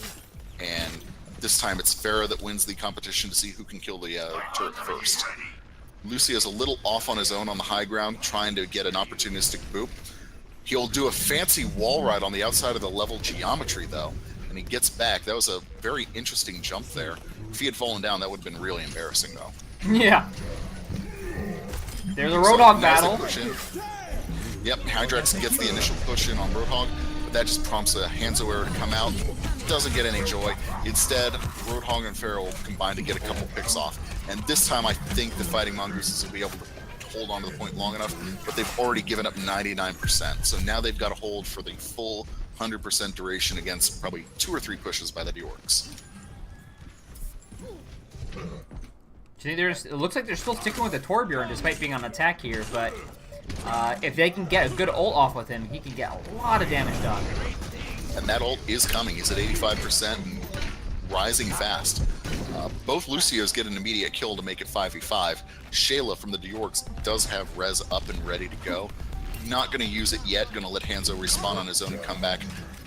and this time it's Pharah that wins the competition to see who can kill the turret first. Lucio's a little off on his own on the high ground, trying to get an opportunistic boop. He'll do a fancy wall ride on the outside of the level geometry, though, and he gets back. That was a very interesting jump there. If he had fallen down, that would have been really embarrassing, though. Yeah. There's a Roadhog battle. Yep, Hydrax gets the initial push in on Roadhog, but that just prompts a Hanzo error to come out. Doesn't get any joy. Instead, Roadhog and Pharah will combine to get a couple picks off. And this time I think the Fighting Mongooses will be able to hold on to the point long enough, but they've already given up 99%. So now they've got to hold for the full 100% duration against probably 2 or 3 pushes by the Yorks. It looks like they're still sticking with the Torbjorn despite being on attack here, but if they can get a good ult off with him, he can get a lot of damage done. And that ult is coming. He's at 85% and rising fast. Both Lucios get an immediate kill to make it 5v5. Shayla from the Yorks does have res up and ready to go. Not going to use it yet. Going to let Hanzo respawn on his own and come back,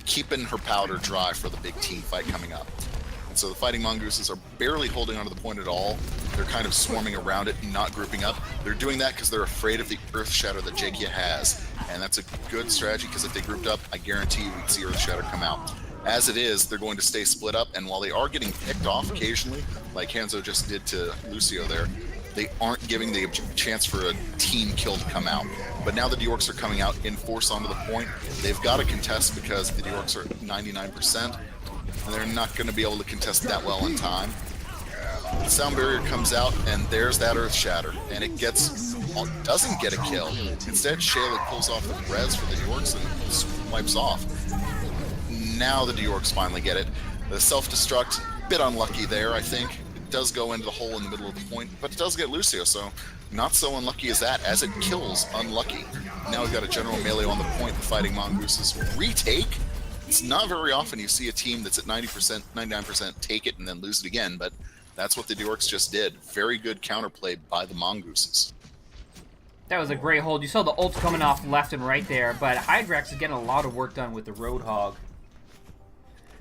keeping her powder dry for the big team fight coming up. And so the Fighting Mongooses are barely holding onto the point at all. They're kind of swarming around it and not grouping up. They're doing that because they're afraid of the Earth Shatter that Jakia has. And that's a good strategy, because if they grouped up, I guarantee you we'd see Earth Shatter come out. As it is, they're going to stay split up, and while they are getting picked off occasionally, like Hanzo just did to Lucio there, they aren't giving the chance for a team kill to come out. But now the Yorks are coming out in force onto the point. They've got to contest because the Yorks are at 99%, and they're not going to be able to contest that well in time. The sound barrier comes out, and there's that Earth Shatter, and it doesn't get a kill. Instead, Shayla pulls off the res for the Yorks and wipes off. Now the Yorks finally get it. The self-destruct, bit unlucky there, I think. It does go into the hole in the middle of the point, but it does get Lucio, so not so unlucky as that, as it kills unlucky. Now we've got a general melee on the point. The Fighting Mongooses retake. It's not very often you see a team that's at 90%, 99% take it and then lose it again, but that's what the Yorks just did. Very good counterplay by the Mongooses. That was a great hold. You saw the ults coming off left and right there, but Hydrax is getting a lot of work done with the Roadhog.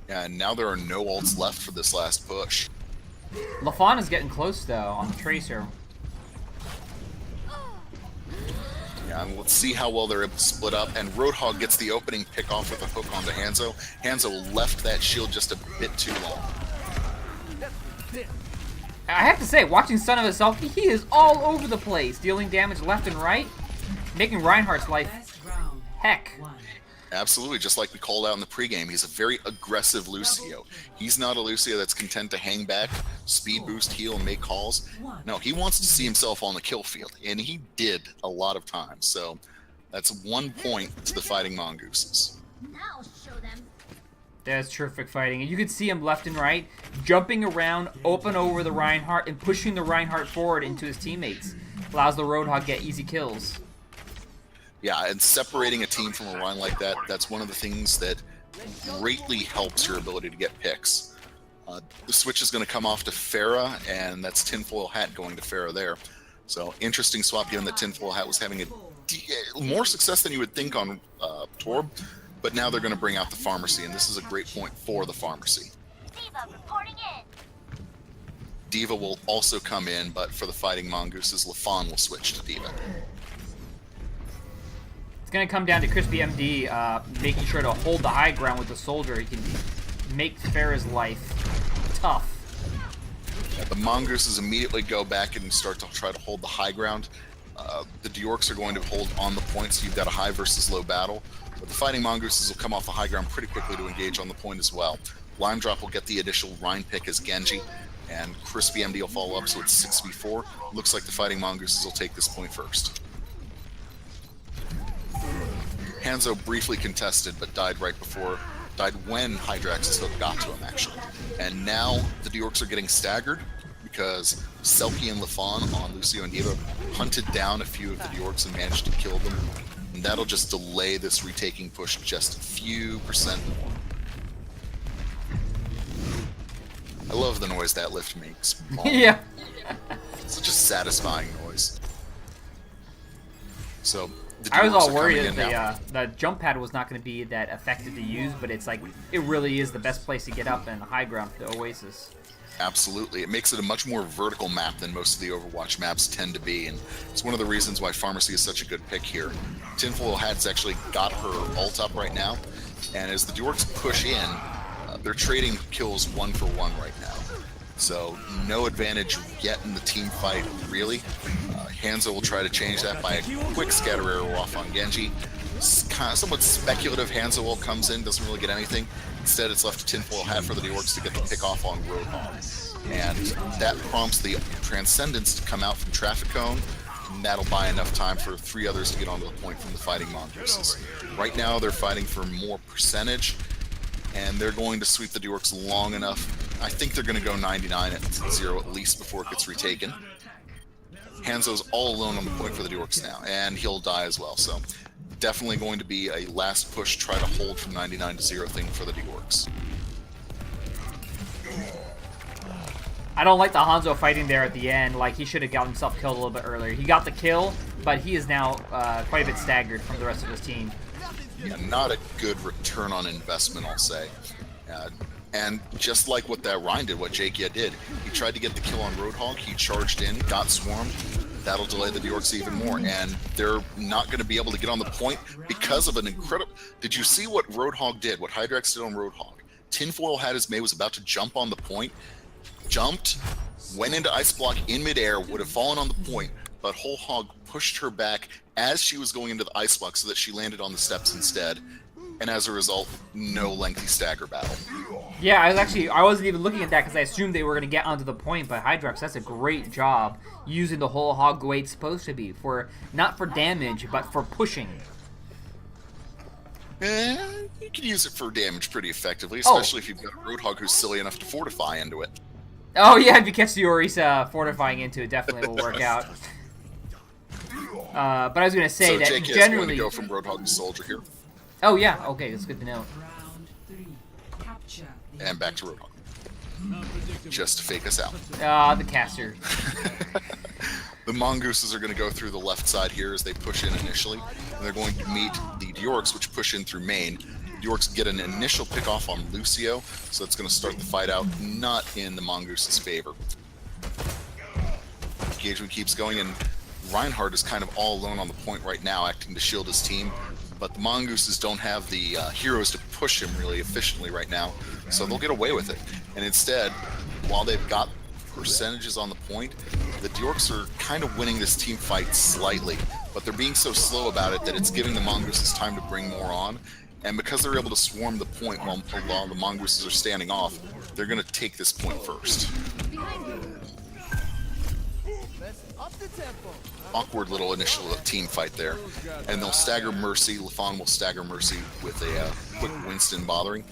Yeah, and now there are no ults left for this last push. Lafon is getting close, though, on the Tracer. Yeah, and let's see how well they're able to split up. And Roadhog gets the opening pick off with a hook onto Hanzo. Hanzo left that shield just a bit too long. I have to say, watching Son of a Selfie, he is all over the place, dealing damage left and right, making Reinhardt's life heck. Absolutely, just like we called out in the pregame, he's a very aggressive Lucio. He's not a Lucio that's content to hang back, speed boost, heal, and make calls. No, he wants to see himself on the kill field, and he did a lot of times. So that's 1 point to the Fighting Mongooses. Now show them. That's terrific fighting. And you can see him left and right, jumping around, open over the Reinhardt, and pushing the Reinhardt forward into his teammates. Allows the Roadhog get easy kills. Yeah, and separating a team from a run like that, that's one of the things that greatly helps your ability to get picks. The switch is going to come off to Pharah, and that's Tinfoil Hat going to Pharah there. So, interesting swap, given that Tinfoil Hat was having more success than you would think on Torb, But now they're going to bring out the pharmacy, and this is a great point for the pharmacy. Diva reporting in. Diva will also come in, but for the fighting mongooses, Lafon will switch to Diva. It's going to come down to Crispy MD making sure to hold the high ground with the soldier. He can make Farah's life tough. The mongooses immediately go back and start to try to hold the high ground. The Diorks are going to hold on the point, so you've got a high versus low battle. But the fighting mongooses will come off the high ground pretty quickly to engage on the point as well. Lime Drop will get the initial Rhine pick as Genji, and Crispy MD will follow up, so it's 6v4. Looks like the fighting mongooses will take this point first. Hanzo briefly contested, but died when Hydrax's hook got to him, actually. And now the Diorks are getting staggered because Selkie and Lafon on Lucio and Diva hunted down a few of the Diorks and managed to kill them. And that'll just delay this retaking push just a few percent more. I love the noise that lift makes. Yeah. Such a satisfying noise. So the I was Diorks all are worried coming in now. that the jump pad was not going to be that effective to use, but it's like it really is the best place to get up in the high ground for the Oasis. Absolutely. It makes it a much more vertical map than most of the Overwatch maps tend to be, and it's one of the reasons why Pharmacy is such a good pick here. Tinfoil Hat's actually got her ult up right now, and as the Diorks push in, they're trading kills 1-for-1 right now. So no advantage yet in the team fight, really. Hanzo will try to change that by a quick scatter arrow off on Genji. Kind of somewhat speculative. Hanzo ult comes in, doesn't really get anything. Instead, it's left to Tinfoil Hat for the Diorks to get the pick off on Roadhog. And that prompts the Transcendence to come out from Traffic Cone, and that'll buy enough time for 3 others to get onto the point from the fighting mongooses. Right now, they're fighting for more percentage, and they're going to sweep the Diorks long enough. I think they're going to go 99-0 at least before it gets retaken. Hanzo's all alone on the point for the Diorks now, and he'll die as well. So definitely going to be a last push, try to hold from 99-0 thing for the Diorks. I don't like the Hanzo fighting there at the end. Like, he should have got himself killed a little bit earlier. He got the kill, but he is now quite a bit staggered from the rest of his team. Yeah, not a good return on investment, I'll say. And just like what that Rhine did, what Jakia did, he tried to get the kill on Roadhog, he charged in, got swarmed. That'll delay the Diorks even more, and they're not going to be able to get on the point because of an incredible... Did you see what Roadhog did, what Hydrax did on Roadhog? Tinfoil Hat his May was about to jump on the point, jumped, went into Ice Block in midair, would have fallen on the point, but Whole Hog pushed her back as she was going into the Ice Block so that she landed on the steps instead. And as a result, no lengthy stagger battle. Yeah, I wasn't even looking at that because I assumed they were going to get onto the point, but Hydrax, that's a great job using the whole hog the way it's supposed to be, for not for damage, but for pushing. You can use it for damage pretty effectively, especially if you've got a Roadhog who's silly enough to fortify into it. Oh yeah, if you catch the Orisa fortifying into it, definitely will work out. But I was going to say so that JK generally... is going to go from Roadhog to Soldier here. Oh yeah, okay, that's good to know. And back to Roadhog. Just to fake us out. The caster. The Mongooses are going to go through the left side here as they push in initially. And they're going to meet the Diorks, which push in through main. The Diorks get an initial pick off on Lucio, so that's going to start the fight out not in the Mongoose's favor. Engagement keeps going, and Reinhardt is kind of all alone on the point right now, acting to shield his team. But the Mongooses don't have the heroes to push him really efficiently right now, so they'll get away with it. And instead, while they've got percentages on the point, the Diorks are kind of winning this team fight slightly, but they're being so slow about it that it's giving the Mongooses time to bring more on. And because they're able to swarm the point while the Mongooses are standing off, they're going to take this point first. Awkward little initial team fight there. And they'll stagger Mercy. Lafon will stagger Mercy with a quick Winston bothering.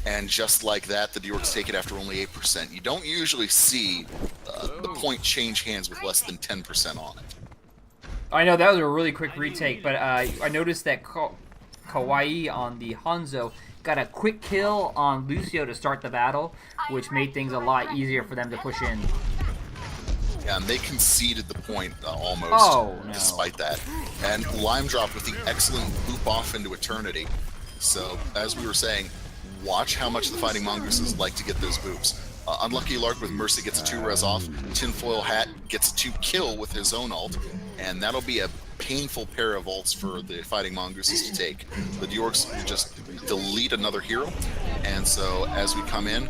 And just like that, the Diorks take it after only 8%. You don't usually see the point change hands with less than 10% on it. I know, that was a really quick retake, but I noticed that Kawaii on the Hanzo got a quick kill on Lucio to start the battle, which made things a lot easier for them to push in. Yeah, and they conceded the point almost, no. despite that. And Lime Drop with the excellent boop off into eternity. So, as we were saying, watch how much the Fighting Mongooses like to get those boops. Unlucky Lark with Mercy gets a 2-res off. Tinfoil Hat gets a 2-kill with his own ult, and that'll be a painful pair of ults for the Fighting Mongooses to take. The Diorcs just delete another hero, and so as we come in,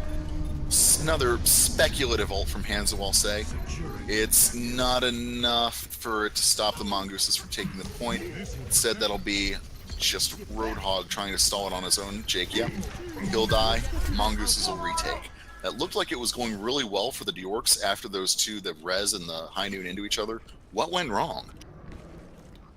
another speculative ult from Hanzo, I'll say. It's not enough for it to stop the Mongooses from taking the point. Instead, that'll be just Roadhog trying to stall it on his own. Jakia, he'll die, Mongooses will retake. That looked like it was going really well for the Diorcs after those two, the Res and the High Noon, into each other. What went wrong?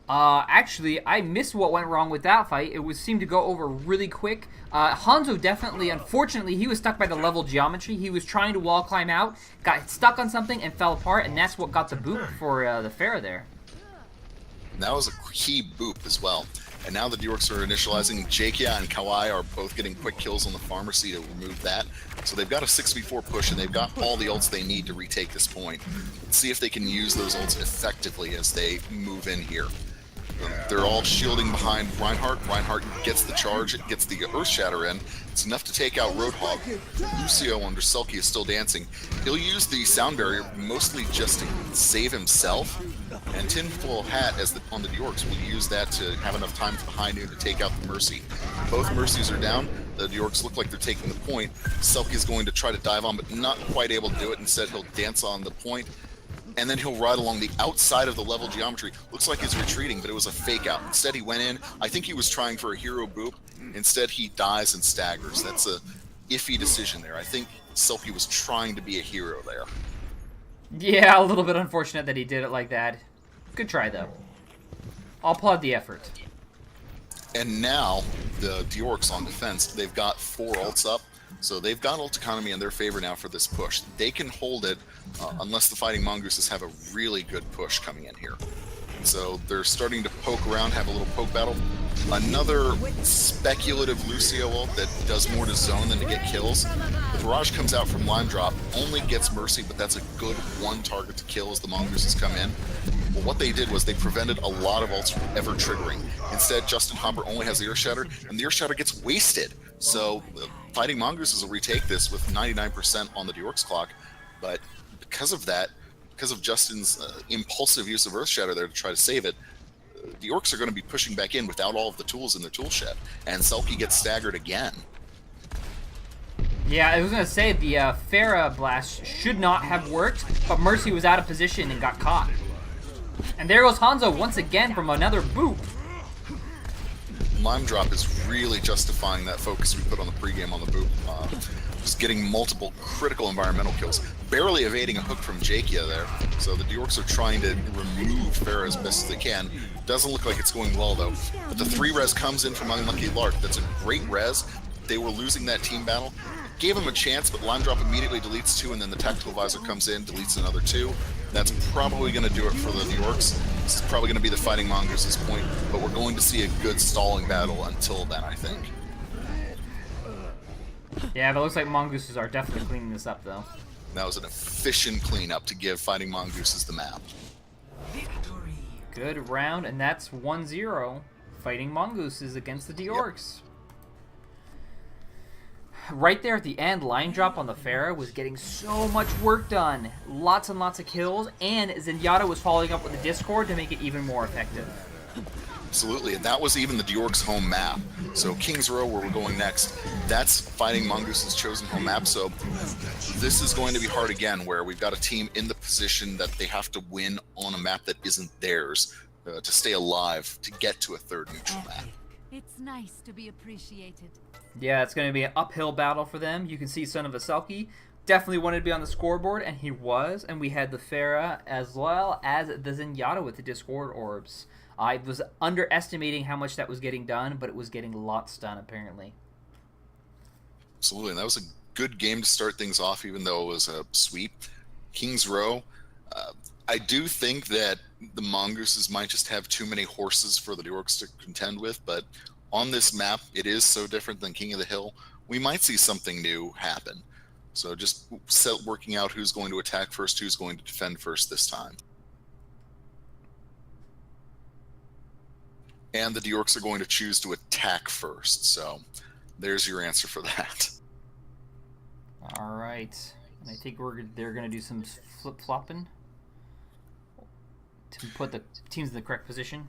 Actually, I missed what went wrong with that fight. It seemed to go over really quick. Hanzo definitely, unfortunately, he was stuck by the level geometry. He was trying to wall climb out, got stuck on something, and fell apart, and that's what got the boot for the Pharah there. And that was a key boop as well. And now the Diorcs are initializing. Jakia and Kawai are both getting quick kills on the Pharmacy to remove that. So they've got a 6v4 push, and they've got all the ults they need to retake this point. Let's see if they can use those ults effectively as they move in here. They're all shielding behind Reinhardt. Reinhardt gets the charge, it gets the Earthshatter in. It's enough to take out Roadhog. Lucio under Selkie is still dancing. He'll use the sound barrier mostly just to save himself. And Tinfoil Hat on the Diorcs will use that to have enough time for the High Noon to take out the Mercy. Both Mercies are down. The Diorcs look like they're taking the point. Selkie is going to try to dive on, but not quite able to do it. Instead, he'll dance on the point, and then he'll ride along the outside of the level geometry. Looks like he's retreating, but it was a fake out. Instead, he went in. I think he was trying for a hero boop. Instead, he dies and staggers. That's a iffy decision there. I think Selkie was trying to be a hero there. Yeah, a little bit unfortunate that he did it like that. Good try, though. I'll applaud the effort. And now, the Diorcs on defense, they've got 4 ults up. So they've got ult economy in their favor now for this push. They can hold it unless the Fighting Mongooses have a really good push coming in here. So they're starting to poke around, have a little poke battle. Another speculative Lucio ult that does more to zone than to get kills. The barrage comes out from Lime Drop, only gets Mercy, but that's a good one target to kill as the Mongooses come in. Well, what they did was they prevented a lot of ults from ever triggering. Instead, Justin Hopper only has the Earthshatter, and the Earthshatter gets wasted. So Fighting Mongooses will retake this with 99% on the Diorcs clock, but because of that, because of Justin's impulsive use of Earthshatter there to try to save it, the Orcs are going to be pushing back in without all of the tools in their tool shed, and Selkie gets staggered again. Yeah, I was going to say, the Pharah blast should not have worked, but Mercy was out of position and got caught. And there goes Hanzo once again from another boop. Lime Drop is really justifying that focus we put on the pregame on the boop. Just getting multiple critical environmental kills. Barely evading a hook from Jakia there. So the Diorcs are trying to remove Pharah as best as they can. Doesn't look like it's going well though. But the 3-res comes in from Unlucky Lark. That's a great res. They were losing that team battle. Gave him a chance, but Lime Drop immediately deletes 2, and then the Tactical Visor comes in, deletes another 2. That's probably going to do it for the Diorcs. This is probably going to be the Fighting Mongooses' point, but we're going to see a good stalling battle until then, I think. Yeah, but it looks like Mongooses are definitely cleaning this up, though. That was an efficient cleanup to give Fighting Mongooses the map. Good round, and that's 1-0. Fighting Mongooses against the Diorcs. Yep. Right there at the end, Line Drop on the Pharah was getting so much work done. Lots and lots of kills, and Zenyatta was following up with the Discord to make it even more effective. Absolutely, and that was even the Diorcs' home map. So King's Row, where we're going next, that's Fighting Mongooses' chosen home map. So this is going to be hard again, where we've got a team in the position that they have to win on a map that isn't theirs to stay alive, to get to a third neutral map. It's nice to be appreciated. Yeah, it's going to be an uphill battle for them. You can see Son of a Selkie definitely wanted to be on the scoreboard, and he was. And we had the Pharah as well as the Zenyatta with the Discord orbs. I was underestimating how much that was getting done, but it was getting lots done, apparently. Absolutely, and that was a good game to start things off, even though it was a sweep. King's Row, I do think that the Mongooses might just have too many horses for the Diorcs to contend with, but on this map, it is so different than King of the Hill. We might see something new happen. So just working out who's going to attack first, who's going to defend first this time. And the Diorks are going to choose to attack first. So there's your answer for that. All right. And I think they're going to do some flip-flopping to put the teams in the correct position.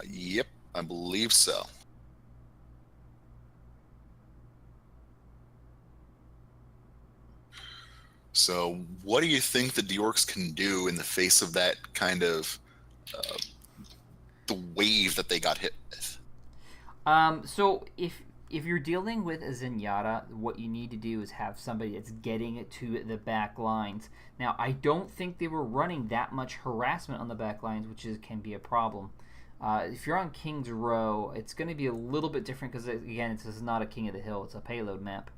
Yep, I believe so. So what do you think the Diorks can do in the face of that kind of the wave that they got hit with? So if you're dealing with a Zenyatta, what you need to do is have somebody that's getting it to the back lines. Now, I don't think they were running that much harassment on the back lines, which can be a problem. If you're on King's Row, it's going to be a little bit different because, again, this is not a King of the Hill. It's a payload map.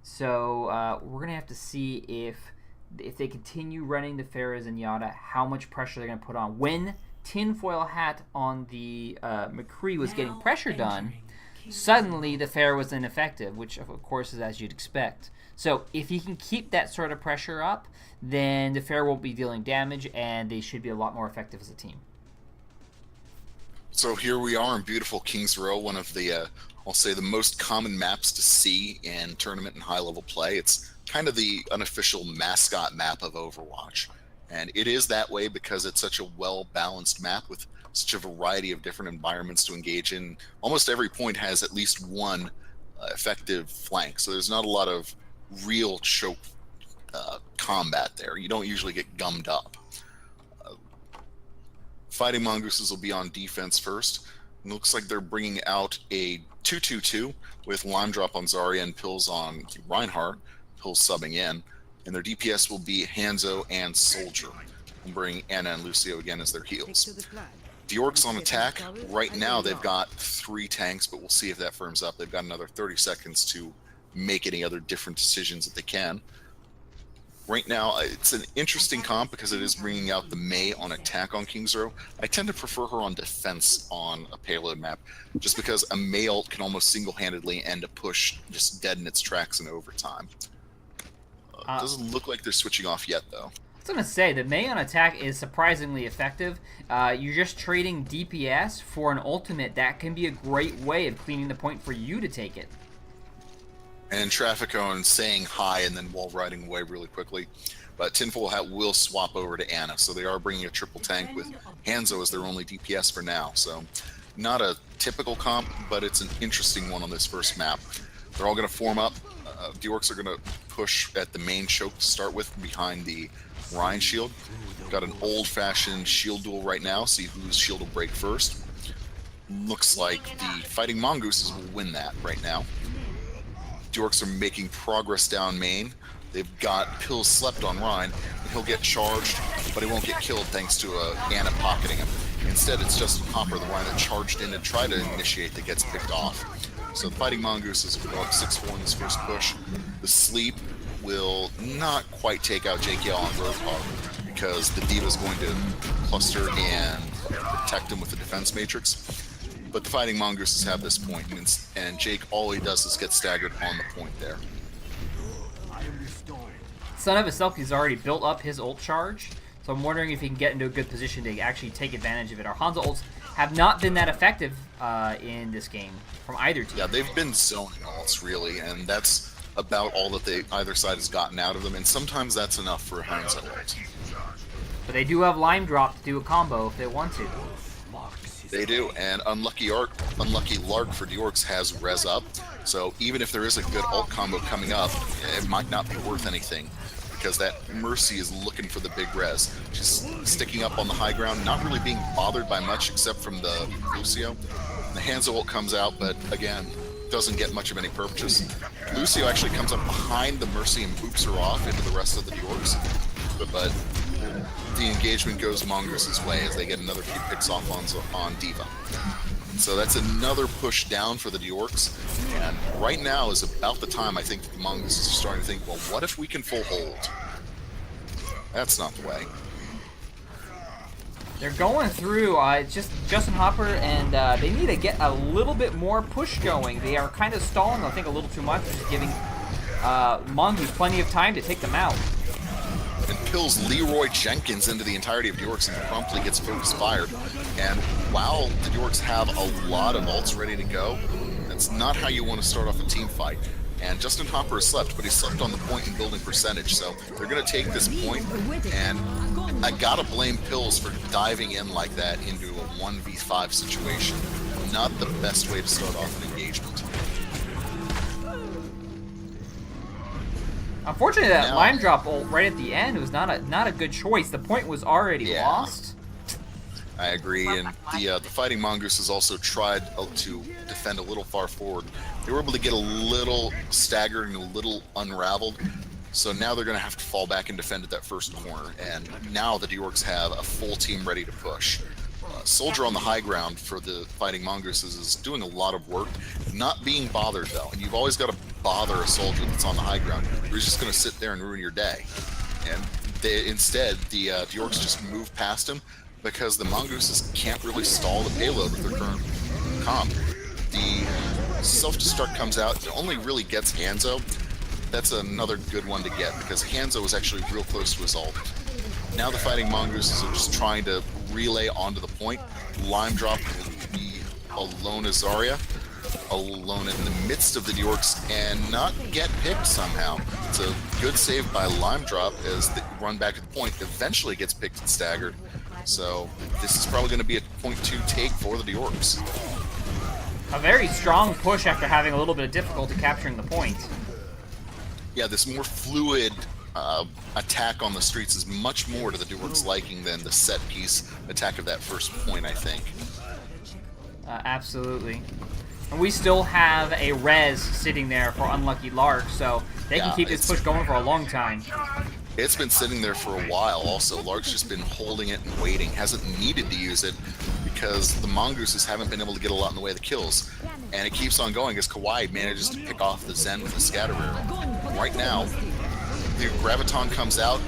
So we're going to have to see if they continue running the Pharah Zenyatta, how much pressure they're going to put on. When Tinfoil Hat on the McCree was getting pressure done, suddenly the Pharah was ineffective, which of course is as you'd expect. So if he can keep that sort of pressure up, then the Pharah won't be dealing damage, and they should be a lot more effective as a team. So here we are in beautiful King's Row, one of the, I'll say, the most common maps to see in tournament and high-level play. It's kind of the unofficial mascot map of Overwatch. And it is that way because it's such a well-balanced map with such a variety of different environments to engage in. Almost every point has at least one effective flank, so there's not a lot of real choke combat there. You don't usually get gummed up. Fighting Mongooses will be on defense first. It looks like they're bringing out a 2-2-2 with Lime Drop on Zarya and Pills on Reinhardt, Pills subbing in. And their DPS will be Hanzo and Soldier. And bring Ana and Lucio again as their heals. The Orcs on attack. Right now they've got 3 tanks, but we'll see if that firms up. They've got another 30 seconds to make any other different decisions that they can. Right now, it's an interesting comp because it is bringing out the Mei on attack on King's Row. I tend to prefer her on defense on a payload map, just because a Mei ult can almost single-handedly end a push just dead in its tracks in overtime. Doesn't look like they're switching off yet, though. I was going to say, the Mei on attack is surprisingly effective. You're just trading DPS for an ultimate. That can be a great way of cleaning the point for you to take it. And Trafficone saying hi and then wall riding away really quickly. But Tinfoil Hat will swap over to Ana, so they are bringing a triple tank with Hanzo as their only DPS for now. So not a typical comp, but it's an interesting one on this first map. They're all going to form up. The Orcs are going to push at the main choke to start with behind the Rhine shield. We've got an old-fashioned shield duel right now, see whose shield will break first. Looks like the Fighting Mongooses will win that right now. The Orcs are making progress down main. They've got Pills slept on Rhine, and he'll get charged, but he won't get killed thanks to Ana pocketing him. Instead, it's Justin Hopper, the one that charged in to try to initiate, that gets picked off. So the Fighting Mongooses will go up 6-4 in this first push. The Sleep will not quite take out JKL on Roadhog because the D.Va's going to cluster and protect him with the defense matrix. But the Fighting Mongooses have this point, and Jake, all he does is get staggered on the point there. Son of a Selkie's already built up his ult charge, so I'm wondering if he can get into a good position to actually take advantage of it. Our Hanzo ults have not been that effective in this game from either team. Yeah, they've been zoning ults, really, and that's about all that either side has gotten out of them, and sometimes that's enough for a Hanzo ult. But they do have Lime Drop to do a combo if they want to. They do, and Unlucky Lark for Diorks has res up, so even if there is a good ult combo coming up, it might not be worth anything, because that Mercy is looking for the big res. She's sticking up on the high ground, not really being bothered by much except from the Lucio. The Hanzo ult comes out, but again, doesn't get much of any purchase. Lucio actually comes up behind the Mercy and boops her off into the rest of the Diorks, but the engagement goes Mongooses' way as they get another few picks off on D.Va. So that's another push down for the Diorks, and right now is about the time I think that the Mongooses are starting to think, well, what if we can full hold? That's not the way. They're going through, it's just Justin Hopper, and they need to get a little bit more push going. They are kind of stalling, I think, a little too much, just giving Mongoose plenty of time to take them out. And Pills Leroy Jenkins into the entirety of Yorks and promptly gets focus fired. And while the Yorks have a lot of ults ready to go, that's not how you want to start off a team fight. And Justin Hopper has slept, but he slept on the point and building percentage. So they're going to take this point, and I gotta blame Pills for diving in like that into a 1v5 situation. Not the best way to start off an engagement. Unfortunately, that Lime Drop ult right at the end was not a good choice. The point was already lost. I agree, and the Fighting Mongooses also tried to defend a little far forward. They were able to get a little staggered and a little unraveled, so now they're going to have to fall back and defend at that first corner, and now the Yorks have a full team ready to push. Soldier on the high ground for the Fighting Mongooses is doing a lot of work, not being bothered though, and you've always got to bother a soldier that's on the high ground, or he's just going to sit there and ruin your day. And instead, the Yorks just move past him, because the Mongooses can't really stall the payload with their current comp. The self-destruct comes out, it only really gets Hanzo. That's another good one to get, because Hanzo was actually real close to his ult. Now the Fighting Mongooses are just trying to relay onto the point. Lime Drop will be alone as Zarya, alone in the midst of the Yorks, and not get picked somehow. It's a good save by Lime Drop as they run back to the point, eventually gets picked and staggered. So this is probably going to be a 0.2 take for the Yorks. A very strong push after having a little bit of difficulty capturing the point. Yeah, this more fluid attack on the streets is much more to the Yorks' liking than the set-piece attack of that first point, I think. Absolutely. And we still have a res sitting there for Unlucky Lark, so they can keep this push going for a long time. It's been sitting there for a while also. Lark's just been holding it and waiting. Hasn't needed to use it because the Mongooses haven't been able to get a lot in the way of the kills. And it keeps on going as Kawaii manages to pick off the Zen with the scatter arrow. Right now, the Graviton comes out.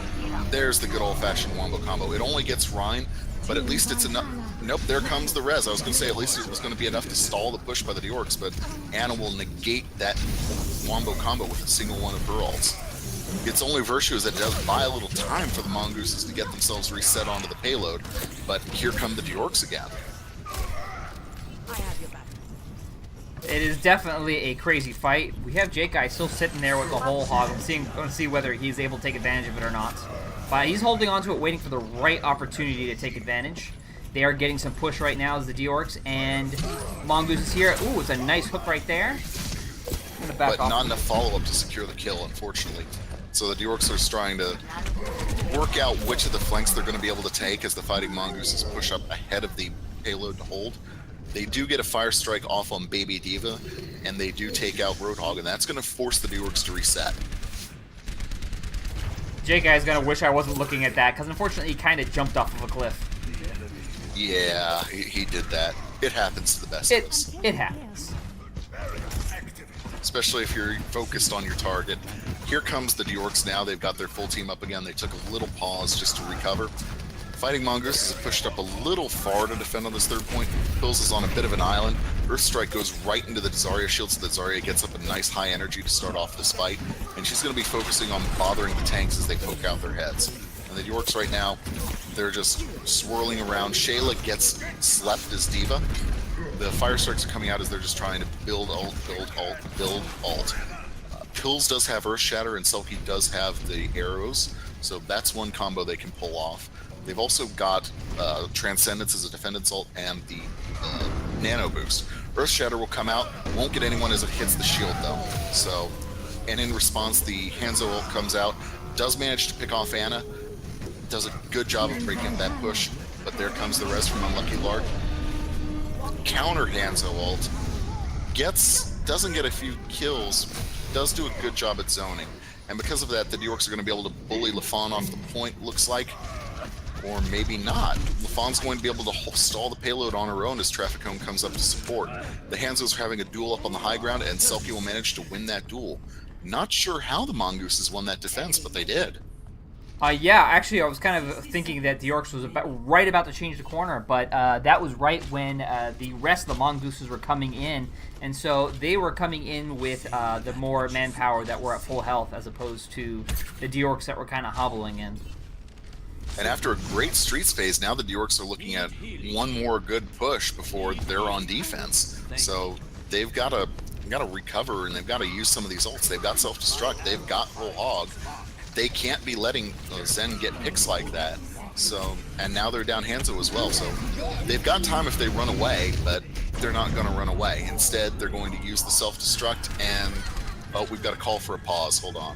There's the good old-fashioned wombo combo. It only gets Rhine, but at least it's enough. Nope, there comes the res. I was going to say at least it was going to be enough to stall the push by the Yorks, but Anna will negate that wombo combo with a single one of her ults. Its only virtue is that it does buy a little time for the Mongooses to get themselves reset onto the payload, but here come the Yorks again. It is definitely a crazy fight. We have Jake Guy still sitting there with the whole hog and see whether he's able to take advantage of it or not. But he's holding on to it, waiting for the right opportunity to take advantage. They are getting some push right now as the Yorks, and Mongoose is here. Ooh, it's a nice hook right there. But not enough follow-up to secure the kill, unfortunately. So the Yorks are trying to work out which of the flanks they're going to be able to take as the Fighting Mongooses push up ahead of the payload to hold. They do get a fire strike off on Baby Diva, and they do take out Roadhog, and that's going to force the Yorks to reset. Jake Guy's going to wish I wasn't looking at that, because unfortunately he kind of jumped off of a cliff. Yeah, he did that. It happens to the best of us. It happens. Especially if you're focused on your target. Here comes the Yorks now. They've got their full team up again. They took a little pause just to recover. Fighting Mongoose has pushed up a little far to defend on this third point. Pills is on a bit of an island. Earth Strike goes right into the Zarya shield so that Zarya gets up a nice high energy to start off this fight. And she's going to be focusing on bothering the tanks as they poke out their heads. And the Yorks right now, they're just swirling around. Shayla gets slept as Diva. The fire strikes are coming out as they're just trying to build ult, build ult, build ult. Pills does have Earth Shatter and Selkie does have the arrows, so that's one combo they can pull off. They've also got Transcendence as a defendance ult and the Nano Boost. Earth Shatter will come out, won't get anyone as it hits the shield though. So, and in response, the Hanzo ult comes out, does manage to pick off Anna, does a good job of breaking that push, but there comes the res from Unlucky Lark. Counter Hanzo ult, doesn't get a few kills, does do a good job at zoning. And because of that, the Yorks are going to be able to bully Lafon off the point, looks like. Or maybe not. Lafon's going to be able to stall the payload on her own as Traffic Cone comes up to support. The Hanzos are having a duel up on the high ground, and Selkie will manage to win that duel. Not sure how the Mongooses won that defense, but they did. Yeah, actually, I was kind of thinking that the Yorks was right about to change the corner, but that was right when the rest of the Mongooses were coming in, and so they were coming in with the more manpower that were at full health, as opposed to the Yorks that were kind of hobbling in. And after a great streets phase, now the Yorks are looking at one more good push before they're on defense. So they've got to recover, and they've got to use some of these ults. They've got self-destruct. They've got whole hog. They can't be letting Zen get picks like that. So, and now they're down Hanzo as well. So they've got time if they run away, but they're not going to run away. Instead, they're going to use the self-destruct, and oh, we've got a call for a pause. Hold on.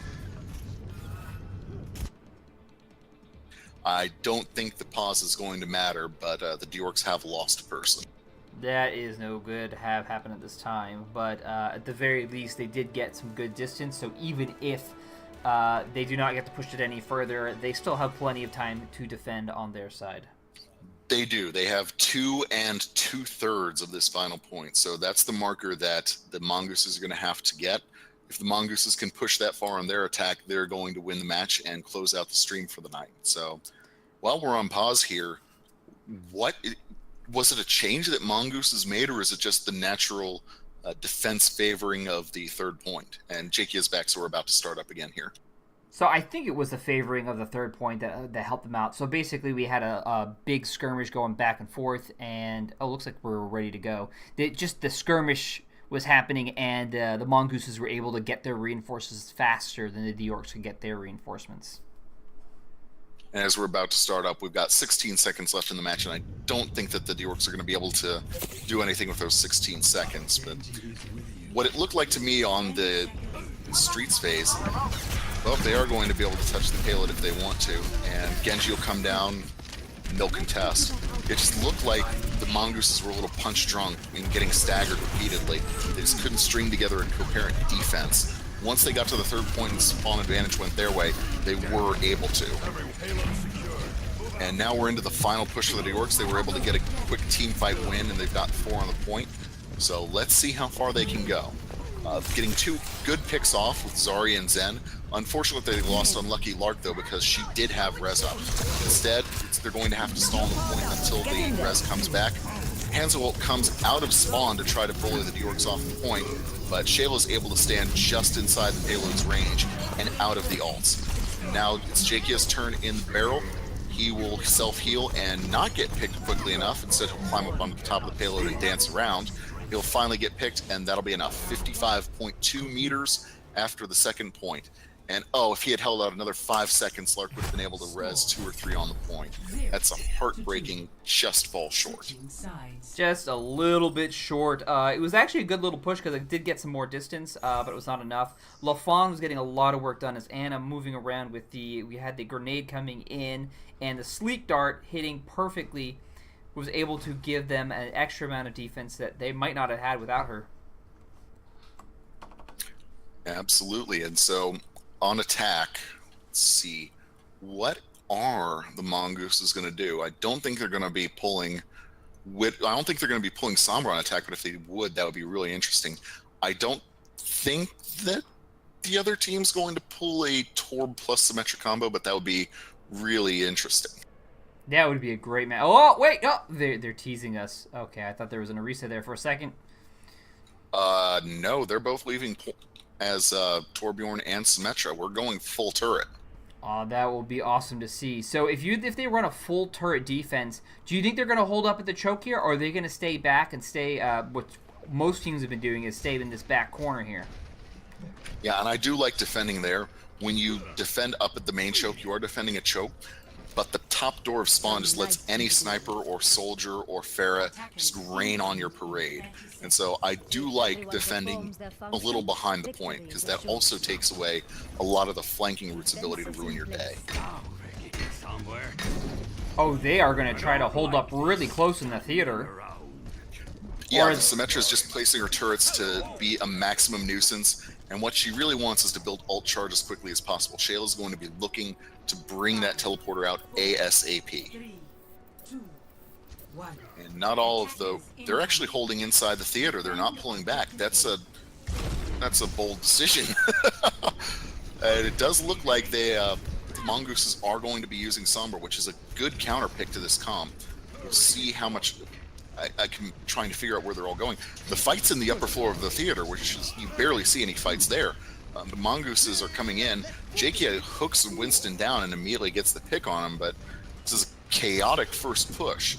I don't think the pause is going to matter, but the Yorks have lost a person. That is no good to have happen at this time, but at the very least, they did get some good distance, so even if they do not get to push it any further, they still have plenty of time to defend on their side. They do. They have 2 2/3 of this final point, so that's the marker that the Mongooses are going to have to get. If the Mongooses can push that far on their attack, they're going to win the match and close out the stream for the night. So while we're on pause here, was it a change that Mongooses made, or is it just the natural defense favoring of the third point? And Jakey is back, so we're about to start up again here. So I think it was the favoring of the third point that helped them out. So basically we had a big skirmish going back and forth, and it looks like we're ready to go. Just the skirmish was happening, and the Mongooses were able to get their reinforcements faster than the Yorks could get their reinforcements. And as we're about to start up, we've got 16 seconds left in the match, and I don't think that the Yorks are going to be able to do anything with those 16 seconds. But what it looked like to me on the streets phase, well, they are going to be able to touch the payload if they want to, and Genji will come down and they'll contest. It just looked like the Mongooses were a little punch drunk and getting staggered repeatedly. They just couldn't string together a coherent defense. Once they got to the third point and spawn advantage went their way, they were able to. And now we're into the final push for the Yorks. They were able to get a quick team fight win, and they've got 4 on the point. So let's see how far they can go. Getting 2 good picks off with Zarya and Zen. Unfortunately, they lost Unlucky Lark, though, because she did have res up. Instead, they're going to have to stall the point until the res comes back. Hanzo comes out of spawn to try to bully the Yorks off the point, but Shayla's able to stand just inside the payload's range and out of the ults. Now it's Jakia's turn in the barrel. He will self-heal and not get picked quickly enough. Instead, he'll climb up on the top of the payload and dance around. He'll finally get picked, and that'll be enough. 55.2 meters after the second point. And oh, if he had held out another 5 seconds, Lark would have been able to res 2 or 3 on the point. That's a heartbreaking just fall short. Just a little bit short. It was actually a good little push because it did get some more distance, but it was not enough. LaFon was getting a lot of work done as Anna moving around with we had the grenade coming in, and the sleek dart hitting perfectly was able to give them an extra amount of defense that they might not have had without her. Absolutely. And so on attack, let's see, what are the Mongooses going to do? I don't think they're going to be pulling Sombra on attack, but if they would, that would be really interesting. I don't think that the other team's going to pull a Torb plus Symmetra combo, but that would be really interesting. That would be a great match. Oh, wait! Oh, they're teasing us. Okay, I thought there was an Orisa there for a second. No, they're both leaving as Torbjorn and Symmetra. We're going full turret. That will be awesome to see. So if they run a full turret defense, do you think they're going to hold up at the choke here, or are they going to stay back and stay, what most teams have been doing is stay in this back corner here? Yeah, and I do like defending there. When you defend up at the main choke, you are defending a choke, but the top door of spawn just lets any sniper or soldier or Pharah just rain on your parade. And so I do like defending a little behind the point, because that also takes away a lot of the flanking route's ability to ruin your day. Oh, they are going to try to hold up really close in the theater. Yeah, the Symmetra is just placing her turrets to be a maximum nuisance, and what she really wants is to build ult charge as quickly as possible. Shayla's going to be looking to bring that teleporter out ASAP. 3, 2, 1. And not all of they're actually holding inside the theater. They're not pulling back. That's a bold decision. And it does look like the Mongooses are going to be using Sombra, which is a good counter pick to this comp. We'll see how much I can trying to figure out where they're all going. The fight's in the upper floor of the theater, which is, you barely see any fights there. The Mongooses are coming in. Jakia hooks Winston down and immediately gets the pick on him, but This is a chaotic first push.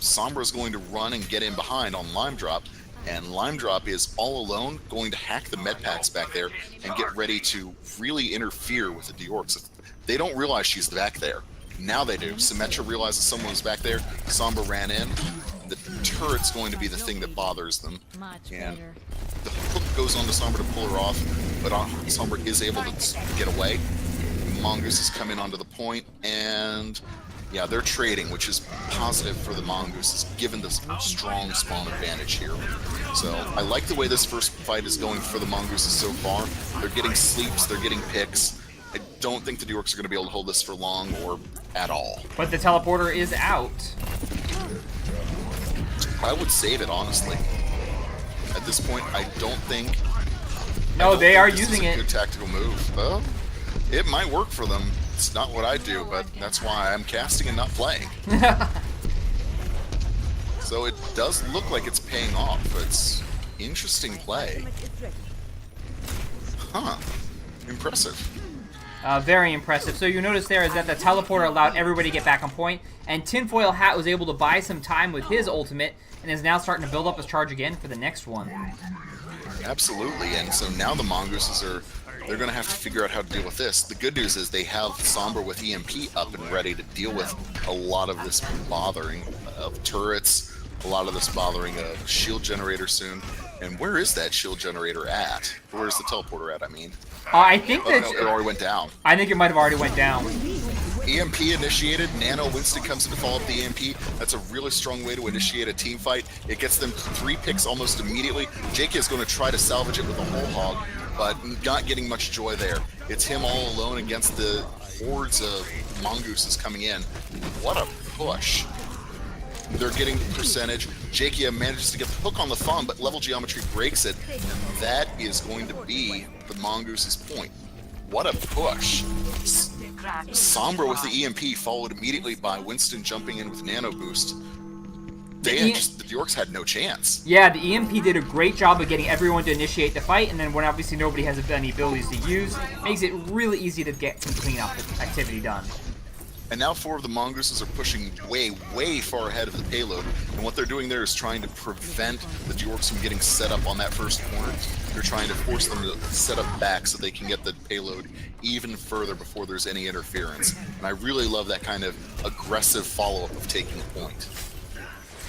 Sombra is going to run and get in behind on Lime Drop, and Lime Drop is all alone going to hack the med packs back there and get ready to really interfere with the Deorcs. They don't realize she's back there. Now they do. Symmetra realizes someone was back there. Sombra ran in. The turret's going to be the thing that bothers them. And the hook goes on to Sombra to pull her off, but Sombra is able to get away. Mongoose has come in onto the point, and yeah, they're trading, which is positive for the Mongooses, given the strong spawn advantage here. So I like the way this first fight is going for the Mongooses so far. They're getting sleeps, they're getting picks. I don't think the Deorcs are going to be able to hold this for long or at all. But the teleporter is out. I would save it, honestly. At this point, I don't think... No, they are this using is a it. good tactical move. Well, it might work for them. It's not what I do, but that's why I'm casting and not playing. So it does look like it's paying off. It's interesting play. Huh. Impressive. Very impressive. So you notice there is that the teleporter allowed everybody to get back on point, and Tinfoil Hat was able to buy some time with his ultimate, and is now starting to build up his charge again for the next one. Absolutely, and so now the Mongooses they're going to have to figure out how to deal with this. The good news is they have Sombra with EMP up and ready to deal with a lot of this bothering of turrets, a lot of this bothering of shield generator soon. And where is that shield generator at? Where's the teleporter at, I mean? I think that... No, it already went down. I think it might have already went down. EMP initiated. Nano Winston comes in to follow up the EMP. That's a really strong way to initiate a team fight. It gets them 3 picks almost immediately. Jake is going to try to salvage it with a whole hog, but not getting much joy there. It's him all alone against the hordes of mongooses coming in. What a push. They're getting percentage. Jakia manages to get the hook on the thumb, but level geometry breaks it. And that is going to be the Mongoose's point. What a push. Sombra with the EMP, followed immediately by Winston jumping in with Nano Boost. The Deorcs had no chance. Yeah, the EMP did a great job of getting everyone to initiate the fight, and then when obviously nobody has any abilities to use, makes it really easy to get some cleanup activity done. And now 4 of the Mongooses are pushing way, way far ahead of the payload. And what they're doing there is trying to prevent the Deorcs from getting set up on that first corner. They're trying to force them to set up back so they can get the payload even further before there's any interference. And I really love that kind of aggressive follow-up of taking a point.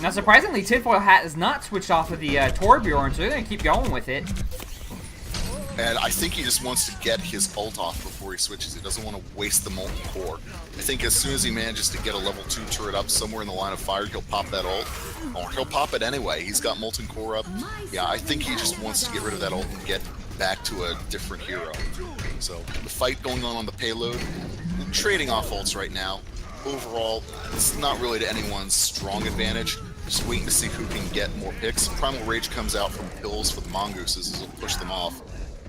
Now, surprisingly, Tinfoil Hat is not switched off of the Torbjorn, so they're going to keep going with it. And I think he just wants to get his ult off before he switches. He doesn't want to waste the molten core. I think as soon as he manages to get a level 2 turret up somewhere in the line of fire, he'll pop that ult. Or he'll pop it anyway. He's got molten core up. Yeah, I think he just wants to get rid of that ult and get back to a different hero. So the fight going on the payload, trading off ults right now. Overall, it's not really to anyone's strong advantage. Just waiting to see who can get more picks. Primal Rage comes out from pills for the Mongooses as it'll push them off.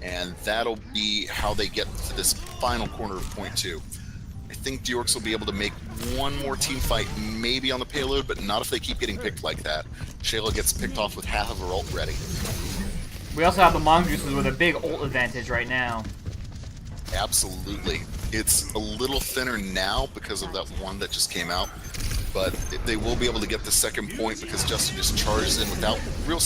And that'll be how they get to this final corner of point 2. I think Deorcs will be able to make one more team fight, maybe on the payload, but not if they keep getting picked like that. Shayla gets picked off with half of her ult ready. We also have the Mongooses with a big ult advantage right now. Absolutely. It's a little thinner now because of that one that just came out, but they will be able to get the second point because Justin just charges in without real...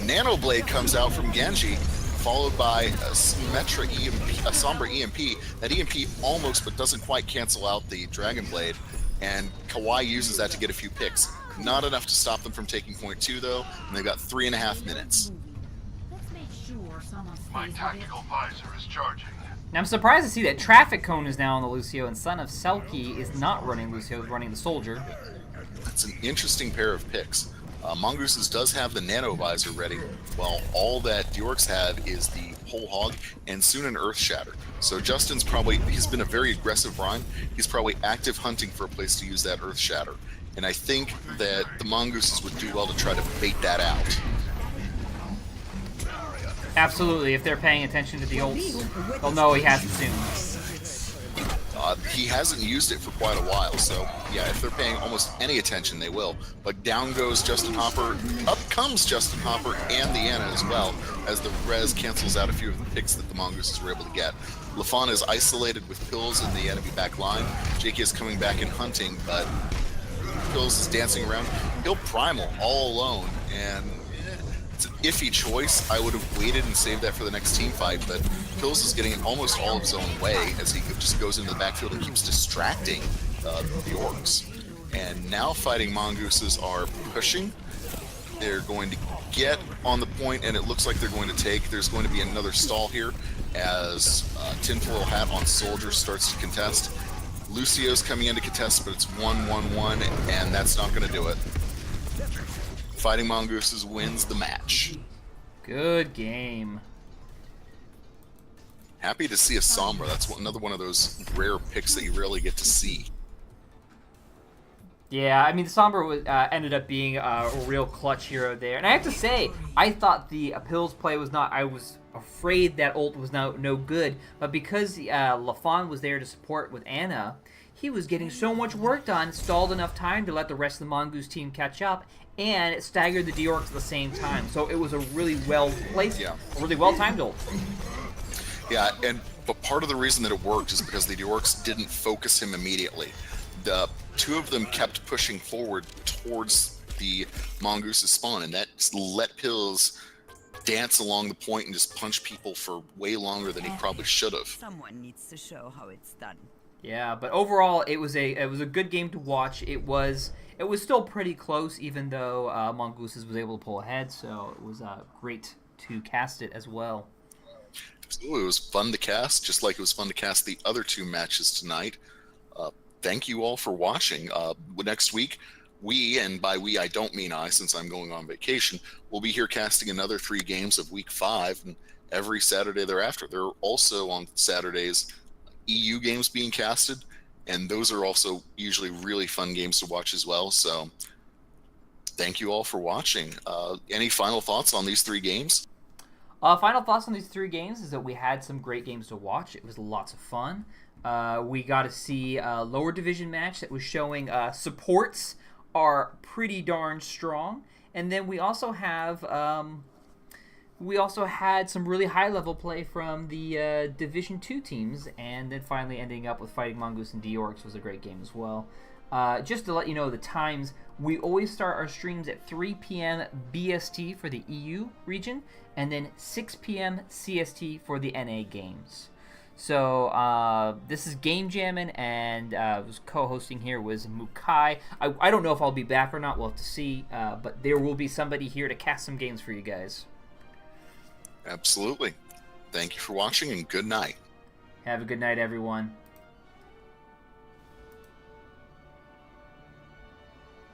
Nano Blade comes out from Genji, followed by a Symmetra EMP, a Sombra EMP. That EMP almost but doesn't quite cancel out the Dragon Blade, and Kawhi uses that to get a few picks. Not enough to stop them from taking point 2 though, and they've got 3.5 minutes. Let's make sure someone My stays with it. tactical visor is charging. Now, I'm surprised to see that Traffic Cone is now on the Lucio, and Son of Selkie is not running Lucio, is running the Soldier. That's an interesting pair of picks. Mongooses does have the Nano Visor ready, while all that Deorcs have is the Whole Hog and soon an Earth Shatter. So Justin's he's been a very aggressive Rhyme. He's probably active hunting for a place to use that Earth Shatter. And I think that the Mongooses would do well to try to bait that out. Absolutely, if they're paying attention to the ults, they'll know he has it soon. He hasn't used it for quite a while, so yeah, if they're paying almost any attention, they will. But down goes Justin Hopper. Up comes Justin Hopper and the Ana as well, as the res cancels out a few of the picks that the Mongooses were able to get. LaFawn is isolated with Pills in the enemy back line. JK is coming back and hunting, but Pills is dancing around. He'll Primal all alone, and it's an iffy choice. I would have waited and saved that for the next team fight, but Pills is getting almost all of his own way as he just goes into the backfield and keeps distracting the Orcs. And now fighting Mongooses are pushing. They're going to get on the point, and it looks like they're going to take. There's going to be another stall here as Tinfoil Hat on Soldier starts to contest. Lucio's coming in to contest, but it's 1-1-1, and that's not going to do it. Fighting Mongooses wins the match. Good game. Happy to see a Sombra. That's another one of those rare picks that you rarely get to see. Yeah, I mean, the Sombra was, ended up being a real clutch hero there. And I have to say, I thought the Pills play was not... I was afraid that ult was no good. But because LaFawn was there to support with Ana, he was getting so much work done, stalled enough time to let the rest of the Mongoose team catch up, and it staggered the D-Orcs at the same time. So it was a really well-placed, really well-timed ult. Yeah, but part of the reason that it worked is because the D-Orcs didn't focus him immediately. The two of them kept pushing forward towards the Mongoose's spawn, and that just let Pills dance along the point and just punch people for way longer than he probably should have. Someone needs to show how it's done. Yeah, but overall, it was a good game to watch. It was still pretty close, even though Mongooses was able to pull ahead. So it was great to cast it as well. Absolutely, it was fun to cast, just like it was fun to cast the other two matches tonight. Thank you all for watching. Next week, we, and by we I don't mean I, since I'm going on vacation, we'll be here casting another 3 games of Week 5, and every Saturday thereafter. There are also on Saturdays EU games being casted, and those are also usually really fun games to watch as well. So thank you all for watching. Any final thoughts on these 3 games? Final thoughts on these 3 games is that we had some great games to watch. It was lots of fun. We got to see a lower division match that was showing supports are pretty darn strong, and then we also have had some really high level play from the Division 2 teams, and then finally ending up with fighting Mongoose and D-Orcs was a great game as well. Just to let you know the times, we always start our streams at 3 p.m. BST for the EU region, and then 6 p.m. CST for the NA games. So this is Game Jammin', and was co-hosting here was Mukai. I don't know if I'll be back or not. We'll have to see. But there will be somebody here to cast some games for you guys. Absolutely. Thank you for watching, and good night. Have a good night, everyone.